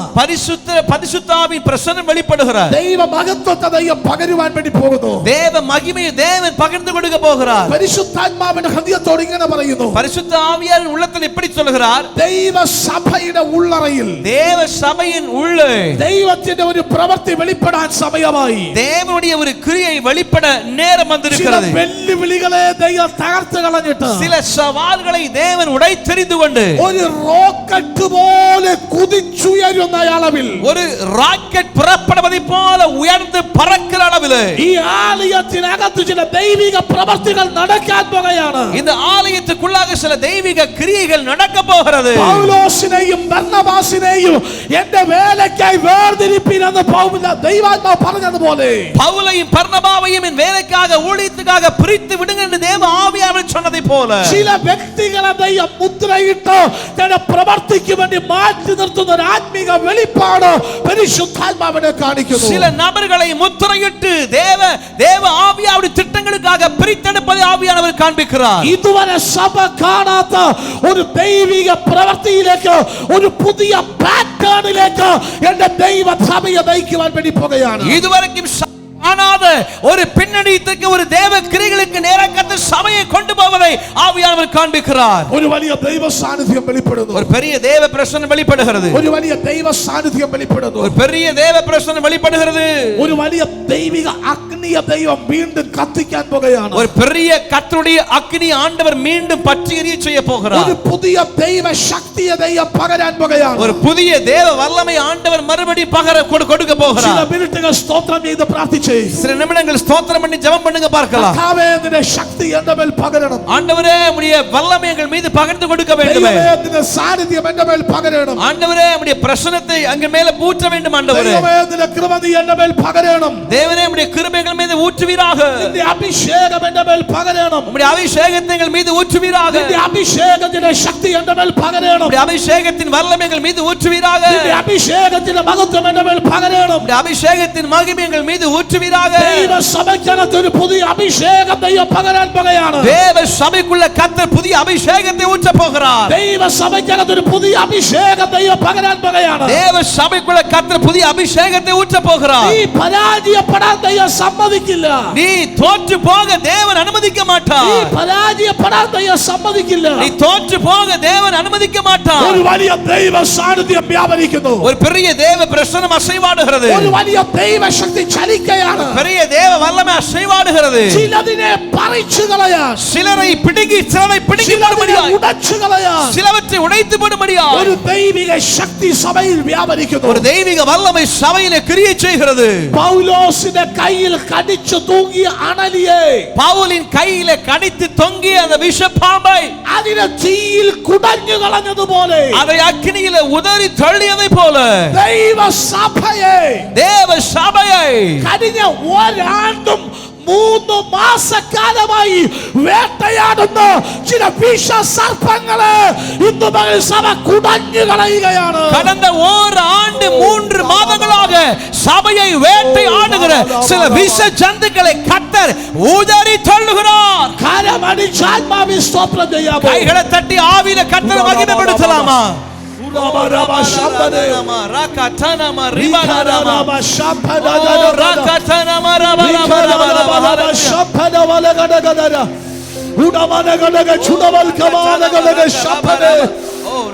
பரிசுத்தாவின் பிரசன்னம் வெளிப்படுகிறார். ദൈവ മഹത്വത്തെ ദൈവം പകരുവാൻ വേണ്ടി പോകുന്നു. தேவ மகிமையை தேவன் பகிர்ந்து கொடுக்க போகிறார். പരിശുദ്ധാത്മാവിന്റെ ഹൃദയത്തോട് ഇങ്ങനെ പറയുന്നു, பரிசுத்த ஆவியாரின் உள்ளத்தில் இப்படி சொல்கிறார், ദൈവ സഭയുടെ ഉള്ളറയിൽ தேவ சபையின் உள்ளே ദൈവത്തിന്റെ ഒരു പ്രവൃത്തി വെളിപ്പെടാൻ സമയമായി. தேவனுடைய ஒரு கிரியை வெளிப்பட நேரம் ചില வந்திருக்கிறது. വെല്ലുവിളികളെ ദൈവം തകർത്ത് കളഞ്ഞിട്ട് சில சவால்களை தேவன் உடைத்தெறிந்து கொண்டு ഒരു റോക്കറ്റ് പോലെ കുതിച്ചുയരുന്ന അളവിൽ, ஒரு ராக்கெட் புறப்படுவதை போல உயர்ந்து பறக்கிற அளவில் ഈ ആലയത്തിനകത്ത് ചില ദൈവിക പ്രവൃത്തികൾ നടക്കാൻ പോകുകയാണ്. இந்த ஆலயத்துக்குள்ளாக சில தெய்வீக கிரியைகள் நடக்க போகிறது. പൗലോസിനെയും ബർന്നബാസിനെയും എന്റെ വേലയ്ക്കായി വേർതിരിപ്പിൻ എന്ന് ദൈവാത്മാവ് പറഞ്ഞതുപോലെ, பவுலையும் பர்னபாவையும் என் வேலைக்காக ஊழியத்துக்காக பிரித்து விடுங்க என்று தேவ ஆவியானவர் சொன்னதை போல ചില വ്യക്തികളെ ദൈവം മുദ്രയിട്ട് തന്റെ പ്രവൃത്തിക്ക് വേണ്ടി മാറ്റി നിർത്തുന്ന ഒരു ആത്മീക വെളിപ്പാട് പരിശുദ്ധാത്മാവിനെ കാണിക്കുന്നു. சில நபர்களை முத்திரையிட்டு தேவ ஆவியாவுடைய திட்டங்களுக்காக பிரித்தெடுப்பதை ஆவியானவர் காண்பிக்கிறார். ഇതുവരെ സഭ കാണാത്ത ഒരു ദൈവിക പ്രവൃത്തിയിലേക്ക്, ഒരു പുതിയ പാറ്റേണിലേക്ക് എന്റെ ദൈവ സഭയെ നയിക്കുവാൻ വേണ്ടി പോകുകയാണ്. இதுவரைக்கும் காணாத ஒரு பின்னணியத்துக்கு, ஒரு தேவ கிரியைகளுக்கு நேரக்கத்த சபையை கொண்டு போவதை ஆவியானவர் காண்பிக்கிறார். ഒരു വലിയ ദൈവ സാന്നിധ്യം വെളിപ്പെടുന്നു. ஒரு பெரிய தேவ பிரசன்னம் வெளிப்படுகிறது. ഒരു വലിയ ദൈവ സാന്നിധ്യം വെളിപ്പെടുന്നു. ஒரு பெரிய தேவ பிரசன்னம் வெளிப்படுகிறது. ഒരു വലിയ ദൈവിക അഗ്നിയെ ദൈവം വീണ്ടും കത്തിക്കാൻ പോകുകയാണ്. ஒரு பெரிய கர்த்தருடைய அக்கினி ஆண்டவர் மீண்டும் பற்றி எரிய செய்ய போகிறார். ഒരു പുതിയ ദൈവ ശക്തിയെ ദൈവം പകരാൻ പോകുകയാണ്. ஒரு புதிய தேவ வல்லமை ஆண்டவர் மறுபடி கொடுக்க போகிறார். ചില മിനിറ്റുകൾ സ്തോത്രം ചെയ്ത് പ്രാർത്ഥിച്ചു. சில நிமிடங்கள் ஸ்தோத்திரம் பண்ணி ஜெபம் பண்ணுங்க பார்க்கலாம். കർത്താവേ, നിന്റെ ശക്തി എന്റെ മേൽ പകരണം. ஆண்டவரே, உம்முடைய வல்லமை எங்கள் மீது பகிர்ந்து கொடுக்க வேண்டும். ദൈവമേ, നിന്റെ സാന്നിധ്യം എന്റെ മേൽ പകരണം. ஆண்டவரே, உம்முடைய பிரசன்னத்தை அங்க மேல ஊற்ற வேண்டும். ஆண்டவரே, ദൈവമേ, നിന്റെ കൃപ നീ എന്റെ മേൽ പകരണം. தேவனே, உம்முடைய கிருபைகள் மீது ஊற்றுவீராக. നിന്റെ അഭിഷേകം എന്റെ മേൽ പകരണം. உம்முடைய அபிஷேகத்தை எங்கள் மீது ஊற்றுவீராக. നിന്റെ അഭിഷേകത്തിന്റെ ശക്തി എന്റെ മേൽ പകരണം. உம்முடைய அபிஷேகத்தின் வல்லமை எங்கள் மீது ஊற்றுவீராக. നിന്റെ അഭിഷേകത്തിന്റെ മഹത്വം എന്റെ മേൽ പകരണം. உம்முடைய அபிஷேகத்தின் மகிமை எங்கள் மீது ஊற்றுவீராக. ദൈവ സഭയ്ക്കകത്ത് ഒരു പുതിയ അഭിഷേകം ദൈവം പകരാൻ പോകുകയാണ്. தேவ சபைக்குள்ள கர்த்தர் புதிய அபிஷேகத்தை ஊற்ற போகிறார். ദൈവ സഭയ്ക്കകത്ത് ഒരു പുതിയ അഭിഷേകം ദൈവം പകരാൻ പോകുകയാണ്. தேவ சபைக்குள்ள கர்த்தர் புதிய அபிஷேகத்தை ஊற்ற போகிறார். നീ പരാജയപ്പെടാൻ ദൈവം സമ്മതിക്കില്ല. நீ தோற்று போக தேவன் அனுமதிக்க നീ மாட்டார். പരാജയപ്പെടാൻ ദൈവം സമ്മതിക്കില്ല. நீ தோற்று போக தேவன் அனுமதிக்க மாட்டார். ഒരു വലിയ ദൈവ സാന്നിധ്യം വ്യാപരിക്കുന്നു. ஒரு பெரிய தேவ பிரசன்னம் அசைவாடுகிறது. ഒരു വലിയ ദൈവ ശക്തി ചലിക്കുകയാണ്. ചെയ്യുകയാണ്. பெரிய தேவ வல்லமை அசைவாடுகிறது. ചിലതിനെ പറിച്ചു കളയാൻ, சிலரை பிடுங்கி சிலரை பிடுங்கிடும்படியாய், ഉടച്ചു കളയാൻ சிலவற்றை உடைத்து போடும்படியாய் ഒരു ദൈവിക ശക്തി സഭയിൽ വ്യാപരിക്കുന്നു. ஒரு தெய்வீக வல்லமை சபையிலே கிரியை செய்கிறது. പൗലോസിന്റെ കയ്യിൽ കടിച്ചു തൂങ്ങിയ അണലിയെ, பவுலின் கையில கடித்து தொங்கிய அந்த விஷப்பாம்பை അതിനെ തീയിൽ കുടഞ്ഞു കളഞ്ഞതുപോലെ அதை அக்கினியில உதறி தள்ளியதை போல ദൈവസഭയെ, தேவ சபையை കഴിഞ്ഞ ഒരാണ്ടും 3 മാസക്കാലമായി വേട്ടയാടുന്ന ചില വിഷസർപ്പങ്ങളെ ഇന്ന് പകൽ സഭ കുടഞ്ഞു കളയുകയാണ്. கடந்த ஒரு ஆண்டு 3 மாதங்களாக சபையை வேட்டையாடுகிற சில விஷ ஜந்துக்களை கர்த்தர் உதறி தள்ளுகிறார். കരമടിച്ചാത്മാവിൽ സ്തോത്രം ചെയ്യാമോ? கைகளை தட்டி ஆவியில கர்த்தரை மகிமைப்படுத்தலாமா?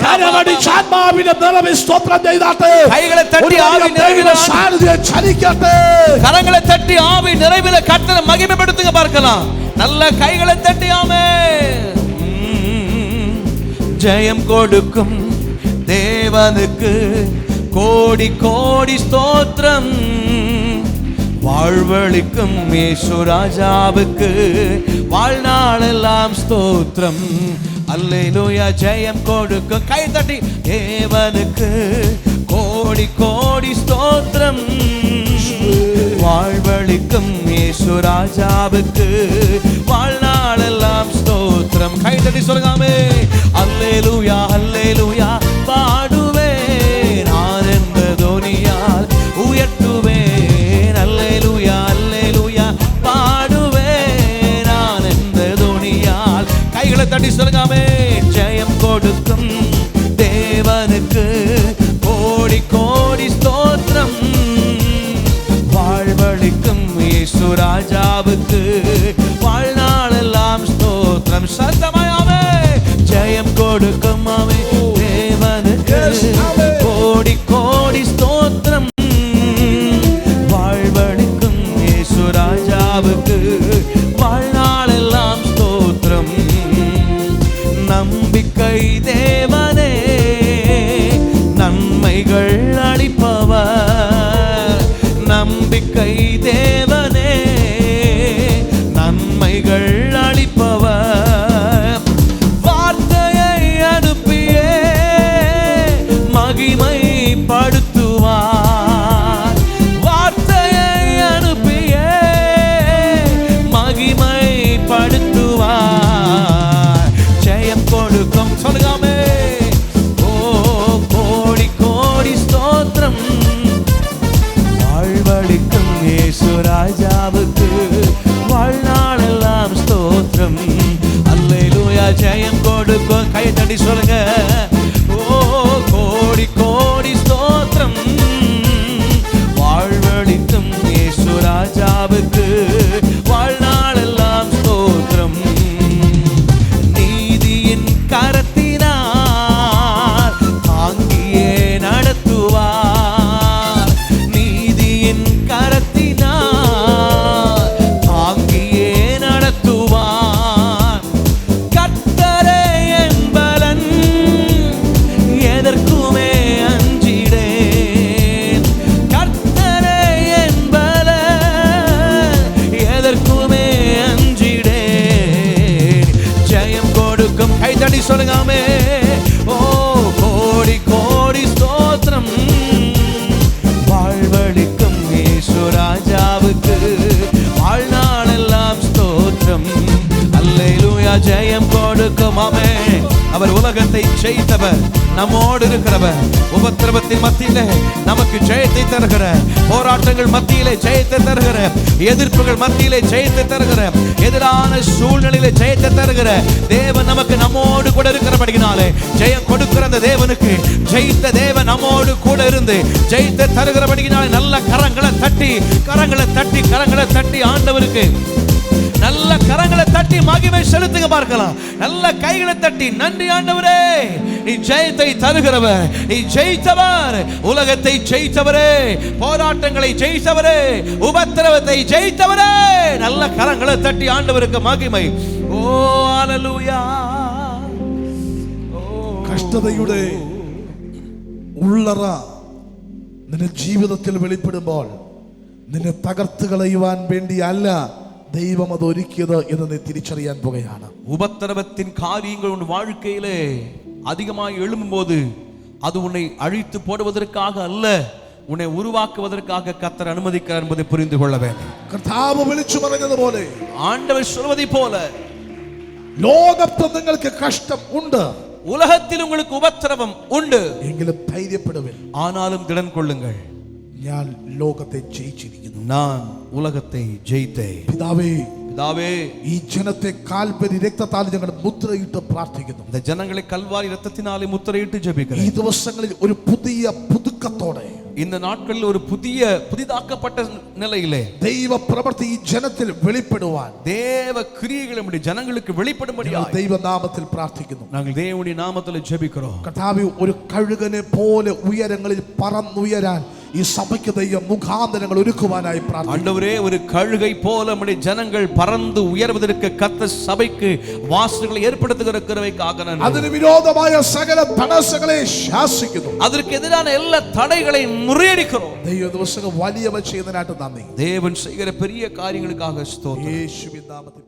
കരമടിച്ചാത്മാവിന്റെ നിറവിൽ സ്തോത്രം ചെയ്താട്ടെ. கைகளை தட்டி ஆவி நிறைவில സാന്നിധ്യം ചലിക്കട്ടെ. கரங்களை தட்டி ஆவி நிறைவில கர்த்தரை மகிமைப்படுத்துங்க பார்க்கலாம். நல்ல கைகளை தட்டி ஆமென். ஜெயம் கொடுக்கும் தேவனுக்கு கோடி கோடி ஸ்தோத்திரம். வாழ்வளிக்கும் இயேசு ராஜாவுக்கு வாழ்நாளெல்லாம் ஸ்தோத்திரம். அல்லேலூயா. ஜெயம் கொடுக்கும் கை தட்டி தேவனுக்கு கோடி கோடி ஸ்தோத்திரம். வாழ்வளிக்கும் இயேசு ராஜாவுக்கு வாழ்நாளெல்லாம் ஸ்தோத்திரம். கை தட்டி சொல்லுங்காமே. அல்லேலூயா அல்லேலூயா பாடுவேன் ஆனந்த தோனியால் உயர்த்துவேன். அல்லேலூயா அல்லேலூயா பாடுவேன் ஆனந்த தோனியால். கைகளை தட்டி சொல்லுங்காமே. ஜெயம் கொடுக்கும் தேவனுக்கு கோடி கோடி ஸ்தோத்திரம். வாழ்வளிக்கும் இயேசு ராஜாவுக்கு வாழ்நாளெல்லாம் ஸ்தோத்திரம். சத்தமாயாவே. ஜெயம் கொடுக்கும் தேவனுக்கு கோடி கோடி ஸ்தோத்திரம். வாழ்வளிக்கும் இயேசு ராஜாவுக்கு வாழ்நாளெல்லாம் ஸ்தோத்திரம். நம்பிக்கை தேவனே நன்மைகள் அளிப்பவர். நம்பிக்கை தேவனே நன்மைகள் அளிப்பவர். வார்த்தையை அனுப்பியே மகிமைப்படுத்துவார். வார்த்தையை அனுப்பியே மகிமைப்படுத்துவார். ஜெயம் கொடுக்கும் சொல்லுகாமே. ஓ கோடி கோடி ஸ்தோத்திரம். வாழ்வளிக்கும் இயேசு ராஜாவுக்கு வாழ்நாளெல்லாம் ஸ்தோத்திரம். அல்லேலூயா. ஜெயம் கொடுக்கும் கை தட்டி சொல்லுங்க. ஓ கோடி கோடி ஸ்தோத்திரம். வாழ்வளிக்கும் இயேசு ராஜாவுக்கு வாழ்நாளெல்லாம் ஸ்தோத்திரம். நீதியின் கரத்தினால் தாங்கியே நடத்துவார். நீதியின் கரத்தினால் தாங்கியே நடத்துவார். கர்த்தரே என் பலன் எதற்குமே அஞ்சிடேன். கர்த்தரே என் பலன் எதற்குமே அஞ்சிடேன். ஜெயம் கொடுக்கும் கை தட்டி சொல்லுங்காமே. ஓ கோடி கோடி ஸ்தோத்திரம். வாழ்வளிக்கும் இயேசு ராஜாவுக்கு வாழ்நாளெல்லாம் ஸ்தோத்திரம். அல்லேலூயா. ஜெயம் கொடுக்கும் ஆமென். அவர் உலகத்தை ஜெயித்தவர், நம்மோடு இருக்கிறவர். உபத்திரவத்தின் மத்தியிலே நமக்கு ஜெயத்தை தருகிற, போராட்டங்கள் மத்தியிலே ஜெயத்தை தருகிற, எதிர்ப்புகள் மத்தியிலே ஜெயத்தை தருகிற, எதிரான சூழ்நிலையிலே ஜெயத்தை தருகிற தேவன் நமக்கு நம்மோடு கூட இருக்கிறபடினாலே ஜெயம் கொடுக்கிற அந்த தேவனுக்கு ஜெயித்த தேவன் நம்மோடு கூட இருந்து ஜெயித்தை தருகிறபடினாலே நல்ல கரங்களை தட்டி கரங்களை தட்டி கரங்களை தட்டி ஆண்டவருக்கு நல்ல கரங்களை தட்டி மகிமை செலுத்துங்க பார்க்கலாம். நல்ல கைகளை தட்டி நன்றி ஆண்டவரே, நீ ஜெயத்தை தருகிறவர், நீ ஜெயித்தவர், உலகத்தை ஜெயித்தவரே, போராட்டங்களை ஜெயித்தவரே, உபத்திரவத்தை ஜெயித்தவரே. நல்ல கரங்களை தட்டி ஆண்டவருக்கு மகிமை. ഓ ഹല്ലേലൂയ. കഷ്ടതയുടെ ഉള്ളറ നിന്റെ ജീവിതത്തിൽ വെളിപ്പെടുമ്പോൾ നിന്നെ തകർത്ത് കളയുവാൻ വേണ്ടിയല്ല ദൈവം അത് ഒരുക്കിയത് എന്ന് നീ തിരിച്ചറിയാൻ പോകുകയാണ്. ഉപദ്രവത്തിൻ കാര്യങ്ങൾ உன் வாழ்க்கையிலே அதிகமாக எழும்பும்போது அது உன்னை அழித்து போடுவதற்காக அல்ல, உன்னை உருவாக்குவதற்காக கர்த்தர் அனுமதிக்கிறார் என்பதை புரிந்து கொள்ள வேண்டும். കർത്താവ് വിളിച്ചു പറഞ്ഞതുപോലെ, ஆண்டவர் சொல்வதை போல, ലോകത്ത് നിങ്ങൾക്ക് കഷ്ടം ഉണ്ട്, உலகத்தில் உங்களுக்கு உபத்திரவம் உண்டு, എങ്കിലും ധൈര്യപ്പെടുവിൻ, ஆனாலும் திடன் கொள்ளுங்கள், ഞാൻ ലോകത്തെ ജയിച്ചിരിക്കുന്നു. நான் உலகத்தை ஜெயித்தேன். പിതാവേ, பிதாவே, ഈ ജനത്തെ കാൽവരി രക്തത്താൽ ഞങ്ങൾ മുദ്രയിട്ട് പ്രാർത്ഥിക്കുന്നു. இந்த ஜனங்களை கல்வாரி இரத்தத்தினாலே முத்திரையிட்டு ഈ ஜெபிக்கிறேன். ദിവസങ്ങളിൽ ഒരു പുതിയ പുതുക്കത്തോടെ இந்த നാட்களில் ஒரு புதிதாக்கப்பட்ட நிலையிலே ദൈവ പ്രവൃത്തി ഈ ജനത്തിൽ വെളിപ്പെടുവാൻ தேவ கிரியைகள் நம்முடைய ஜனங்களுக்கு வெளிப்படும்படியாக ദൈവനാമത്തിൽ പ്രാർത്ഥിക്കുന്നു. நாங்கள் தேவனுடைய நாமத்தில் ஜெபிக்கிறோம். കർത്താവേ, ഒരു കഴുകനെ പോലെ ഉയരങ്ങളിൽ പറന്നുയരാൻ ഈ സഭയ്ക്ക് ദൈവം മുഖാന്തരങ്ങൾ ഒരുക്കുവാനായി പ്രാർത്ഥിക്കുന്നു. ஆண்டவரே, ஒரு கழுகை போல நம்முடைய ஜனங்கள் பறந்து உயர்வதற்கு கர்த்தர் சபைக்கு வாசல்களை ஏற்படுத்துகிற கிருபைக்காக நன்றி. അതിന് വിരോധമായ സകല തടസ്സങ്ങളെ ശാസിക്കുന്നു. அதற்கு எதிரான எல்லா தடைகளையும் முறியடிக்கிறோம். ദൈവ ദിവസങ്ങൾ വലിയവ ചെയ്യുന്നതിനായിട്ട് നന്ദി. தேவன் செய்கிற பெரிய காரியங்களுக்காக ஸ்தோத்திரம். യേശുവിൻ നാമത്തിൽ